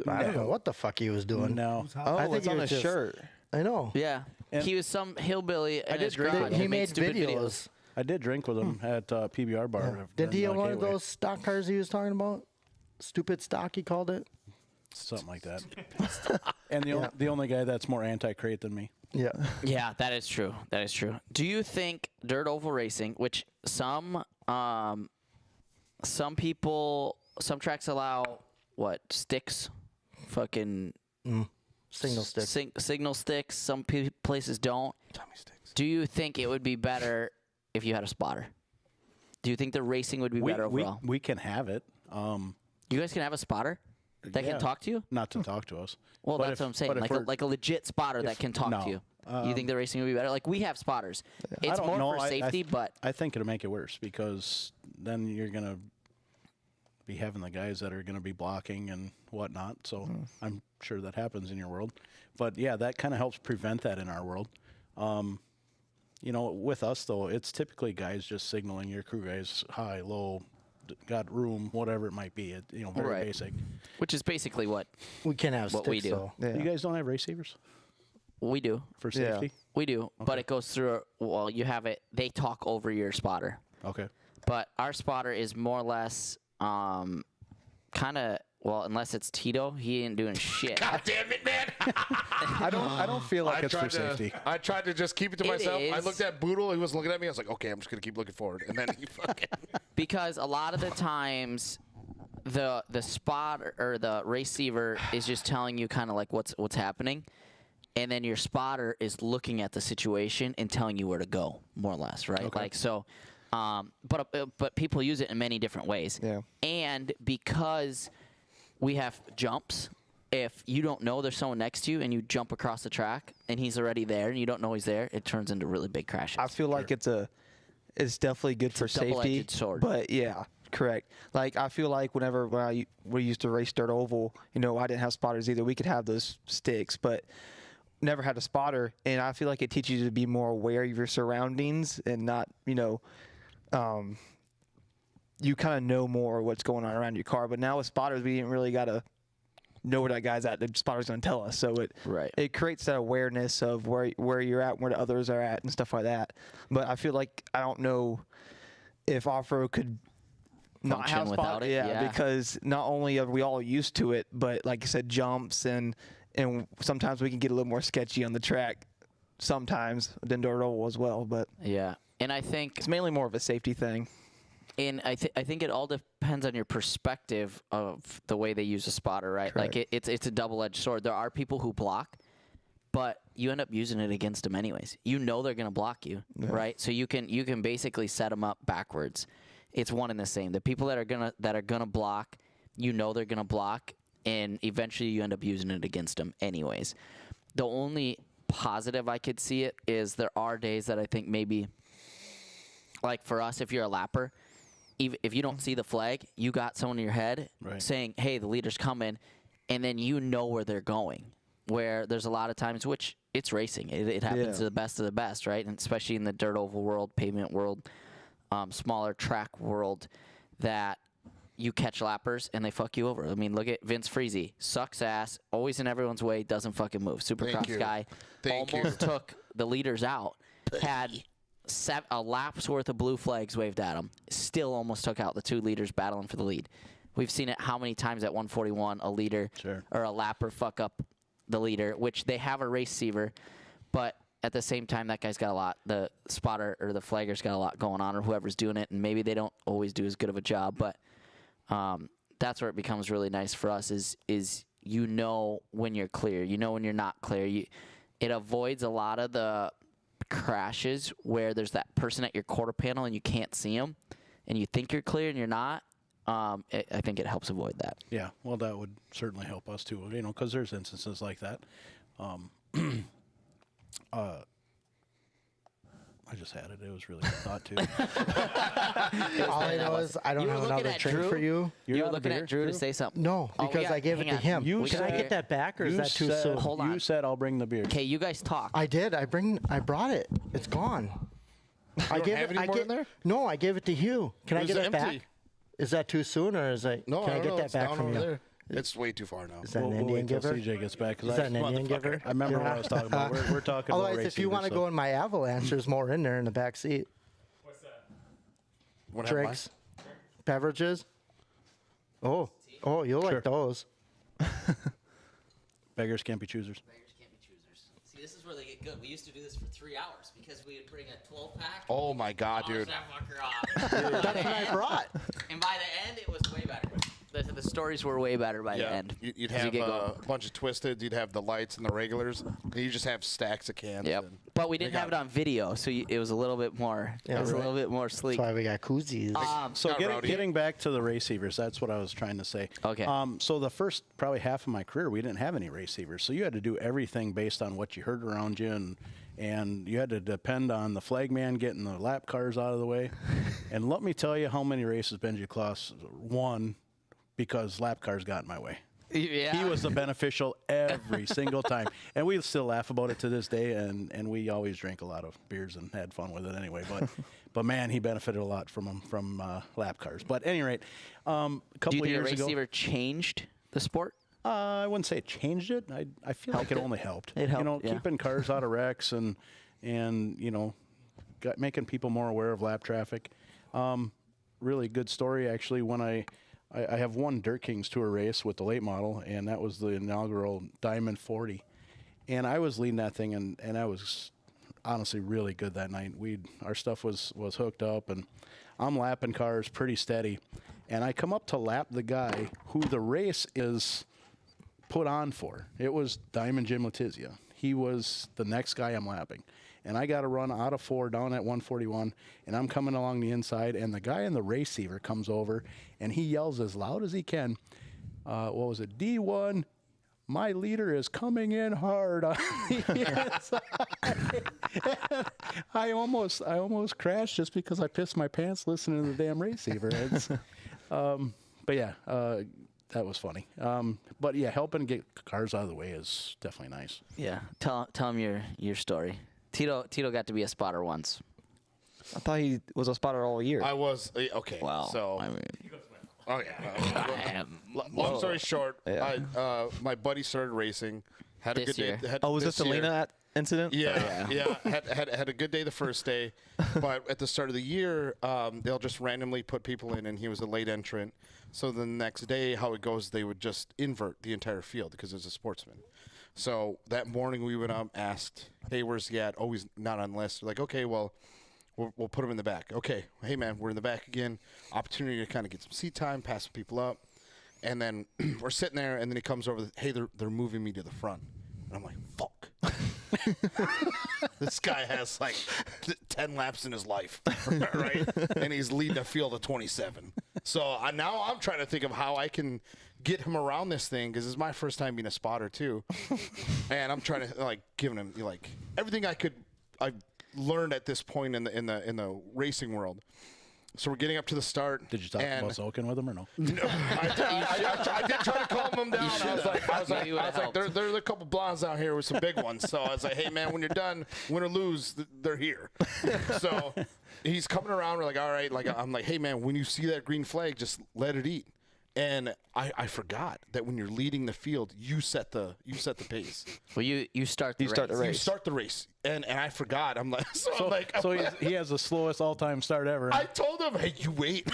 I don't know what the fuck he was doing. No. I think it's on his shirt. I know. Yeah. And he was some hillbilly. I did drink. He made videos. I did drink with him at PBR bar. Yeah. Did he have one of those stock cars he was talking about? Stupid stock, he called it. Something like that. And the only guy that's more anti-crate than me. Yeah. Yeah, that is true. That is true. Do you think dirt oval racing, which some people, some tracks allow sticks, fucking signal sticks. Signal sticks. Some places don't. Tommy sticks. Do you think it would be better if you had a spotter? Do you think the racing would be better overall? We can have it. You guys can have a spotter that can talk to you? Not to talk to us. Well, that's what I'm saying. Like a legit spotter that can talk to you. You think the racing would be better? Like, we have spotters. It's more for safety, but I think it'll make it worse because then you're going to be having the guys that are going to be blocking and whatnot. So I'm sure that happens in your world. But, yeah, that kind of helps prevent that in our world. With us, though, it's typically guys just signaling your crew guys high, low, got room, whatever it might be. Very Right. basic. Which is basically what We can have what sticks, we do. though. Yeah. You guys don't have receivers We do. for Yeah. safety? We do. But it goes through. Well, you have it. They talk over your spotter. Okay. But our spotter is more or less kind of. Well, unless it's Tito, he ain't doing shit. God damn it, man! I don't feel like it's for safety. I tried to just keep it to It myself. I is. looked at Bootle. He was looking at me. I was like, okay, I'm just gonna keep looking forward. And then he fucking. Because a lot of the times, the spot or the receiver is just telling you kind of like what's happening, and then your spotter is looking at the situation and telling you where to go, more or less, right? Okay. Like so. But people use it in many different ways. Yeah. And because we have jumps, if you don't know there's someone next to you and you jump across the track and he's already there and you don't know he's there, it turns into really big crashes. I feel like it's definitely good for a safety. double-edged sword. But yeah, correct. Like I feel like when we used to race dirt oval, I didn't have spotters either. We could have those sticks, but never had a spotter. And I feel like it teaches you to be more aware of your surroundings and not, you kind of know more what's going on around your car. But now with spotters, we didn't really got to know where that guy's at. The spotter's going to tell us. So it creates that awareness of where you're at, where the others are at, and stuff like that. But I feel like I don't know if off-road could not Function have without it, yeah. because not only are we all used to it, but like I said, jumps and sometimes we can get a little more sketchy on the track sometimes than dirt oval as well. But yeah. And I think it's mainly more of a safety thing. And I think it all depends on your perspective of the way they use a spotter, right? Correct. Like it's a double-edged sword. There are people who block, but you end up using it against them anyways. You know they're going to block you, right? So you can basically set them up backwards. It's one and the same. The people that are gonna block, they're gonna block, and eventually you end up using it against them anyways. The only positive I could see it is there are days that I think maybe, like for us, if you're a lapper, if you don't see the flag, you got someone in your head saying, hey, the leader's coming, and then you know where they're going. Where there's a lot of times, which it's racing. It happens to the best of the best, right? And especially in the dirt oval world, pavement world, smaller track world, that you catch lappers and they fuck you over. I mean, look at Vince Freezy. Sucks ass, always in everyone's way, doesn't fucking move. Supercross guy almost took the leaders out. Had a lap's worth of blue flags waved at him. Still almost took out the two leaders battling for the lead. We've seen it how many times at 141 a leader or a lapper fuck up the leader, which they have a race receiver, but at the same time that guy's got a lot. The spotter or the flagger's got a lot going on, or whoever's doing it, and maybe they don't always do as good of a job. But that's where it becomes really nice for us is when you're clear, when you're not clear. It avoids a lot of the crashes where there's that person at your quarter panel and you can't see them and you think you're clear and you're not. I think it helps avoid that. Yeah, well, that would certainly help us too, because there's instances like that. I just had it. It was really good thought too. All I know is I don't have another drink for you. You were looking at Drew to say something. No, because I gave it to him. Can I get that back, or is that too soon? Hold on. You said I'll bring the beer. Okay, you guys talk. I did. I brought it. It's gone. I gave it. In there? No, I gave it to Hugh. Can I get it back? Is that too soon, or is it? No, can I get that back from you? There. It's way too far now. Is that an Indian giver? CJ gets back. Is that an Indian giver? I remember what I was talking about. We're talking about Otherwise, if you want to go in my Avalanche, there's more in there in the back seat. What's that? Drinks, beverages. Oh, you'll like those. Beggars can't be choosers. See, this is where they get good. We used to do this for 3 hours because we would bring a 12-pack. Oh my God, dude! That fucker off. That's what I brought. And by the end, it was way better. The stories were way better by the end. You'd have a bunch of twisted. You'd have the lights and the regulars. And you just have stacks of cans. Yep. But we didn't have it on video, so it was a little bit more. It was a little bit more sleek. That's why we got koozies. So getting back to the receivers, that's what I was trying to say. Okay. So the first probably half of my career, we didn't have any receivers, so you had to do everything based on what you heard around you, and you had to depend on the flag man getting the lap cars out of the way. And let me tell you how many races Benji Klaus won because lap cars got in my way. Yeah. He was the beneficial every single time, and we still laugh about it to this day. And we always drank a lot of beers and had fun with it anyway. But man, he benefited a lot from lap cars. But at any rate, a couple of years ago, race receiver changed the sport? I wouldn't say it changed it. I feel like it only helped. It helped, yeah. Keeping cars out of wrecks and making people more aware of lap traffic. Really good story actually. When I have won Dirt Kings Tour race with the late model, and that was the inaugural Diamond 40. And I was leading that thing, and I was honestly really good that night. Our stuff was hooked up, and I'm lapping cars pretty steady. And I come up to lap the guy who the race is put on for. It was Diamond Jim Letizia. He was the next guy I'm lapping. And I got to run out of 4 down at 141, and I'm coming along the inside, and the guy in the receiver comes over, and he yells as loud as he can, what was it, D1, my leader is coming in hard on the inside. I almost crashed just because I pissed my pants listening to the damn receiver. But yeah, that was funny. But yeah, helping get cars out of the way is definitely nice. Yeah, tell him your story. Tito got to be a spotter once. I thought he was a spotter all year. I was okay. Well, so I mean, okay. Long story short, my buddy started racing. Had a This good year. day. Was this the Lena incident? Yeah. Had a good day the first day, but at the start of the year, they'll just randomly put people in, and he was a late entrant. So the next day, how it goes, they would just invert the entire field because it's a sportsman. So that morning we went up, asked, hey, where's he at? Oh, he's not on the list. They're like, okay, well, we'll put him in the back. Okay, hey, man, we're in the back again. Opportunity to kind of get some seat time, pass some people up. And then we're sitting there, and then he comes over, hey, they're moving me to the front. And I'm like, fuck. This guy has like 10 laps in his life, right? And he's leading a field of 27. So now I'm trying to think of how I can get him around this thing, because it's my first time being a spotter too. And I'm trying to giving him everything I've learned at this point in the racing world. So we're getting up to the start. Did you talk about soaking with him or no? No, I did try to calm him down. I was like, there's a couple blondes out here with some big ones. So I was like, hey man, when you're done, win or lose, they're here. So he's coming around. We're like, all right. I'm like, hey man, when you see that green flag, just let it eat. And I forgot that when you're leading the field, you set the pace. Well, you start the race. You start the race, and I forgot. I'm like, he has the slowest all-time start ever. I told him, hey, you wait.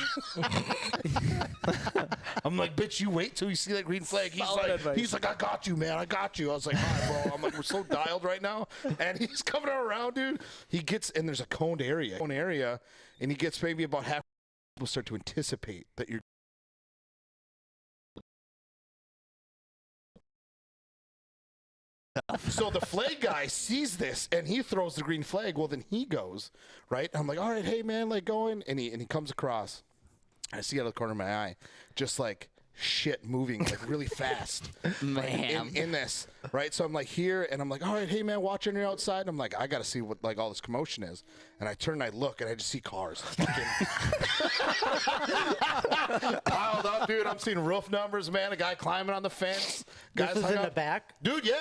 I'm like, bitch, you wait till you see that green flag. He's like, I got you, man, I got you. I was like, all right, bro. I'm like, we're so dialed right now, and he's coming around, dude. He gets, and there's a coned area, and he gets maybe about half. People start to anticipate that you're. So the flag guy sees this, and he throws the green flag. Well, then he goes, right? I'm like, all right, hey, man, going. And he comes across. I see out of the corner of my eye, just shit moving really fast. Man. In this, right? So I'm here, and I'm like, all right, hey, man, watch on your outside. And I'm like, I got to see what all this commotion is. And I turn and I look, and I just see cars. Piled up, dude. I'm seeing roof numbers, man. A guy climbing on the fence. This is in the back? Dude, yeah.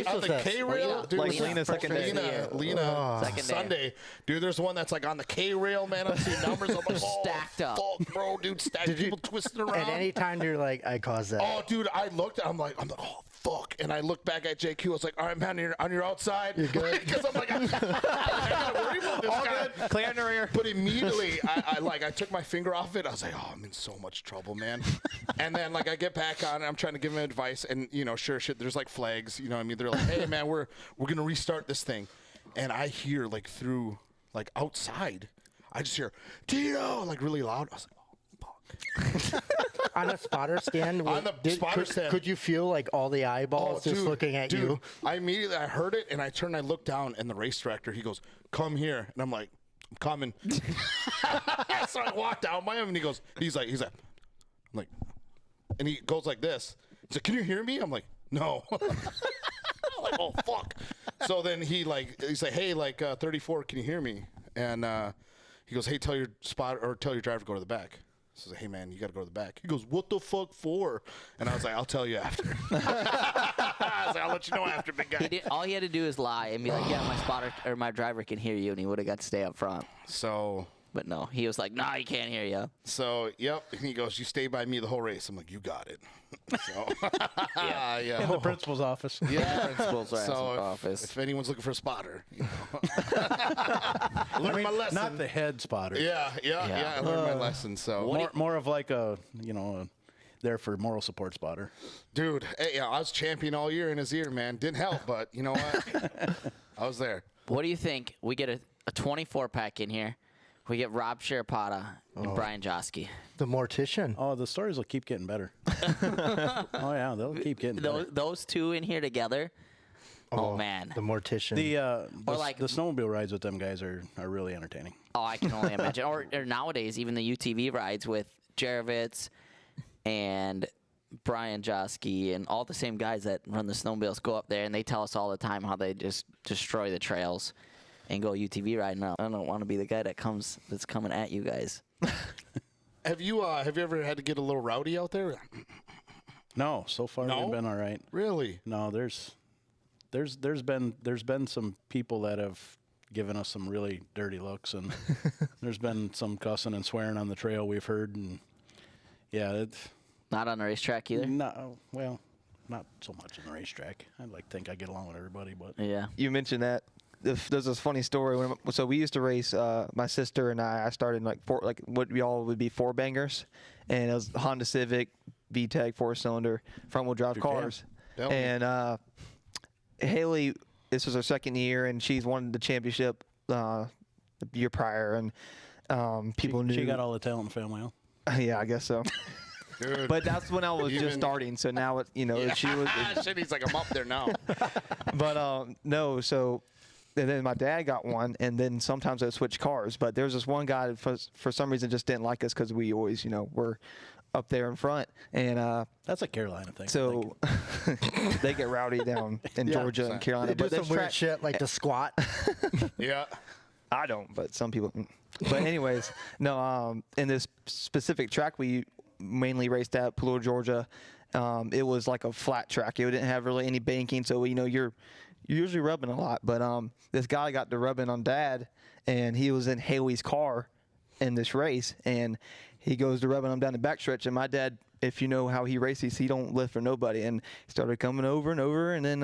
On the K-rail. Dude, Lena second day. Lena second Sunday. day. Dude, there's one that's on the K-rail, man. I'm seeing numbers. I'm like, stacked up. Fuck, bro, dude, stacked. People twisting around. At any time, you're like, I caused that. Oh, dude, I looked. I'm like, oh, fuck. And I looked back at JQ. I was like, all right, man, on your outside. You're good. Because I'm like, I gotta worry about this guy. Clear in the rear. But immediately, I took my finger off it. I was like, oh, I'm in so much trouble, man. And then, I get back on, and I'm trying to give him advice. And, sure shit, there's, flags. You know what I mean? They're like, hey, man, we're going to restart this thing. And I hear, through, outside, I just hear, Tito, really loud. I was like, On a spotter stand? Could you feel all the eyeballs just looking at you? I heard it, and I turned and I looked down, and the race director, he goes, come here. And I'm like, I'm coming. So I walked down by him, and he's like, I'm like, and he goes like this. He's like, can you hear me? I'm like, no. I'm like, oh, fuck. So then he's like, hey, 34, can you hear me? And he goes, hey, tell your driver to go to the back. So I said, hey, man, you got to go to the back. He goes, what the fuck for? And I was like, I'll tell you after. I was like, I'll let you know after, big guy. All he had to do is lie and be like, yeah, my spotter or my driver can hear you, and he would have got to stay up front. So... But no, he was like, nah, he can't hear you. So, yep. And he goes, you stay by me the whole race. I'm like, you got it. So, yeah. In the principal's office. Yeah. Principal's office. If anyone's looking for a spotter, you know. Learn my lesson. Not the head spotter. Yeah. I learned my lesson. So more of like a, you know, there for moral support spotter. Dude, hey, I was champion all year in his ear, man. Didn't help, but you know what? I was there. What do you think? We get a 24-pack in here. We get Rob Sharapata and Brian Josky. The mortician. Oh, the stories will keep getting better. Oh, yeah, they'll keep getting better. Those two in here together. Oh, man. The mortician. The snowmobile rides with them guys are really entertaining. Oh, I can only imagine. Or nowadays, even the UTV rides with Jarovitz and Brian Josky and all the same guys that run the snowmobiles go up there, and they tell us all the time how they just destroy the trails and go UTV riding up. I don't want to be the guy that's coming at you guys. Have you ever had to get a little rowdy out there? No, so far we've been all right. Really? No, there's been some people that have given us some really dirty looks, and there's been some cussing and swearing on the trail we've heard, and yeah, it's not on the racetrack either. No, well, not so much on the racetrack. I'd like to think I get along with everybody, but yeah. You mentioned that. There's this funny story. So we used to race. My sister and I started in like what we all would be 4-bangers, and it was Honda Civic, VTEC 4-cylinder, front-wheel drive cars. And Haley, this was her second year, and she's won the championship the year prior, and people knew she got all the talent in the family. Huh? Yeah, I guess so. Dude. But that's when I was just starting. So now she was. Shit, he's like, I'm up there now. But no, so. And then my dad got one, and then sometimes I'd switch cars. But there's this one guy that for some reason just didn't like us because we always, were up there in front. And that's a Carolina thing. So they get rowdy down in Georgia and Carolina. They do some weird shit like the squat. Yeah. I don't, but some people. But anyways, no. In this specific track we mainly raced at Palourde, Georgia, it was like a flat track. It didn't have really any banking, so you're usually rubbing a lot, but this guy got to rubbing on Dad, and he was in Haley's car in this race, and he goes to rubbing him down the backstretch, and my dad, if you know how he races, he don't lift for nobody, and he started coming over and over, and then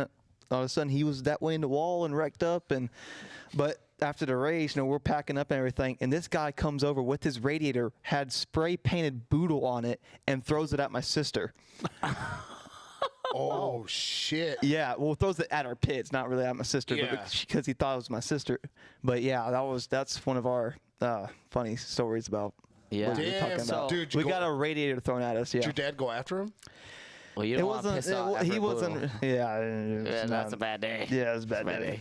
all of a sudden he was that way in the wall and wrecked up, but after the race, we're packing up and everything, and this guy comes over with his radiator, had spray painted Bootle on it, and throws it at my sister. Oh, shit. Yeah, well, throws it at our pits, not really at my sister, because he thought it was my sister. But yeah, that's one of our funny stories about what we were talking about. Dude, we got a radiator thrown at us, yeah. Did your dad go after him? Well, you don't want to piss off he wasn't, that's a bad day. Yeah, it was a bad day.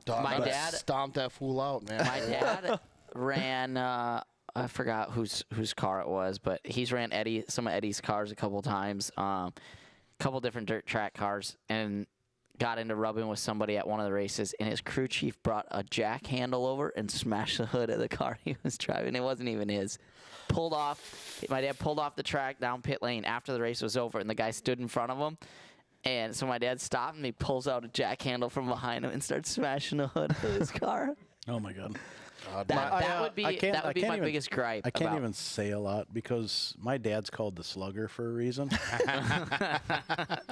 My dad stomped that fool out, man. My dad ran, I forgot whose car it was, but he's ran some of Eddie's cars a couple times. Couple different dirt track cars, and got into rubbing with somebody at one of the races, and his crew chief brought a jack handle over and smashed the hood of the car he was driving. It wasn't even his. My dad pulled off the track down pit lane after the race was over, and the guy stood in front of him, and so my dad stopped, and he pulls out a jack handle from behind him and starts smashing the hood of his car. Oh my God. That would be my biggest gripe. I can't even say a lot because my dad's called the Slugger for a reason.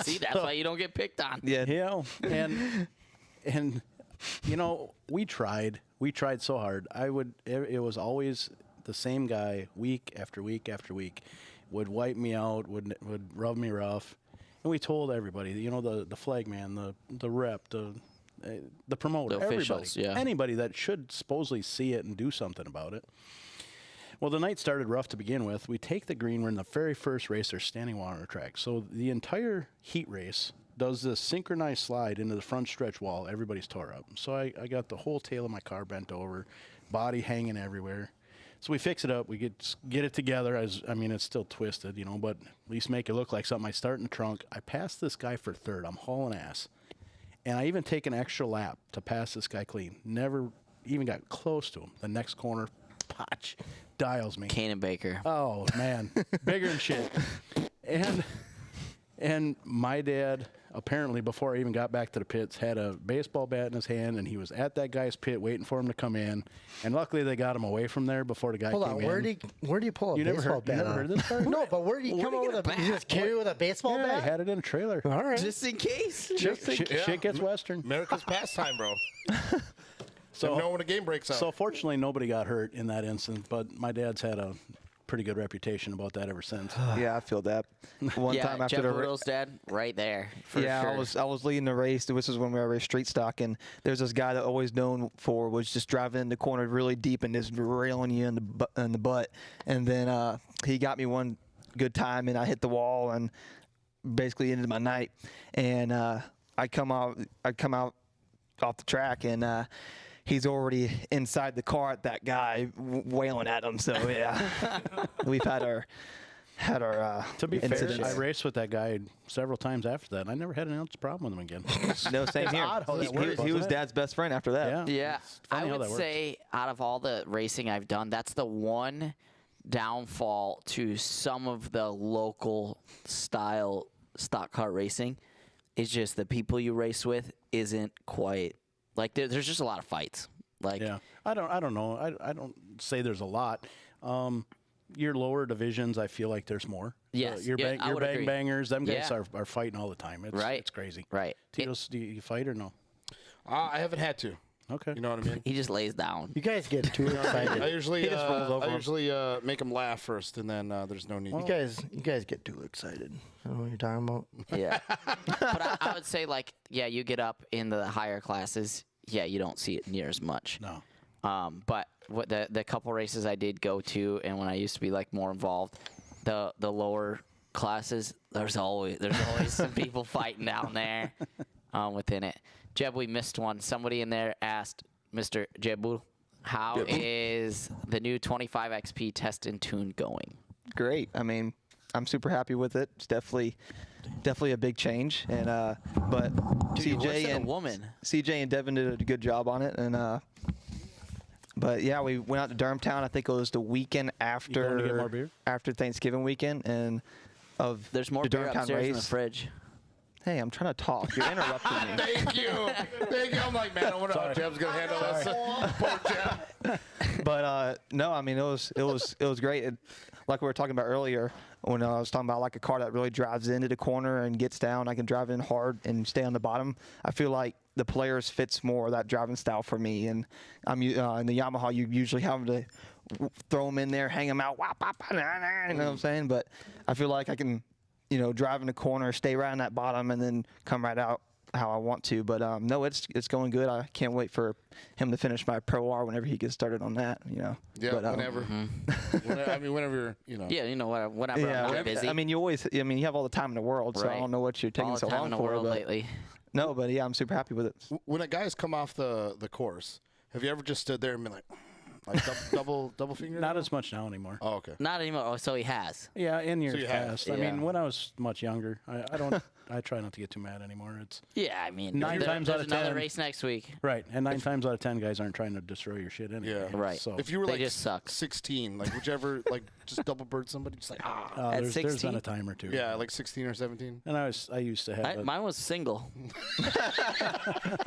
See, that's why you don't get picked on. Yeah, and we tried so hard. It was always the same guy week after week after week, would wipe me out, would rub me rough, and we told everybody, the flag man, the rep, the promoter, the officials, everybody, anybody that should supposedly see it and do something about it. Well, the night started rough to begin with. We take the green. We're in the very first race. There's standing water track. So the entire heat race does this synchronized slide into the front stretch wall. Everybody's tore up. So I got the whole tail of my car bent over, body hanging everywhere. So we fix it up. We get it together. It's still twisted, but at least make it look like something. I start in the trunk. I pass this guy for third. I'm hauling ass. And I even take an extra lap to pass this guy clean. Never even got close to him. The next corner, Potch dials me. Kane and Baker. Oh man, bigger than shit. And my dad, apparently before I even got back to the pits, had a baseball bat in his hand, and he was at that guy's pit waiting for him to come in. And luckily they got him away from there before the guy came in. Where do you pull a baseball bat? You never heard this part? No, but where do you come up with a bat? You just carry with a baseball Yeah, bat? I had it in a trailer. All right. Just in case. Shit gets Western. America's pastime, bro. So know when a game breaks out. So fortunately, nobody got hurt in that instance, but my dad's had a pretty good reputation about that ever since. Yeah, I feel that. One time after Jeff the Bootle's dad, right there. For yeah, sure. I was leading the race. This was when we were street stock, and there's this guy that always known for was just driving in the corner really deep and just railing you in the butt. And then he got me one good time, and I hit the wall and basically ended my night. And I come out off the track, and he's already inside the car at that guy wailing at him. So yeah, we've had our to be incidents. fair, I raced with that guy several times after that, and I never had an ounce problem with him again. No, same It's here. odd how that works, He was isn't it? Dad's best friend after that. Yeah, It's funny I how would that works. say out of all the racing I've done, that's the one downfall to some of the local style stock car racing. Is just the people you race with isn't quite like there's just a lot of fights. Like Yeah, I don't know. I don't say there's a lot. Your lower divisions, I feel like there's more. Yes, Your yeah, I your would bang agree. bangers, them guys Yeah. are fighting all the time. It's, Right. It's crazy. Right. Tito's, do you fight or no? I haven't had to. Okay. You know what I mean? He just lays down. You guys get too excited. I usually He just rolls over. I usually make them laugh first, and then there's no need. You guys get too excited. I don't know what you're talking about. Yeah. But I would say, like, yeah, you get up in the higher classes, yeah, you don't see it near as much. No. But what the couple races I did go to, and when I used to be like more involved, the lower classes, there's always some people fighting down there within it. Jeb, we missed one. Somebody in there asked Mr. Jebu, how is the new 25 XP test and tune going? Great. I mean, I'm super happy with it. It's definitely a big change. And but Dude, worse CJ than a and woman. CJ and Devin did a good job on it. And but yeah, we went out to Durhamtown. I think it was the weekend after going to get more beer? after Thanksgiving weekend, and of There's more the beer Durhamtown upstairs in the race. fridge. Hey, I'm trying to talk. You're interrupting me. Thank you. Thank you. I'm like, man, I wonder how Jeb's gonna handle this. Poor Jeb. But no, I mean it was great. Like we were talking about earlier, when I was talking about like a car that really drives into the corner and gets down, I can drive in hard and stay on the bottom. I feel like the Polaris fits more of that driving style for me. And I'm in the Yamaha, you usually have to throw them in there, hang them out, wah, bah, bah, nah, nah, you know what I'm saying? But I feel like I can, drive in the corner, stay right on that bottom, and then come right out how I want to. But no, it's going good. I can't wait for him to finish my Pro R whenever he gets started on that. Yeah, But, whenever. Whenever. Yeah, whenever I'm not busy. I mean, you have all the time in the world, so I Right. don't know what you're taking All the so time long in the for. world but lately. No, but yeah, I'm super happy with it. When a guy's come off the course, have you ever just stood there and been like double finger? Not as much now anymore. Oh, okay. Not anymore. Oh, so he has. Yeah, in years you have. past. I Yeah. mean, when I was much younger, I don't. I try not to get too mad anymore. It's Yeah, I mean, Nine times out there's of another 10. race next week. right, and 9 times out of 10, guys aren't trying to destroy your shit anyway. Yeah. Right. So If you were They like just suck. 16, like would you ever like just double bird somebody? Just like At there's been 16? a time or two. yeah, like 16 or 17. And I used to have. Mine was single.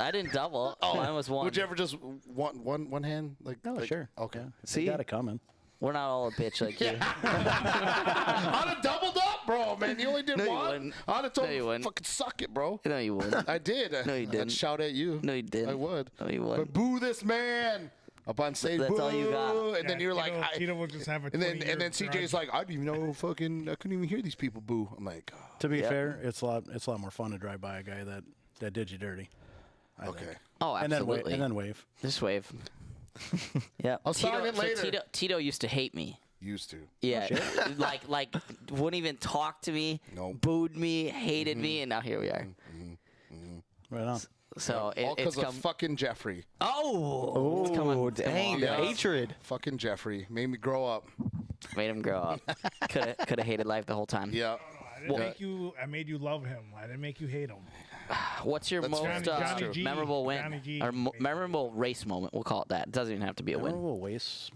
I didn't double. Mine was one. Would you ever just want one hand? Like, Oh, like- sure. Okay. Yeah, if See? you got it coming. We're not all a bitch like you. I'd have doubled up, bro, man. You only did No, you one. wouldn't. I'd have told No, you you wouldn't. fucking suck it, bro. No, you wouldn't. I did. No, you didn't. I'd shout at you. No, you didn't. I would. No, you But wouldn't. boo this man up on stage. That's boo. all you got. And then you're like, Tito will just have a and then 20-year CJ's like, I didn't even know I couldn't even hear these people boo. I'm like, oh, To be fair, it's a lot more fun to drive by a guy that did you dirty. I okay. think. Oh, absolutely. And then wave. Just wave. Yeah. I'll sign it later. Tito used to hate me. Used to. Yeah, like wouldn't even talk to me, Nope. booed me, hated me, and now here we are. Right on. So All it's because come. of fucking Jeffrey. Oh, it's coming. Oh, It's come dang, along, the guys. hatred. Fucking Jeffrey made me grow up. Made him grow up. Could have hated life the whole time. Yeah. I made you love him. I didn't make you hate him. What's your most Johnny G. memorable win Johnny G. or memorable race moment? We'll call it that. It doesn't even have to be a win. Memorable race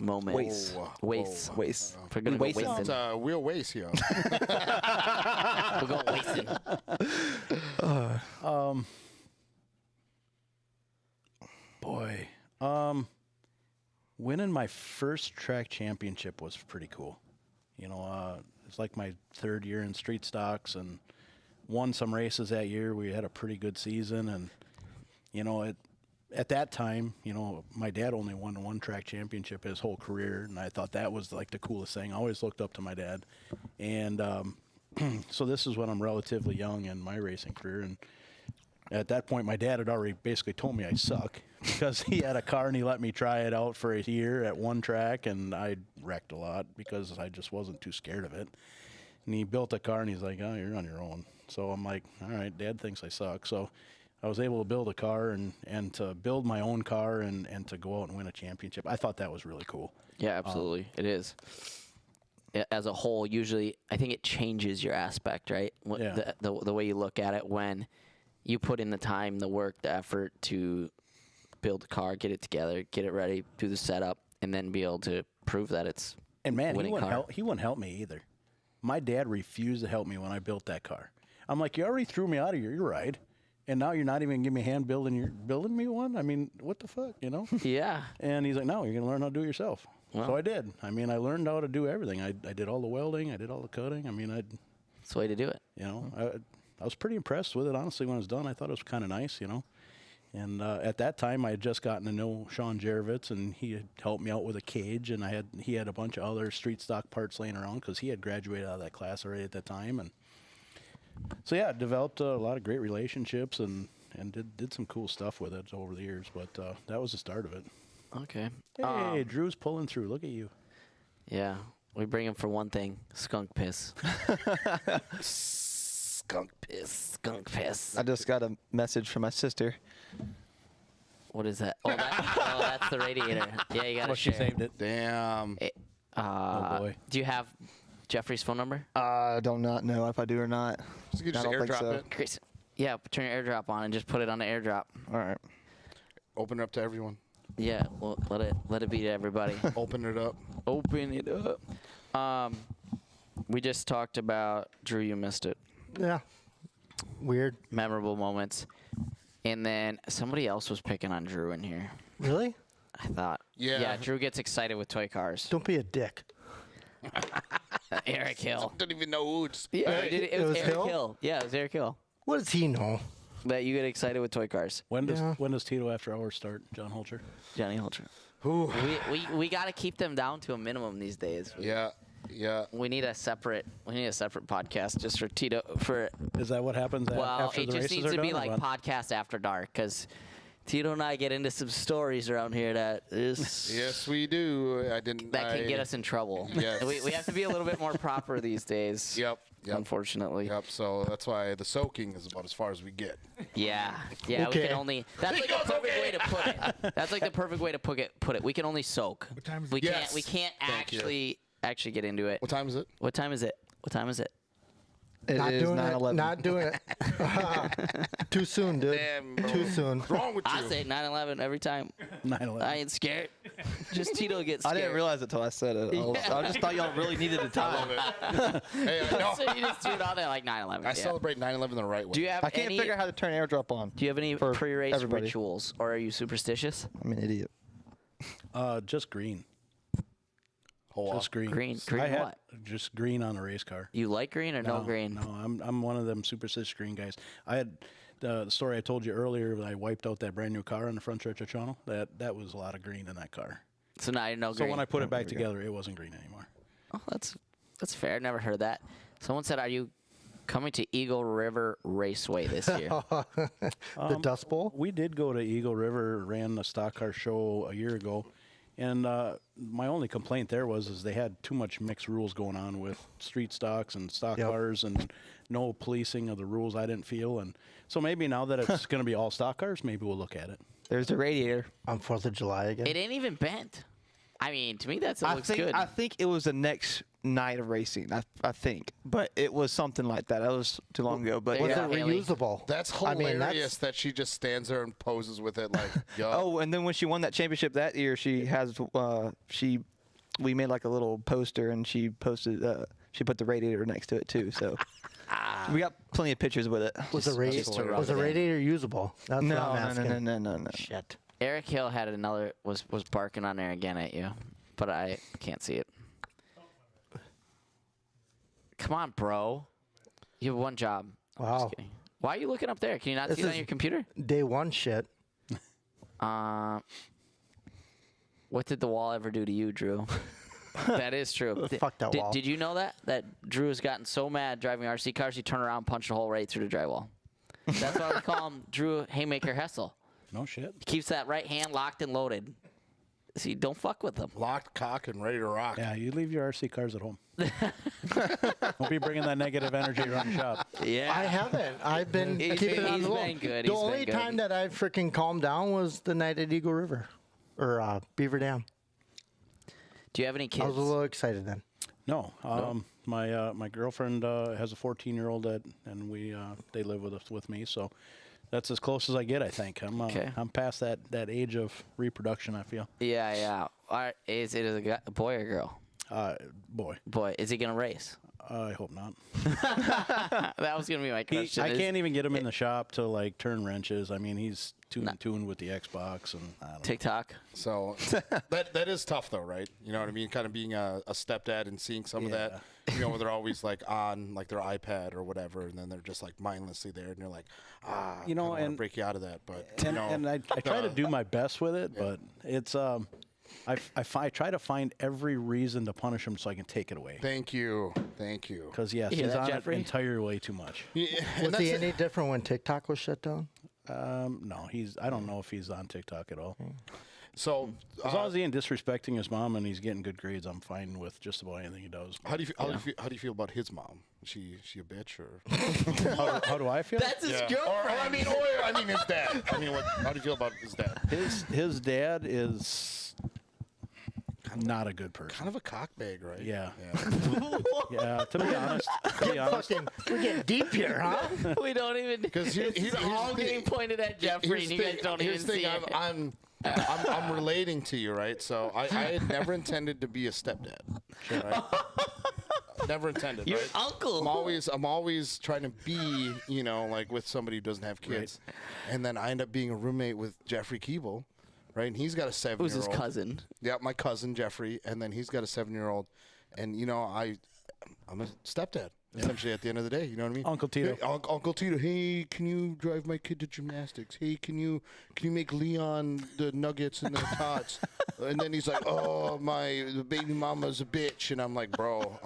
moment. Waste. Waste. Waste. We're gonna go wasting. It's real waste here. We're going wasting. Winning my first track championship was pretty cool. It's like my third year in street stocks and won some races that year. We had a pretty good season, and at that time, my dad only won one track championship his whole career, and I thought that was like the coolest thing. I always looked up to my dad, and so this is when I'm relatively young in my racing career, and at that point, my dad had already basically told me I suck because he had a car and he let me try it out for a year at one track, and I wrecked a lot because I just wasn't too scared of it. And he built a car, and he's like, "Oh, you're on your own." So I'm like, "All right, Dad thinks I suck." So I was able to build a car and to build my own car and to go out and win a championship. I thought that was really cool. Yeah, absolutely. It is. As a whole, usually, I think it changes your aspect, right? Yeah. The way you look at it when you put in the time, the work, the effort to build a car, get it together, get it ready, do the setup, and then be able to prove that it's And man, winning he wouldn't help me either. My dad refused to help me when I built that car. I'm like, you already threw me out of your ride, and now you're not even giving me a hand building me one? I mean, what the fuck, Yeah. And he's like, no, you're going to learn how to do it yourself. Well. So I did. I mean, I learned how to do everything. I did all the welding. I did all the cutting. I mean, it's the way to do it. I was pretty impressed with it, honestly, when it was done. I thought it was kind of nice, And at that time, I had just gotten to know Sean Jervitz, and he had helped me out with a cage, and he had a bunch of other street stock parts laying around because he had graduated out of that class already at that time. And so, yeah, developed a lot of great relationships and did some cool stuff with it over the years. But that was the start of it. Okay. Hey, Drew's pulling through. Look at you. Yeah. We bring him for one thing, skunk piss. Skunk piss. I just got a message from my sister. What is that? Oh, that's the radiator. Yeah, you gotta share. She saved it. Damn. Oh boy. Do you have Jeffrey's phone number? I do not know if I do or not. So you I just don't think airdrop so. it. Chris, yeah, turn your airdrop on and just put it on the airdrop. All right. Open it up to everyone. Yeah, well, let it be to everybody. Open it up. Open it up. We just talked about Drew. You missed it. Yeah. Weird. Memorable moments, and then somebody else was picking on Drew in here. Really? I thought. Yeah. Yeah. Drew gets excited with toy cars. Don't be a dick. Eric Hill. Don't even know who it's. Yeah, it was Eric Hill? Hill. Yeah, it was Eric Hill. What does he know? That you get excited with toy cars. When does Tito After Hours start, John Holcher? Johnny Holcher. We got to keep them down to a minimum these days. Yeah. Yeah. We need a separate podcast just for Tito for. Is that what happens after it the just races needs are to be done, or like what? podcast after dark because Tito and I get into some stories around here that is. Yes, we do. That can get us in trouble. Yes. we have to be a little bit more proper these days. Yep. Unfortunately. Yep. So that's why the soaking is about as far as we get. Yeah. Yeah. Okay. We can only. That's like the perfect way to put it. That's like the perfect way to put it. We can only soak. What time is We it? can't. We can't actually get into it. What time is it? What time is it? What time is it? It Not is doing 9/11. it. Not doing it. Too soon, dude. Damn, bro. Too soon. What's wrong with you? I say 9/11 every time. 9/11. I ain't scared. Just Tito gets scared. I didn't realize it till I said it. I just thought y'all really needed the time. Hey, I know. So you just do it on there like 9/11. I celebrate 9/11 the right way. Do you have I can't any? figure out how to turn airdrop on. Do you have any for pre-race everybody. rituals, or are you superstitious? I'm an idiot. Just green. Just green. Green I had what? just green on a race car. You like green or no green? No, I'm one of them superstitious green guys. I had the story I told you earlier that I wiped out that brand new car on the front stretch of Toronto. That was a lot of green in that car. So now you know So green. when I put it back together, it wasn't green anymore. Oh, that's fair. I never heard that. Someone said, "Are you coming to Eagle River Raceway this year?" The Dust Bowl? We did go to Eagle River, ran the stock car show a year ago, and my only complaint there was they had too much mixed rules going on with street stocks and stock cars and no policing of the rules. I didn't feel, and so maybe now that it's going to be all stock cars, maybe we'll look at it. There's the radiator. On 4th of July again. It ain't even bent. I mean, to me, that looks good. I think it was the next night of racing. I think, but it was something like that. That was too long ago. But Was yeah. it reusable? That's I mean, hilarious that she just stands there and poses with it like, yo. Oh, and then when she won that championship that year, she has we made like a little poster, and she posted. She put the radiator next to it too. So we got plenty of pictures with it. Was the radiator usable? That's what I'm asking. No. Shit. Eric Hill had another was barking on there again at you, but I can't see it. Come on, bro. You have one job. Wow. Why are you looking up there? Can you not see it on your computer? Day one shit. What did the wall ever do to you, Drew? That is true. Fuck that wall. Did you know that Drew has gotten so mad driving RC cars, he turned around and punched a hole right through the drywall. That's why we call him Drew Haymaker Hessil. No shit. He keeps that right hand locked and loaded. See, don't fuck with him. Locked, cock, and ready to rock. Yeah, you leave your RC cars at home. Don't be bringing that negative energy around the shop. Yeah. I haven't. I've been keeping it on the low. The only time that I've freaking calmed down was the night at Eagle River or Beaver Dam. Do you have any kids? I was a little excited then. No. My girlfriend has a 14-year-old and they live with me, so that's as close as I get, I think. I'm past that age of reproduction, I feel. Yeah. All right, is it a boy or girl? Boy. Boy. Is he going to race? I hope not. That was going to be my question. I can't even get him in the shop to like turn wrenches. I mean, he's tuned with the Xbox and I don't know. TikTok. So that is tough though, right? You know what I mean? Kind of being a stepdad and seeing some of that, you know, where they're always like on like their iPad or whatever, and then they're just like mindlessly there, and you're like, you know, and break you out of that. But I try to do my best with it, but it's I try to find every reason to punish him so I can take it away. Thank you. Because yes, he's on it entirely too much. Yeah, was he any different when TikTok was shut down? No, I don't know if he's on TikTok at all. So as long as he ain't disrespecting his mom and he's getting good grades, I'm fine with just about anything he does. How do you feel about his mom? Is she a bitch or? how do I feel? That's his girlfriend. Or I mean his dad. I mean, how do you feel about his dad? His dad is not a good person. Kind of a cockbag, right? Yeah. Yeah. To be honest. We're getting deep here, huh? We don't even. Because he's all getting pointed at Jeffrey, and you guys don't even see it. I'm relating to you, right? So I had never intended to be a stepdad. Right? Never intended. Your right? uncle. I'm always trying to be, you know, like with somebody who doesn't have kids, and then I end up being a roommate with Jeffrey Keeble. Right, and he's got a 7-year-old. Who's his cousin? Yeah, my cousin Jeffrey, and then he's got a 7-year-old, and you know I'm a stepdad essentially at the end of the day. You know what I mean? Uncle Tito. Hey, Uncle Tito. Hey, can you drive my kid to gymnastics? Hey, can you make Leon the nuggets and the tots? And then he's like, oh, the baby mama's a bitch, and I'm like, bro,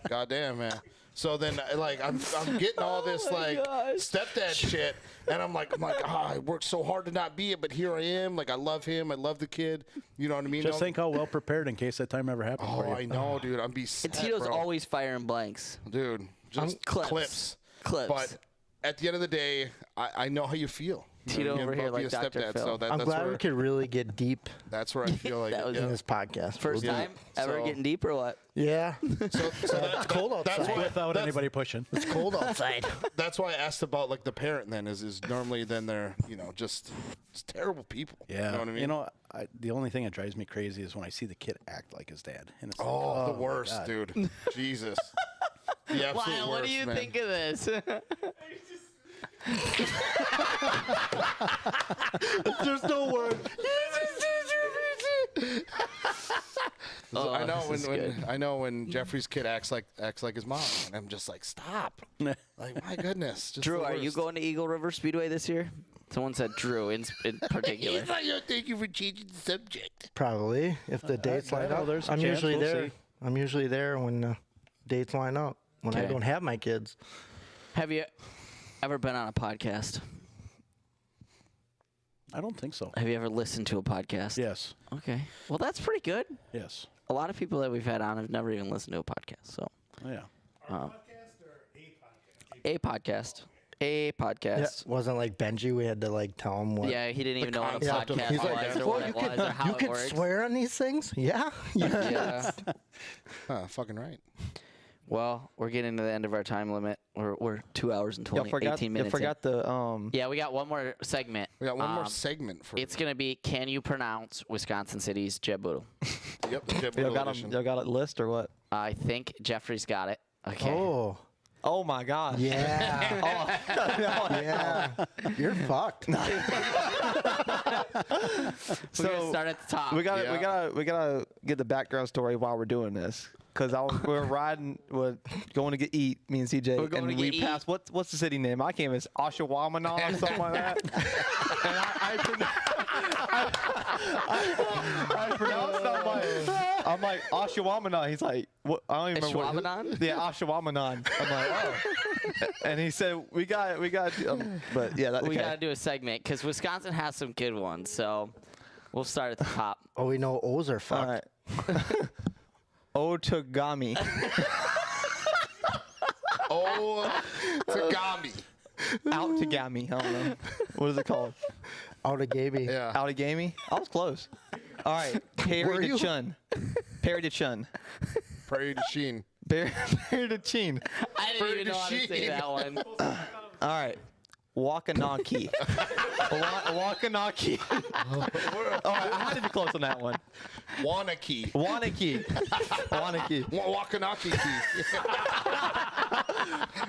goddamn, man. So then, like, I'm getting all this stepdad shit, and I'm like, I worked so hard to not be it, but here I am. Like, I love him, I love the kid. You know what I mean? Just think how well prepared in case that time ever happens. Oh, I know, dude. I'm be set, And Tito's bro. always firing blanks. Dude, just clips. But at the end of the day, I know how you feel. Tito over here like Dr. Stepdad, Phil. so I'm glad we could really get deep. That's where I feel like that was in this podcast. First time ever getting deep or what? Yeah. So it's cold outside. Without anybody pushing. It's cold outside. That's why I asked about like the parent then is normally then they're, you know, just terrible people. Yeah. You know what I mean? You know, the only thing that drives me crazy is when I see the kid act like his dad. And it's the worst, dude. Jesus. The absolute Wow, worst, what do you man. think of this? There's no word. I know when Jeffrey's kid acts like his mom, and I'm just like, stop. Like, my goodness. Just Drew, the are you worst. going to Eagle River Speedway this year? Someone said Drew in particular. Thank you for changing the subject. Probably, if the dates line up. I'm usually there. I'm usually there when the dates line up. When I don't have my kids. Have you ever been on a podcast? I don't think so. Have you ever listened to a podcast? Yes. Okay. Well, that's pretty good. Yes. A lot of people that we've had on have never even listened to a podcast. So. Oh, yeah. A podcast. A podcast. Wasn't like Benji. We had to like tell him what. Yeah, he didn't even know what a concept of- podcast He's was like, or well, what you it was or how you it can works. swear on these things. Yeah. Yeah. Fucking right. Well, we're getting to the end of our time limit. We're 2 hours and 18 minutes. You forgot in. the Yeah, we got one more segment. We got one more segment for. It's gonna be can you pronounce Wisconsin City's Jeb Bootle? Yep. Jeb y'all Bootle got edition. y'all got a list or what? I think Jeffrey's got it. Okay. Oh. Oh my gosh. Yeah. Yeah. You're fucked. We're gonna start at the top. We gotta get the background story while we're doing this. Cause we're riding, we're going to get eat, me and CJ, We're going and to we get passed what's the city name? I can't even. Oshawamana or something like that. And I pronounced it. I'm like Oshawamana. He's like, what? I don't even remember. Ashwaubenon? Yeah, Oshawamanon. I'm like, oh. And he said, we got. But yeah, We gotta do a segment because Wisconsin has some good ones. So we'll start at the top. Oh, we know O's are fucked. All right. Otagami. Tagami. Outagami. I don't know. What is it called? Outagami. Yeah. Outagami? I was close. All right. Perry to Chun. Perry to Chun. Prairie to Sheen. Perry to Chin. I didn't even know how to say that one. All right. Wakanaki. Wakanaki. All right, I had to be close on that one. Wanaki. Wanaki. Wanaki. Wakanaki.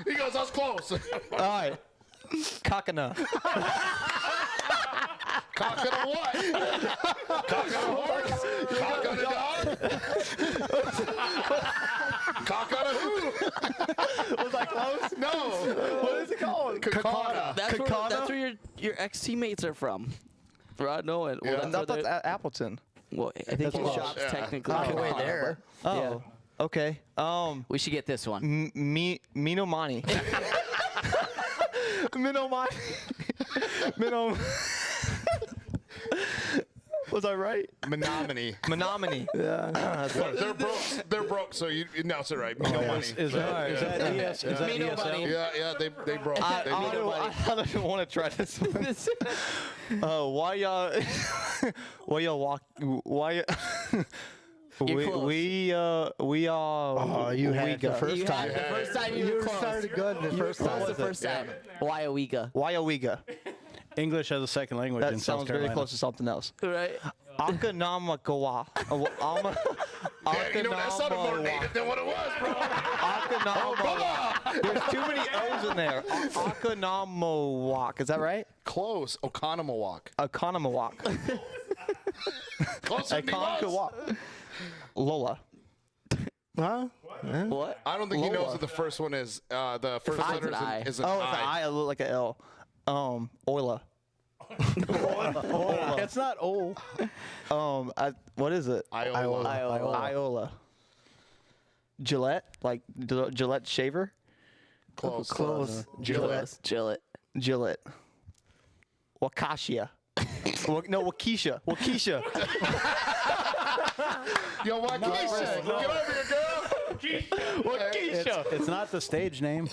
He goes, I was close. All right. Kakana. Cock on a what? Cock on a horse? Cock on a dog? Cock on a who? Was I close? No. What is it called? Kakana. That's where your ex-teammates are from. Rod Nolan. Well, I thought that's Appleton. Well, I think his close. shop's Yeah. technically Not in way Ann there. Arbor. Oh. Okay. We should get this one. Minomani. Minomani. Minom. Was I right? Menominee. Menominee. Yeah. They're broke. They're broke. So you announce it right. Menominee. Is that ES? Is that Mino ESL? Bunny. Yeah. They broke. I don't want to try this one. Why y'all walk? Why? We are. Oh, you had it the first You time. had the first time you were close. started good the first That time. was the first time. Waiawega. Waiawega. English as a second language That in South sounds Carolina. very close to something else. Right? Akanamakawa. You know, that sounded more native than what it was, bro. Akanamawa. There's too many O's in there. Akanamawak. Is that right? Close. Oconomawalk. Akanamawak. Closer than he was. Akanamawak. Lola. Huh? What? I don't think he knows Lola. what the first one is. The first It's letter an I. is an Oh, it's an I. I. It looked like an L. Oila. It's not O. What is it? Iola. Iola. Gillette, like Gillette shaver. Close. Gillette. Gillette. Wakashia. No, Wakisha. Wakisha. Yo, Waukesha. Get over here, girl. Wakisha. It's not the stage name.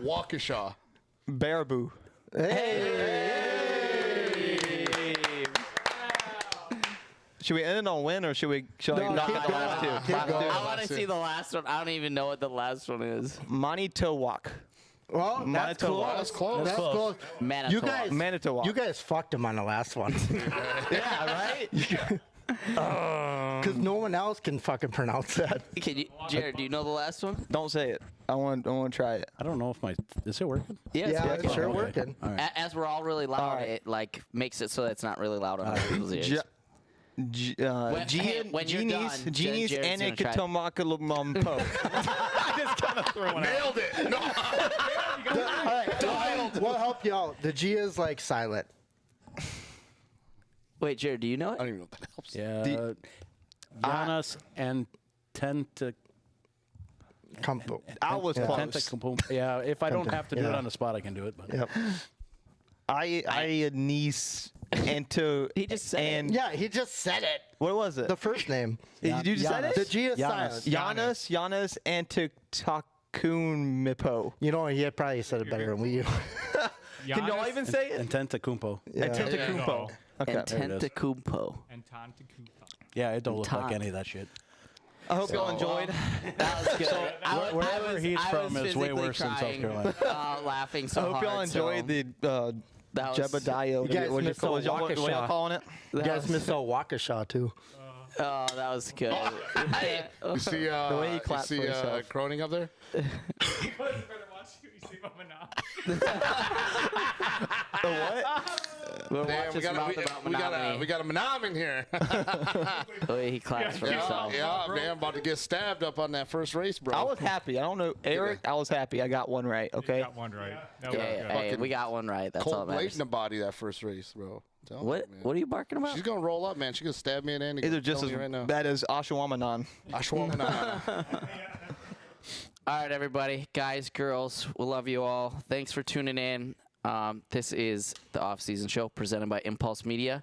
Waukesha. Baraboo. Should we end it on win or should I keep knock out the going. last two? Keep Last going. two. I want to see the last one. I don't even know what the last one is. Manitowak. Well, that's Manitoba. close. That's close. That's close. Manitoba. You guys, Manitowoc. you guys fucked him on the last one. Yeah, right? Because no one else can fucking pronounce that. Can you, Jared? Do you know the last one? Don't say it. I want to try it. I don't know if is it working? Yeah, it's Yeah, working. it's sure Okay. working. All right. As we're all really loud, All right. it like makes it so that it's not really loud on other people's ears. When you're done, Genies Jared's and gonna try. Katomakalumpo. I just kind of threw one out. Nailed it. No. All right, we'll help you out. The G is like silent. Wait, Jared, do you know I it? don't even know what that helps. Yeah. Giannis and Tenta. I was close. Tentacapum. Yeah, if I don't have to do it Yeah. on the spot, I can do it. But Yep. I niece and to He just said and Yeah, he just said it. what was it? The first name. Did you just say The it? G is Giannis. silent. Giannis and to talk Mipo. You know, he had probably said it better than we do. Can y'all even say it? Antetokounmpo. Yeah. Antetokounmpo. Okay. Antetokounmpo. Yeah, it don't look like any of that shit. I hope y'all enjoyed. That was good. Wherever he's from is way worse than South Carolina. Laughing so I hope hard. y'all enjoyed the Jebediah. You guys missed what y'all calling it? You guys missed Waukesha too. Oh, that was good. You see, the way he clapped you see for himself. Croning up there? We'll Damn, watch we his got, mouth a, about we, got a, Menominee. we got a Menom in here. The way he claps for himself. Yeah, man, about to get stabbed up on that first race, bro. I was happy. I don't know, Eric. I was happy. I got one right. Okay. You got one right. That Yeah, was good. hey, we got one right. That's all Cold that blade matters. in the body that first race, bro. Tell What? me, man. What are you barking about? She's gonna roll up, man. She's gonna stab me in the end. These are just Tell as me right now. bad as Ashwaubenon. All right, everybody, guys, girls, we love you all. Thanks for tuning in. This is the off-season show presented by Impulse Media.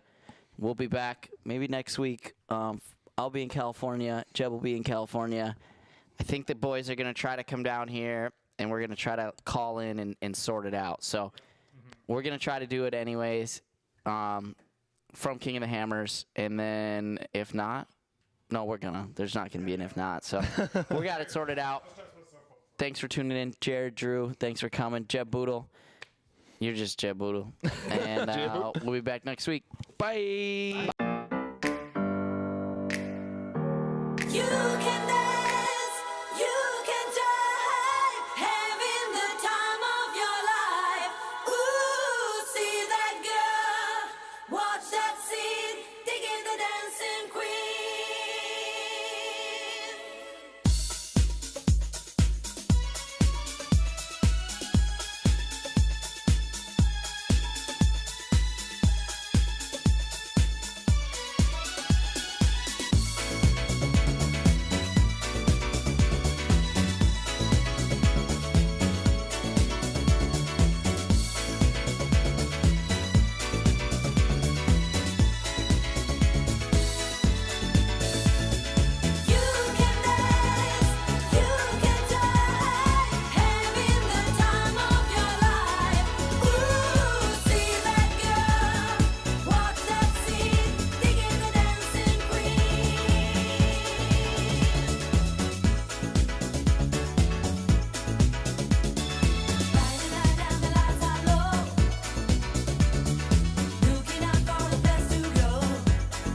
We'll be back maybe next week. I'll be in California. Jeb will be in California. I think the boys are going to try to come down here, and we're going to try to call in and sort it out. So we're going to try to do it anyways from King of the Hammers. And then if not, no, we're going to. There's not going to be an if not. So we got it sorted out. Thanks for tuning in. Jared, Drew, thanks for coming. Jeb Bootle. You're just Jeb Bootle. And we'll be back next week. Bye.